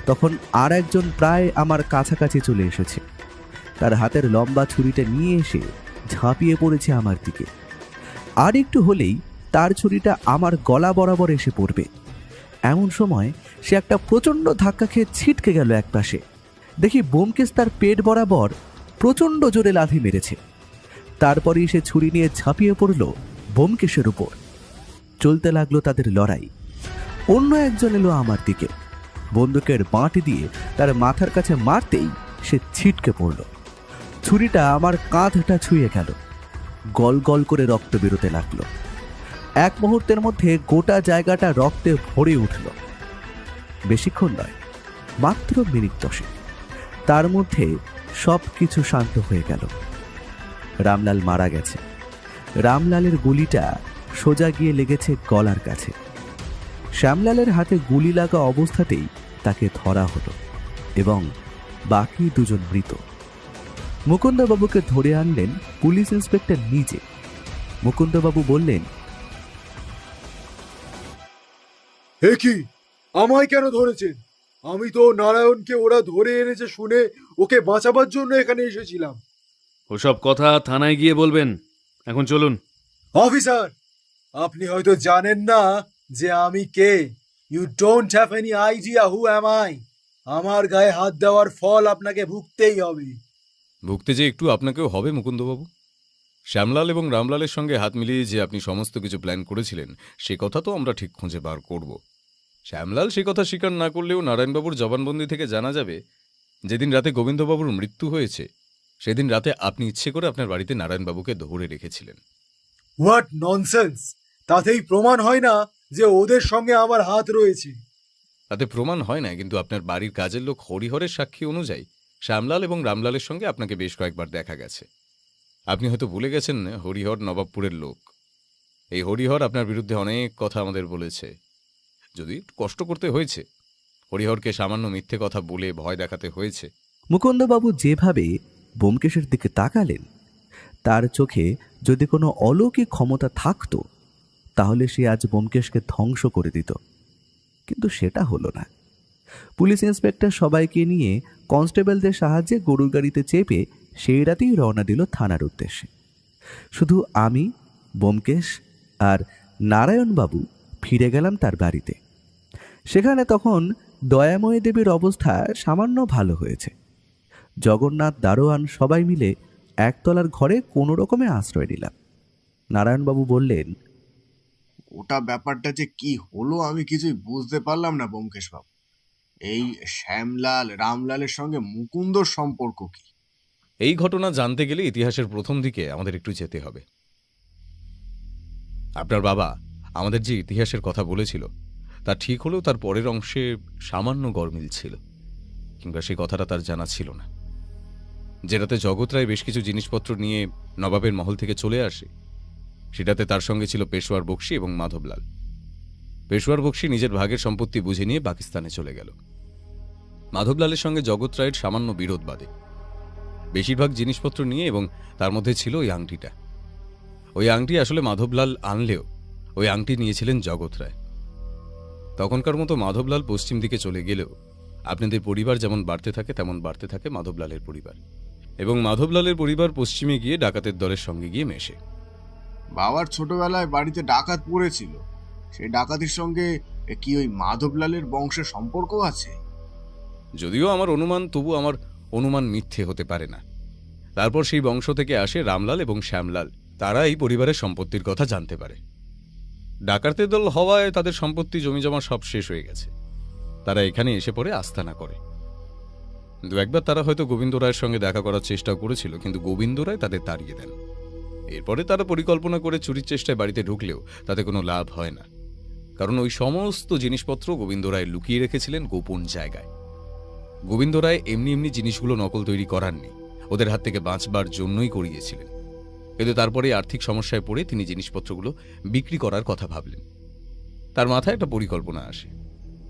তখন আর একজন প্রায় আমার কাছাকাছি চলে এসেছে। তার হাতের লম্বা ছুরিটা নিয়ে এসে ঝাঁপিয়ে পড়েছে আমার দিকে। আর একটু হলেই তার ছুরিটা আমার গলা বরাবর এসে পড়বে। এমন সময় সে একটা প্রচণ্ড ধাক্কা খেয়ে ছিটকে গেল একপাশে। দেখি ব্যোমকেশ তার পেট বরাবর প্রচণ্ড জোরে লাথি মেরেছে। তারপরেই সে ছুরি নিয়ে ঝাঁপিয়ে পড়ল ব্যোমকেশের উপর। চলতে লাগলো তাদের লড়াই। অন্য একজন এলো আমার দিকে, বন্দুকের বাঁটি দিয়ে তার মাথার কাছে মারতেই সে ছিটকে পড়ল। ছুরিটা আমার কাঁধটা ছুঁয়ে গেল। গল গল করে রক্ত বেরোতে লাগলো। এক মুহূর্তের মধ্যে গোটা জায়গাটা রক্তে ভরে উঠল। বেশিক্ষণ নয়, মাত্র মিনিট 10। তার মধ্যে সব কিছু শান্ত হয়ে গেল। রামলাল মারা গেছে। রামলালের গুলিটা সোজা গিয়ে লেগেছে গলার কাছে। শ্যামলালের হাতে গুলি লাগা অবস্থাতেই তাকে ধরা হলো এবং বাকি 2 জন মৃত। মুকুন্দবাবুকে ধরে আনলেন পুলিশ ইন্সপেক্টর নিজে। মুকুন্দবাবু বললেন, এ কি, আমায় কেন ধরেছেন? আমি তো নারায়ণকে ওরা ধরে এনেছে শুনে ওকে বাঁচাবার জন্য এখানে এসেছিলাম। ওসব কথা থানায় গিয়ে বলবেন। এখন চলুন। অফিসার, আপনি হয়তো জানেন না যে আমি কে। You don't have any idea who am I. আমার গায়ে হাত দেওয়ার ফল আপনাকে ভুগতেই হবে। ভুগতে যে একটু আপনাকেও হবে মুকুন্দবাবু। শ্যামলাল এবং রামলালের সঙ্গে হাত মিলিয়ে যে আপনি সমস্ত কিছু প্ল্যান করেছিলেন সে কথা তো আমরা ঠিক খুঁজে বার করব। শ্যামলাল সে কথা স্বীকার না করলেও নারায়ণবাবুর জবানবন্দি থেকে জানা যাবে যেদিন রাতে গোবিন্দবাবুর মৃত্যু হয়েছে সেদিন রাতে আপনি ইচ্ছে করে আপনার বাড়িতে নারায়ণবাবুকে ধরে রেখেছিলেন। What nonsense! তাতেই প্রমাণ হয় না যে ওদের সঙ্গে আমার হাত রয়েছে? তাতে প্রমাণ হয় না, কিন্তু আপনার বাড়ির কাজের লোক হরিহরের সাক্ষী অনুযায়ী শ্যামলাল এবং রামলালের সঙ্গে আপনাকে বেশ কয়েকবার দেখা গেছে। আপনি হয়তো ভুলে গেছেন হরিহর নবাবপুরের লোক। এই হরিহর আপনার বিরুদ্ধে অনেক কথা আমাদের বলেছে, যদি একটু কষ্ট করতে হয়েছে। হরিহরকে সামান্য মিথ্যে কথা বলে ভয় দেখাতে হয়েছে। মুকুন্দবাবু যেভাবে ব্যোমকেশের দিকে তাকালেন, তার চোখে যদি কোনো অলৌকিক ক্ষমতা থাকত তাহলে সে আজ ব্যোমকেশকে ধ্বংস করে দিত, কিন্তু সেটা হলো না। পুলিশ ইন্সপেক্টর সবাইকে নিয়ে কনস্টেবলদের সাহায্যে গরুর গাড়িতে চেপে সেই রাতেই রওনা দিল থানার উদ্দেশ্যে। শুধু আমি, ব্যোমকেশ আর নারায়ণবাবু ফিরে গেলাম তার বাড়িতে। সেখানে তখন দয়াময়ী দেবীর অবস্থা সামান্য ভালো হয়েছে। জগন্নাথ, দারোয়ান সবাই মিলে একতলার ঘরে কোনো রকমে আশ্রয় নিলাম। নারায়ণবাবু বললেন, ওটা ব্যাপারটা যে কি হলো আমি কিছুই বুঝতে পারলাম না ব্যোমকেশ বাবু। এই শ্যামলাল রামলালের সঙ্গে মুকুন্দর সম্পর্ক কি? এই ঘটনা জানতে গেলে ইতিহাসের প্রথম দিকে আমাদের একটু যেতে হবে। আপনার বাবা আমাদের যে ইতিহাসের কথা বলেছিল তা ঠিক হলেও তার পরের অংশে সামান্য গরমিল ছিল, কিংবা সেই কথাটা তার জানা ছিল না। যেটাতে জগৎ রায় বেশ কিছু জিনিসপত্র নিয়ে নবাবের মহল থেকে চলে আসে, সেটাতে তার সঙ্গে ছিল পেশোয়ার বক্সী এবং মাধবলাল। পেশোয়ার বক্সী নিজের ভাগের সম্পত্তি বুঝে নিয়ে পাকিস্তানে চলে গেল। মাধবলালের সঙ্গে জগৎ রায়ের সামান্য বিরোধ বাদে বেশিরভাগ জিনিসপত্র নিয়ে, এবং তার মধ্যে ছিল ওই আংটিটা। ওই আংটি আসলে মাধবলাল আনলেও ওই আংটি নিয়েছিলেন জগৎ রায়। তখনকার মতো মাধবলাল পশ্চিম দিকে চলে গেলেও আপনাদের পরিবার যেমন বাড়তে থাকে তেমন বাড়তে থাকে মাধবলালের পরিবার, এবং মাধবলালের পরিবার পশ্চিমে গিয়ে ডাকাতের দলের সঙ্গে গিয়ে মেশে। বাবার ছোটবেলায় বাড়িতে ডাকাত পড়েছিল, সেই ডাকাতির সঙ্গে কি ওই মাধবলালের বংশের সম্পর্ক আছে? যদিও আমার অনুমান, তবু আমার অনুমান মিথ্যে হতে পারে না। তারপর সেই বংশ থেকে আসে রামলাল এবং শ্যামলাল। তারা এই পরিবারের সম্পত্তির কথা জানতে পারে। ডাকাতের দল হওয়ায় তাদের সম্পত্তি জমিজমা সব শেষ হয়ে গেছে। তারা এখানে এসে পড়ে আস্তানা করে। দু একবার তারা হয়তো গোবিন্দ রায়ের সঙ্গে দেখা করার চেষ্টা করেছিল, কিন্তু গোবিন্দ রায় তাদের তাড়িয়ে দেন। এরপরে তারা পরিকল্পনা করে চুরির চেষ্টায় বাড়িতে ঢুকলেও তাতে কোনো লাভ হয় না, কারণ ওই সমস্ত জিনিসপত্র গোবিন্দ রায় লুকিয়ে রেখেছিলেন গোপন জায়গায়। গোবিন্দ রায় এমনি এমনি জিনিসগুলো নকল তৈরি করাননি, ওদের হাত থেকে বাঁচবার জন্যই করিয়েছিলেন। কিন্তু তারপরে আর্থিক সমস্যায় পড়ে তিনি জিনিসপত্রগুলো বিক্রি করার কথা ভাবলেন। তার মাথায় একটা পরিকল্পনা আসে।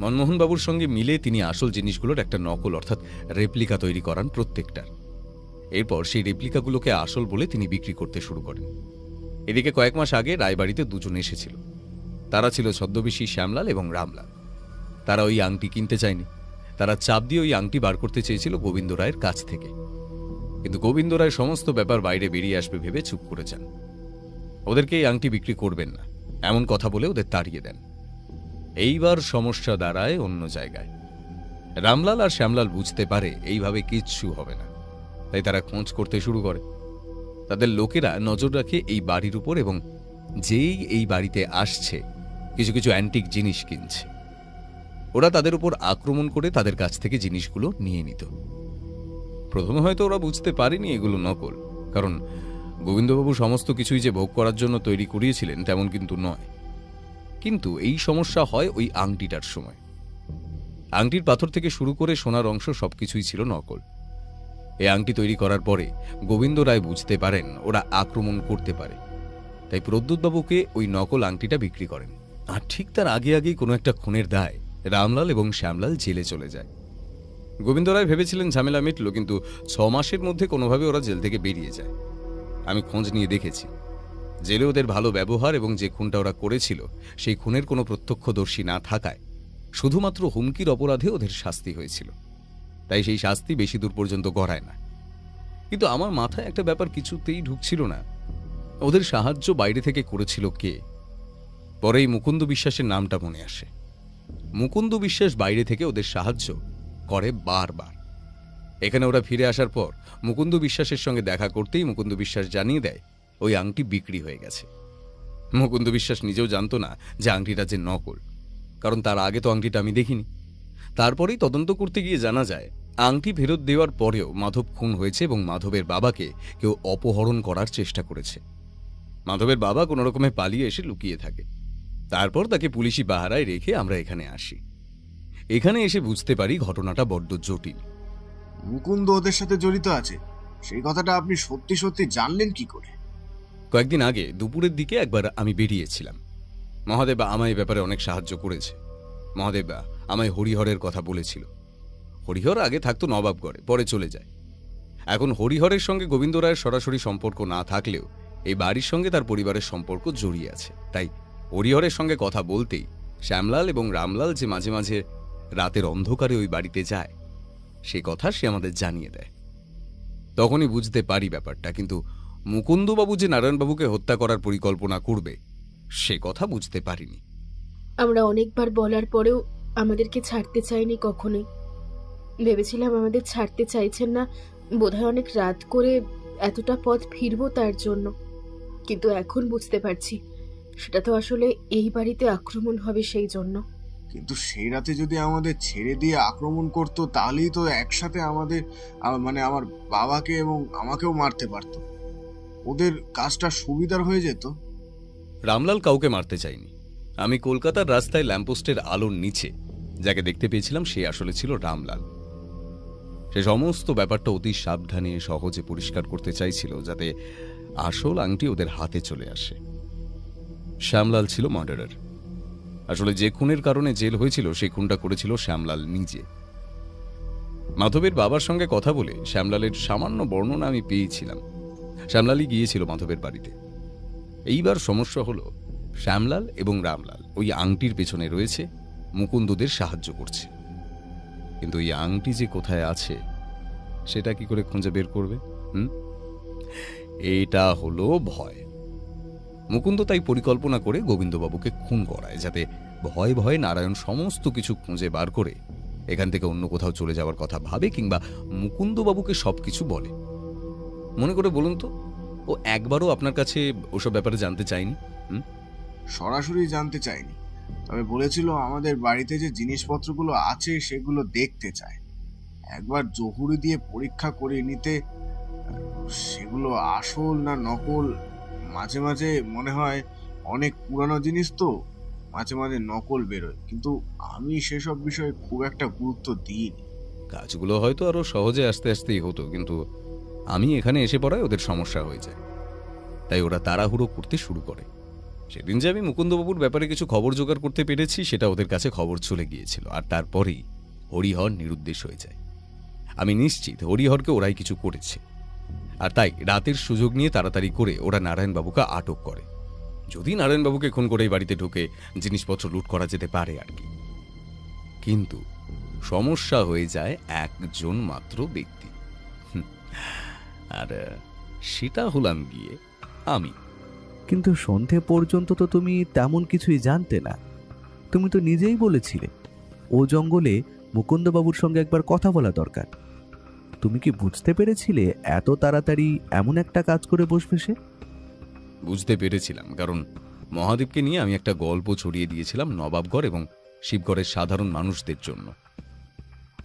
মনমোহনবাবুর সঙ্গে মিলে তিনি আসল জিনিসগুলোর একটা নকল অর্থাৎ রেপ্লিকা তৈরি করান প্রত্যেকটার। এরপর সেই রেপ্লিকাগুলোকে আসল বলে তিনি বিক্রি করতে শুরু করেন। এদিকে কয়েক মাস আগে রায়বাড়িতে দুজন এসেছিল। তারা ছিল ছদ্মবেশী শ্যামলাল এবং রামলাল। তারা ওই আংটি কিনতে চায়নি, তারা চাপ দিয়ে ওই আংটি বার করতে চেয়েছিল গোবিন্দ রায়ের কাছ থেকে। কিন্তু গোবিন্দ রায় সমস্ত ব্যাপার বাইরে বেরিয়ে আসবে ভেবে চুপ করে যান। ওদেরকে এই আংটি বিক্রি করবেন না এমন কথা বলে ওদের তাড়িয়ে দেন। এইবার সমস্যা দাঁড়ায় অন্য জায়গায়। রামলাল আর শ্যামলাল বুঝতে পারে এইভাবে কিচ্ছু হবে না, তাই তারা খোঁজ করতে শুরু করে। তাদের লোকেরা নজর রাখে এই বাড়ির উপর, এবং যেই এই বাড়িতে আসছে কিছু কিছু অ্যান্টিক জিনিস কিনছে, ওরা তাদের উপর আক্রমণ করে তাদের কাছ থেকে জিনিসগুলো নিয়ে নিত। প্রথমে হয়তো ওরা বুঝতে পারেনি এগুলো নকল, কারণ গোবিন্দবাবু সমস্ত কিছুই যে ভোগ করার জন্য তৈরি করিয়েছিলেন তেমন কিন্তু নয়। কিন্তু এই সমস্যা হয় ওই আংটিটার সময়। আংটির পাথর থেকে শুরু করে সোনার অংশ সবকিছুই ছিল নকল। এই আংটি তৈরি করার পরে গোবিন্দ রায় বুঝতে পারেন ওরা আক্রমণ করতে পারে, তাই প্রদ্যুৎবাবুকে ওই নকল আংটিটা বিক্রি করেন। আর ঠিক তার আগে আগেই কোনো একটা খুনের দায় রামলাল এবং শ্যামলাল জেলে চলে যায়। গোবিন্দ রায় ভেবেছিলেন ঝামেলা মিটল, কিন্তু 6 মাসের মধ্যে কোনোভাবে ওরা জেল থেকে বেরিয়ে যায়। আমি খোঁজ নিয়ে দেখেছি, জেলে ওদের ভালো ব্যবহার এবং যে খুনটা ওরা করেছিল সেই খুনের কোনো প্রত্যক্ষদর্শী না থাকায় শুধুমাত্র হুমকির অপরাধে ওদের শাস্তি হয়েছিল, তাই সেই শাস্তি বেশি দূর পর্যন্ত গড়ায় না। কিন্তু আমার মাথায় একটা ব্যাপার কিছুতেই ঢুকছিল না, ওদের সাহায্য বাইরে থেকে করেছিল কে? পরেই মুকুন্দ বিশ্বাসের নামটা মনে আসে। মুকুন্দ বিশ্বাস বাইরে থেকে ওদের সাহায্য করে বারবার। এখানে ওরা ফিরে আসার পর মুকুন্দ বিশ্বাসের সঙ্গে দেখা করতেই মুকুন্দ বিশ্বাস জানিয়ে দেয় ওই আংটি বিক্রি হয়ে গেছে। মুকুন্দ বিশ্বাস নিজেও জানতো না যে আংটিটা যে নকল, কারণ তার আগে তো আংটিটা আমি দেখিনি। তারপরেই তদন্ত করতে গিয়ে জানা যায় আংটি ফেরত দেওয়ার পরেও মাধব খুন হয়েছে এবং মাধবের বাবাকে কেউ অপহরণ করার চেষ্টা করেছে। মাধবের বাবা কোনো রকমে পালিয়ে এসে লুকিয়ে থাকে। তারপর তাকে পুলিশি পাহারায় রেখে আমরা এখানে আসি। এখানে এসে বুঝতে পারি ঘটনাটা বড্ড জটিল। মুকুন্দ ওদের সাথে জড়িত আছে, সেই কথাটা আপনি সত্যি সত্যি জানলেন কি করে? কয়েকদিন আগে দুপুরের দিকে একবার আমি বেরিয়েছিলাম। মহাদেব আমায় ব্যাপারে অনেক সাহায্য করেছে। মহাদেব আমায় হরিহরের কথা বলেছিল। হরিহর আগে থাকতো নবাবগড়ে, পরে চলে যায়। এখন হরিহরের সঙ্গে গোবিন্দ রায়ের সরাসরি সম্পর্ক না থাকলেও এই বাড়ির সঙ্গে তার পরিবারের সম্পর্ক জড়িয়ে আছে। তাই হরিহরের সঙ্গে কথা বলতেই শ্যামলাল এবং রামলাল যে মাঝে মাঝে রাতের অন্ধকারে ওই বাড়িতে যায় সে কথা সে আমাদের জানিয়ে দেয়। তখনই বুঝতে পারি ব্যাপারটা, কিন্তু মুকুন্দবাবু যে নারায়ণবাবুকে হত্যা করার পরিকল্পনা করবে সে কথা বুঝতে পারিনি। আমরা অনেকবার বলার পরেও আমাদেরকে ছাড়তে চাইনি কখনোই। ভেবেছিলাম আমাদের ছাড়তে চাইছেন না, বোধহয় অনেক রাত করে এতটা পথ ফিরবো তার জন্য। কিন্তু এখন বুঝতে পারছি সেটা তো আসলে এই বাড়িতে আক্রমণ হবে সেই জন্য। কিন্তু সেই রাতে যদি আমাদের ছেড়ে দিয়ে আক্রমণ করতো তাহলেই তো একসাথে আমাদের মানে আমার বাবাকে এবং আমাকেও মারতে পারতো। ওদের কাজটা সুবিধার হয়ে যেত। রামলাল কাউকে মারতে চাইনি। আমি কলকাতার রাস্তায় ল্যাম্পপোস্টের আলোর নিচে যাকে দেখতে পেয়েছিলাম সে আসলে ছিল রামলাল। সে সমস্ত ব্যাপারটা অতি সাবধানে সহজে পরিষ্কার করতে চাইছিল যাতে আসল আংটি ওদের হাতে চলে আসে। শ্যামলাল ছিল মার্ডারার। আসলে যে খুনের কারণে জেল হয়েছিল সেই খুনটা করেছিল শ্যামলাল নিজে। মাধবের বাবার সঙ্গে কথা বলে শ্যামলালের সামান্য বর্ণনা আমি পেয়েছিলাম। শ্যামলালই গিয়েছিল মাধবের বাড়িতে। এইবার সমস্যা হলো শ্যামলাল এবং রামলাল ওই আংটির পেছনে রয়েছে, মুকুন্দদের সাহায্য করছে। কিন্তু এই আংটি যে কোথায় আছে সেটা কি করে খুঁজে বের করবে? এটা হলো ভয়। মুকুন্দ তাই পরিকল্পনা করে গোবিন্দবাবুকে খুন করায়, যাতে ভয়ে ভয়ে নারায়ণ সমস্ত কিছু খুঁজে বার করে এখান থেকে অন্য কোথাও চলে যাওয়ার কথা ভাবে, কিংবা মুকুন্দবাবুকে সবকিছু বলে। মনে করে বলুন তো, ও একবারও আপনার কাছে ওসব ব্যাপারে জানতে চায়নি? সরাসরি জানতে চাইনি, তবে বলেছিল আমাদের বাড়িতে যে জিনিসপত্রগুলো আছে সেগুলো দেখতে চায়। একবার জহুরি দিয়ে পরীক্ষা করে নিতে সেগুলো আসল না নকল। মাঝে মাঝে মনে হয় অনেক পুরানো জিনিস তো, মাঝে মাঝে নকল বেরোয়, কিন্তু আমি সেসব বিষয়ে খুব একটা গুরুত্ব দিইনি। কাজগুলো হয়তো আরো সহজে আস্তে আস্তেই হতো, কিন্তু আমি এখানে এসে পড়ায় ওদের সমস্যা হয়ে যায়। তাই ওরা তাড়াহুড়ো করতে শুরু করে। সেদিন যে আমি মুকুন্দবাবুর ব্যাপারে কিছু খবর জোগাড় করতে পেরেছি সেটা ওদের কাছে খবর চলে গিয়েছিল, আর তারপরেই হরিহর নিরুদ্দেশ হয়ে যায়। আমি নিশ্চিত হরিহরকে ওরাই কিছু করেছে, আর তাই রাতের সুযোগ নিয়ে তাড়াতাড়ি করে ওরা নারায়ণবাবুকে আটক করে। যদি নারায়ণবাবুকে খুন করে বাড়িতে ঢুকে জিনিসপত্র লুট করা যেতে পারে আর কি। কিন্তু সমস্যা হয়ে যায় একজন মাত্র ব্যক্তি, আর সেটা হলাম গিয়ে আমি। কিন্তু সন্ধে পর্যন্ত তো তুমি তেমন কিছুই জানতে না। তুমি তো নিজেই বলেছিলে ও জঙ্গলে মুকুন্দবাবুর সঙ্গে একবার কথা বলা দরকার। তুমি কি বুঝতে পেরেছিলে এত তাড়াতাড়ি এমন একটা কাজ করে বসবে সে? বুঝতে পেরেছিলাম, কারণ মহাদেবকে নিয়ে আমি একটা গল্প ছড়িয়ে দিয়েছিলাম নবাবগড় এবং শিবগড়ের সাধারণ মানুষদের জন্য।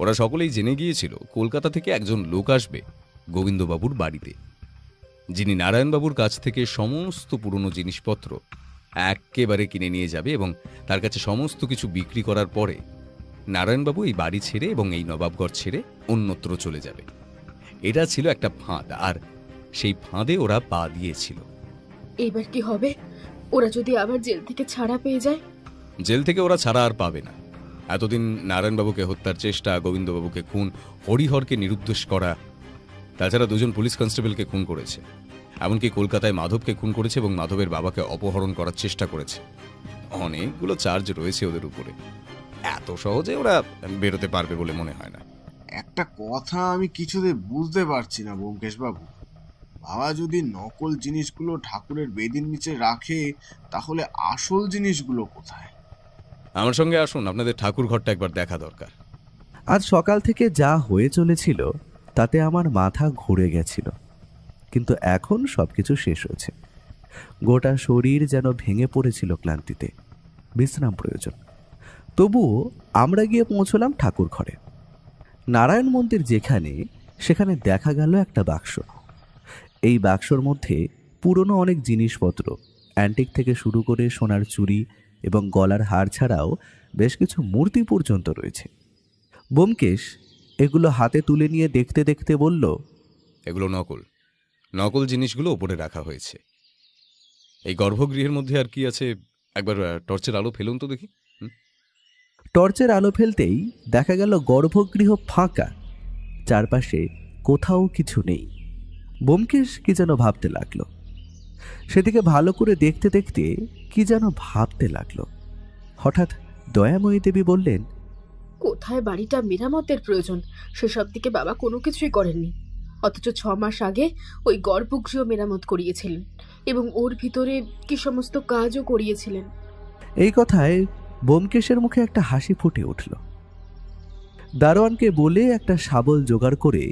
ওরা সকলেই জেনে গিয়েছিল কলকাতা থেকে একজন লোক আসবে গোবিন্দবাবুর বাড়িতে, যিনি নারায়ণবাবুর কাছ থেকে সমস্ত পুরনো জিনিসপত্র একেবারে কিনে নিয়ে যাবে এবং তার কাছে সমস্ত কিছু বিক্রি করার পরে নারায়ণবাবু এই বাড়ি ছেড়ে এবং এই নবাবগড় ছেড়ে অন্যত্র চলে যাবে। এটা ছিল একটা ফাঁদ, আর সেই ফাঁদে ওরা পা দিয়েছিল। এবার কি হবে? ওরা যদি আবার জেল থেকে ছাড়া পেয়ে যায়? জেল থেকে ওরা ছাড়া আর পাবে না। এতদিন নারায়ণবাবুকে হত্যার চেষ্টা, গোবিন্দবাবুকে খুন, হরিহরকে নিরুদ্দেশ করা, তাছাড়া দুজন পুলিশ কনস্টেবলকে খুন করেছে, এমনকি কলকাতায় মাধবকে খুন করেছে এবং মাধবের বাবাকে অপহরণ করার চেষ্টা করেছে। অনেকগুলো চার্জ রয়েছে ওদের উপরে। এত সহজে ওরা বেরোতে পারবে বলে মনে হয় না। একটা কথা আমি কিছুতে বুঝতে পারছি না ব্যোমকেশ বাবু, বাবা যদি নকল জিনিসগুলো ঠাকুরের বেদির নিচে রাখে, তাহলে আসল জিনিসগুলো কোথায়? আমার সঙ্গে আসুন, আপনাদের ঠাকুর ঘরটা একবার দেখা দরকার। আজ সকাল থেকে যা হয়ে চলেছিল তাতে আমার মাথা ঘুরে গেছিল, কিন্তু এখন সবকিছু শেষ হয়েছে। গোটা শরীর যেন ভেঙে পড়েছিল ক্লান্তিতে, বিশ্রাম প্রয়োজন। তবুও আমরা গিয়ে পৌঁছলাম ঠাকুর ঘরে। নারায়ণ মন্দির যেখানে, সেখানে দেখা গেল একটা বাক্স। এই বাক্সর মধ্যে পুরনো অনেক জিনিসপত্র, অ্যান্টিক থেকে শুরু করে সোনার চুড়ি এবং গলার হার ছাড়াও বেশ কিছু মূর্তি পর্যন্ত রয়েছে। ব্যোমকেশ এগুলো হাতে তুলে নিয়ে দেখতে দেখতে বলল, এগুলো নকল, নকল জিনিসগুলো ওপরে রাখা হয়েছে। এই গর্ভগৃহের মধ্যে আর কি আছে, একবার টর্চের আলো ফেলুন তো দেখি। টর্চের আলো ফেলতেই দেখা গেল গর্ভগৃহ ফাঁকা, চারপাশে কোথাও কিছু নেই। ব্যোমকেশ কি যেন ভাবতে লাগলো। সেদিকে ভালো করে দেখতে দেখতে কি যেন ভাবতে লাগলো। হঠাৎ দয়াময়ী দেবী বললেন, কোথায় বাড়িটা মেরামতের প্রয়োজন সেসব দিকে বাবা কোনো কিছুই করেননি, অথচ 6 মাস আগে ওই গর্ভগৃহ মেরামত করিয়েছিলেন এবং ওর ভিতরে কি সমস্ত কাজও করিয়েছিলেন। এই কথায় ব্যোমকেশের মুখে একটা হাসি ফুটে উঠল। দারোয়ানকে বলে একটা শাবল জোগাড় করে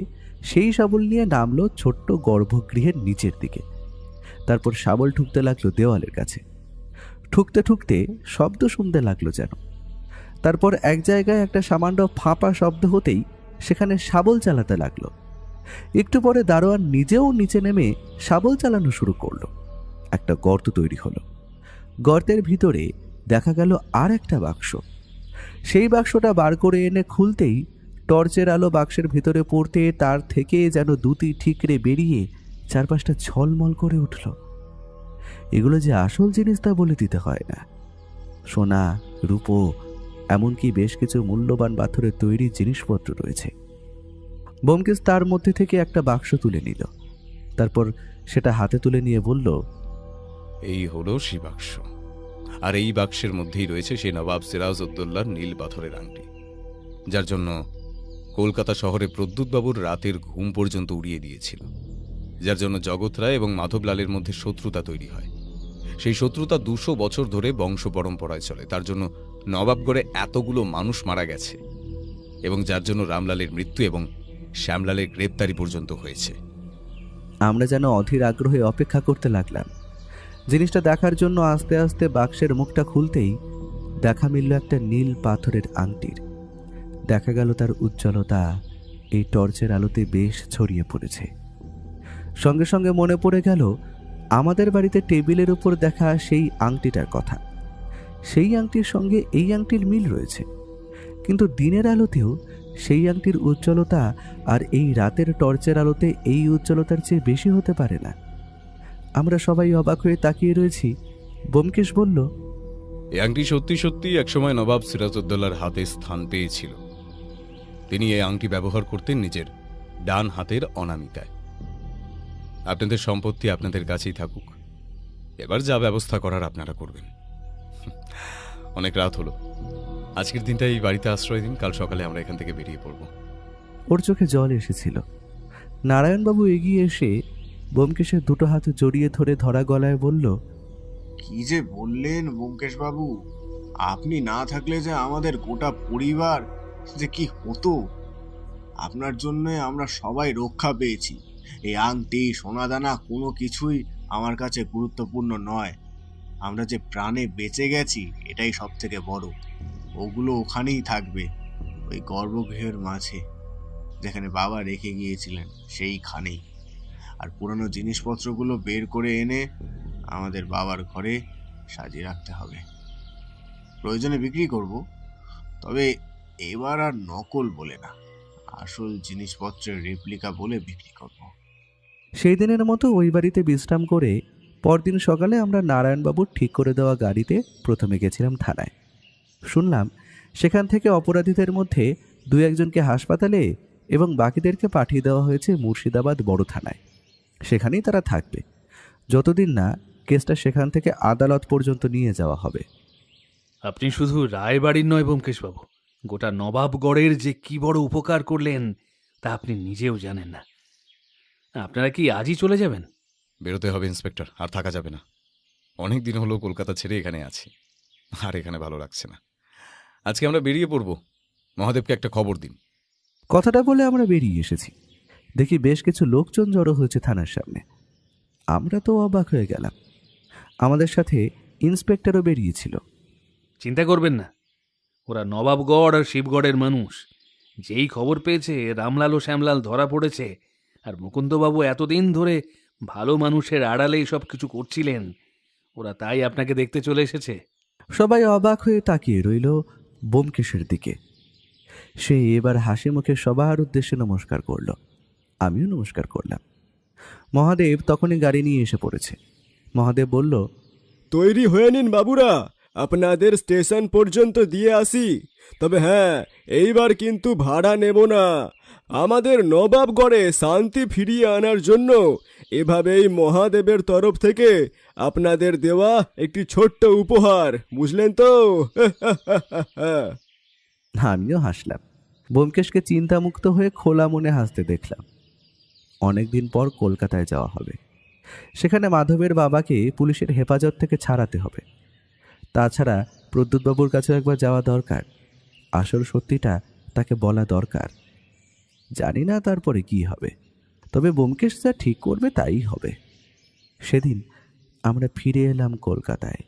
সেই শাবল নিয়ে নামলো ছোট্ট গর্ভগৃহের নিচের দিকে। তারপর শাবল ঠুকতে লাগলো দেওয়ালের কাছে। ঠুকতে ঠুকতে শব্দ শুনতে লাগলো যেন। তারপর এক জায়গায় একটা সামান্য ফাঁপা শব্দ হতেই সেখানে শাবল চালাতে লাগলো। একটু পরে দারোয়ান নিজেও নিচে নেমে শাবল চালানো শুরু করলো। একটা গর্ত তৈরি হলো। গর্তের ভিতরে দেখা গেল আর একটা বাক্স। সেই বাক্সটা বার করে এনে খুলতেই টর্চের আলো বাক্সের ভিতরে পড়তে তার থেকে যেন দুটি ঠিকরে বেরিয়ে চারপাশটা ঝলমল করে উঠল। এগুলো যে আসল জিনিস তা বলে দিতে হয় না। সোনা, রূপো, এমনকি বেশ কিছু মূল্যবান পাথরের তৈরি জিনিসপত্র রয়েছে। ব্যোমকেশ তার মধ্যে থেকে একটা বাক্স তুলে নিল। তারপর সেটা হাতে তুলে নিয়ে বলল, এই হলো সেই বাক্স, আর এই বাক্সের মধ্যেই রয়েছে সেই নবাব সিরাজউদ্দৌলার নীল পাথরের আংটি, যার জন্য কলকাতা শহরে প্রদ্যুৎবাবুর রাতের ঘুম পর্যন্ত উড়িয়ে দিয়েছিল, যার জন্য জগৎ রায় এবং মাধবলালের মধ্যে শত্রুতা তৈরি হয়। সেই শত্রুতা 200 বছর ধরে বংশ পরম্পরায় চলে, তার জন্য নবাবগড়ে এতগুলো মানুষ মারা গেছে এবং যার জন্য রামলালের মৃত্যু এবং শ্যামলালের গ্রেপ্তারি পর্যন্ত হয়েছে। আমরা যেন অধীর আগ্রহে অপেক্ষা করতে লাগলাম জিনিসটা দেখার জন্য। আস্তে আস্তে বাক্সের মুখটা খুলতেই দেখা মিলল একটা নীল পাথরের আংটির। দেখা গেল তার উজ্জ্বলতা এই টর্চের আলোতে বেশ ছড়িয়ে পড়েছে। সঙ্গে সঙ্গে মনে পড়ে গেল আমাদের বাড়িতে টেবিলের উপর দেখা সেই আংটিটার কথা। সেই আংটির সঙ্গে এই আংটির মিল রয়েছে, কিন্তু দিনের আলোতেও সেই আংটির উজ্জ্বলতা আর এই রাতের টর্চের আলোতে এই উজ্জ্বলতার চেয়ে বেশি হতে পারে না। আমরা সবাই অবাক হয়ে তাকিয়ে রয়েছি। ব্যোমকেশ বলল, এই আংটি সত্যি সত্যি একসময় নবাব সিরাজউদ্দৌলার হাতে স্থান পেয়েছিল। তিনি এই আংটি ব্যবহার করতেন নিজের ডান হাতের অনামিকায়। আপনাদের সম্পত্তি আপনাদের কাছেই থাকুক, এবার যা ব্যবস্থা করার আপনারা করবেন। অনেক রাত হলো, আজকের দিনটা এই বাড়িতে আশ্রয় দিন, কাল সকালে আমরা এখান থেকে বেরিয়ে পড়ব। ওর চোখে জল এসেছিল। নারায়ণবাবু এগিয়ে এসে ব্যোমকেশের দুটো হাত জড়িয়ে ধরে ধরা গলায় বলল, কি যে বললেন ব্যোমকেশ বাবু, আপনি না থাকলে যে আমাদের গোটা পরিবার যে কি হতো। আপনার জন্য আমরা সবাই রক্ষা পেয়েছি। এই আংটি, সোনাদানা কোনো কিছুই আমার কাছে গুরুত্বপূর্ণ নয়। আমরা যে প্রাণে বেঁচে গেছি এটাই সব থেকে বড়। ওগুলো ওখানেই থাকবে, ওই গর্ভগৃহের মাঝে যেখানে বাবা রেখে গিয়েছিলেন সেইখানেই। আর পুরনো জিনিসপত্রগুলো বের করে এনে আমাদের বাবার ঘরে সাজিয়ে রাখতে হবে। প্রয়োজনে বিক্রি করব, তবে এবার আর নকল বলে না, আসল জিনিসপত্রের রেপ্লিকা বলে বিক্রি করব। সেই দিনের মতো ওই বাড়িতে বিশ্রাম করে পরদিন সকালে আমরা নারায়ণবাবুর ঠিক করে দেওয়া গাড়িতে প্রথমে গেছিলাম থানায়। শুনলাম সেখান থেকে অপরাধীদের মধ্যে 2-1জনকে হাসপাতালে এবং বাকিদেরকে পাঠিয়ে দেওয়া হয়েছে মুর্শিদাবাদ বড় থানায়। সেখানেই তারা থাকবে যতদিন না কেসটা সেখান থেকে আদালত পর্যন্ত নিয়ে যাওয়া হবে। আপনি শুধু রায়বাড়ির নয় ব্যোমকেশবাবু, গোটা নবাবগড়ের যে কি বড় উপকার করলেন তা আপনি নিজেও জানেন না। আপনারা কি আজই চলে যাবেন? বেরোতে হবে ইন্সপেক্টর, আর থাকা যাবে না। অনেক দিন হলো কলকাতা ছেড়ে এখানে আছি, আর এখানে ভালো লাগছে না। আজকে আমরা বেরিয়ে পড়ব। মহাদেবকে একটা খবর দিন। কথাটা বলে আমরা বেরিয়ে এসেছি। দেখি বেশ কিছু লোকজন জড়ো হয়েছে থানার সামনে। আমরা তো অবাক হয়ে গেলাম। আমাদের সাথে ইন্সপেক্টরও বেরিয়েছিল। চিন্তা করবেন না, ওরা নবাবগড় আর শিবগড়ের মানুষ। যেই খবর পেয়েছে রামলাল ও শ্যামলাল ধরা পড়েছে, আর মুকুন্দবাবু এতদিন ধরে ভালো মানুষের আড়ালেই সব কিছু করছিলেন, ওরা তাই আপনাকে দেখতে চলে এসেছে। সবাই অবাক হয়ে তাকিয়ে রইল ব্যোমকেশের দিকে। সে এবার হাসি মুখে সবার উদ্দেশ্যে নমস্কার করল। আমিও নমস্কার করলাম। মহাদেব তখনই গাড়ি নিয়ে এসে পড়েছে। মহাদেব বলল, তৈরি হয়ে নিন বাবুরা, আপনাদের স্টেশন পর্যন্ত দিয়ে আসি। তবে হ্যাঁ, এইবার কিন্তু ভাড়া নেব না। আমাদের নবাবগড়ে শান্তি ফিরিয়ে আনার জন্য এভাবেই মহাদেবের তরফ থেকে আপনাদের দেওয়া একটি ছোট্ট উপহার, বুঝলেন তো? আমিও হাসলাম। ব্যোমকেশকে চিন্তামুক্ত হয়ে খোলা মনে হাসতে দেখলাম। অনেকদিন পর কলকাতায় যাওয়া হবে। সেখানে মাধবের বাবাকে পুলিশের হেফাজত থেকে ছাড়াতে হবে। তাছাড়া প্রদ্যুৎবাবুর কাছেও একবার যাওয়া দরকার। আসল সত্যিটা তাকে বলা দরকার। জানি না তারপরে কি হবে, তবে ব্যোমকেশ যা ঠিক করবে তাই হবে। সেদিন আমরা ফিরে এলাম কলকাতায়।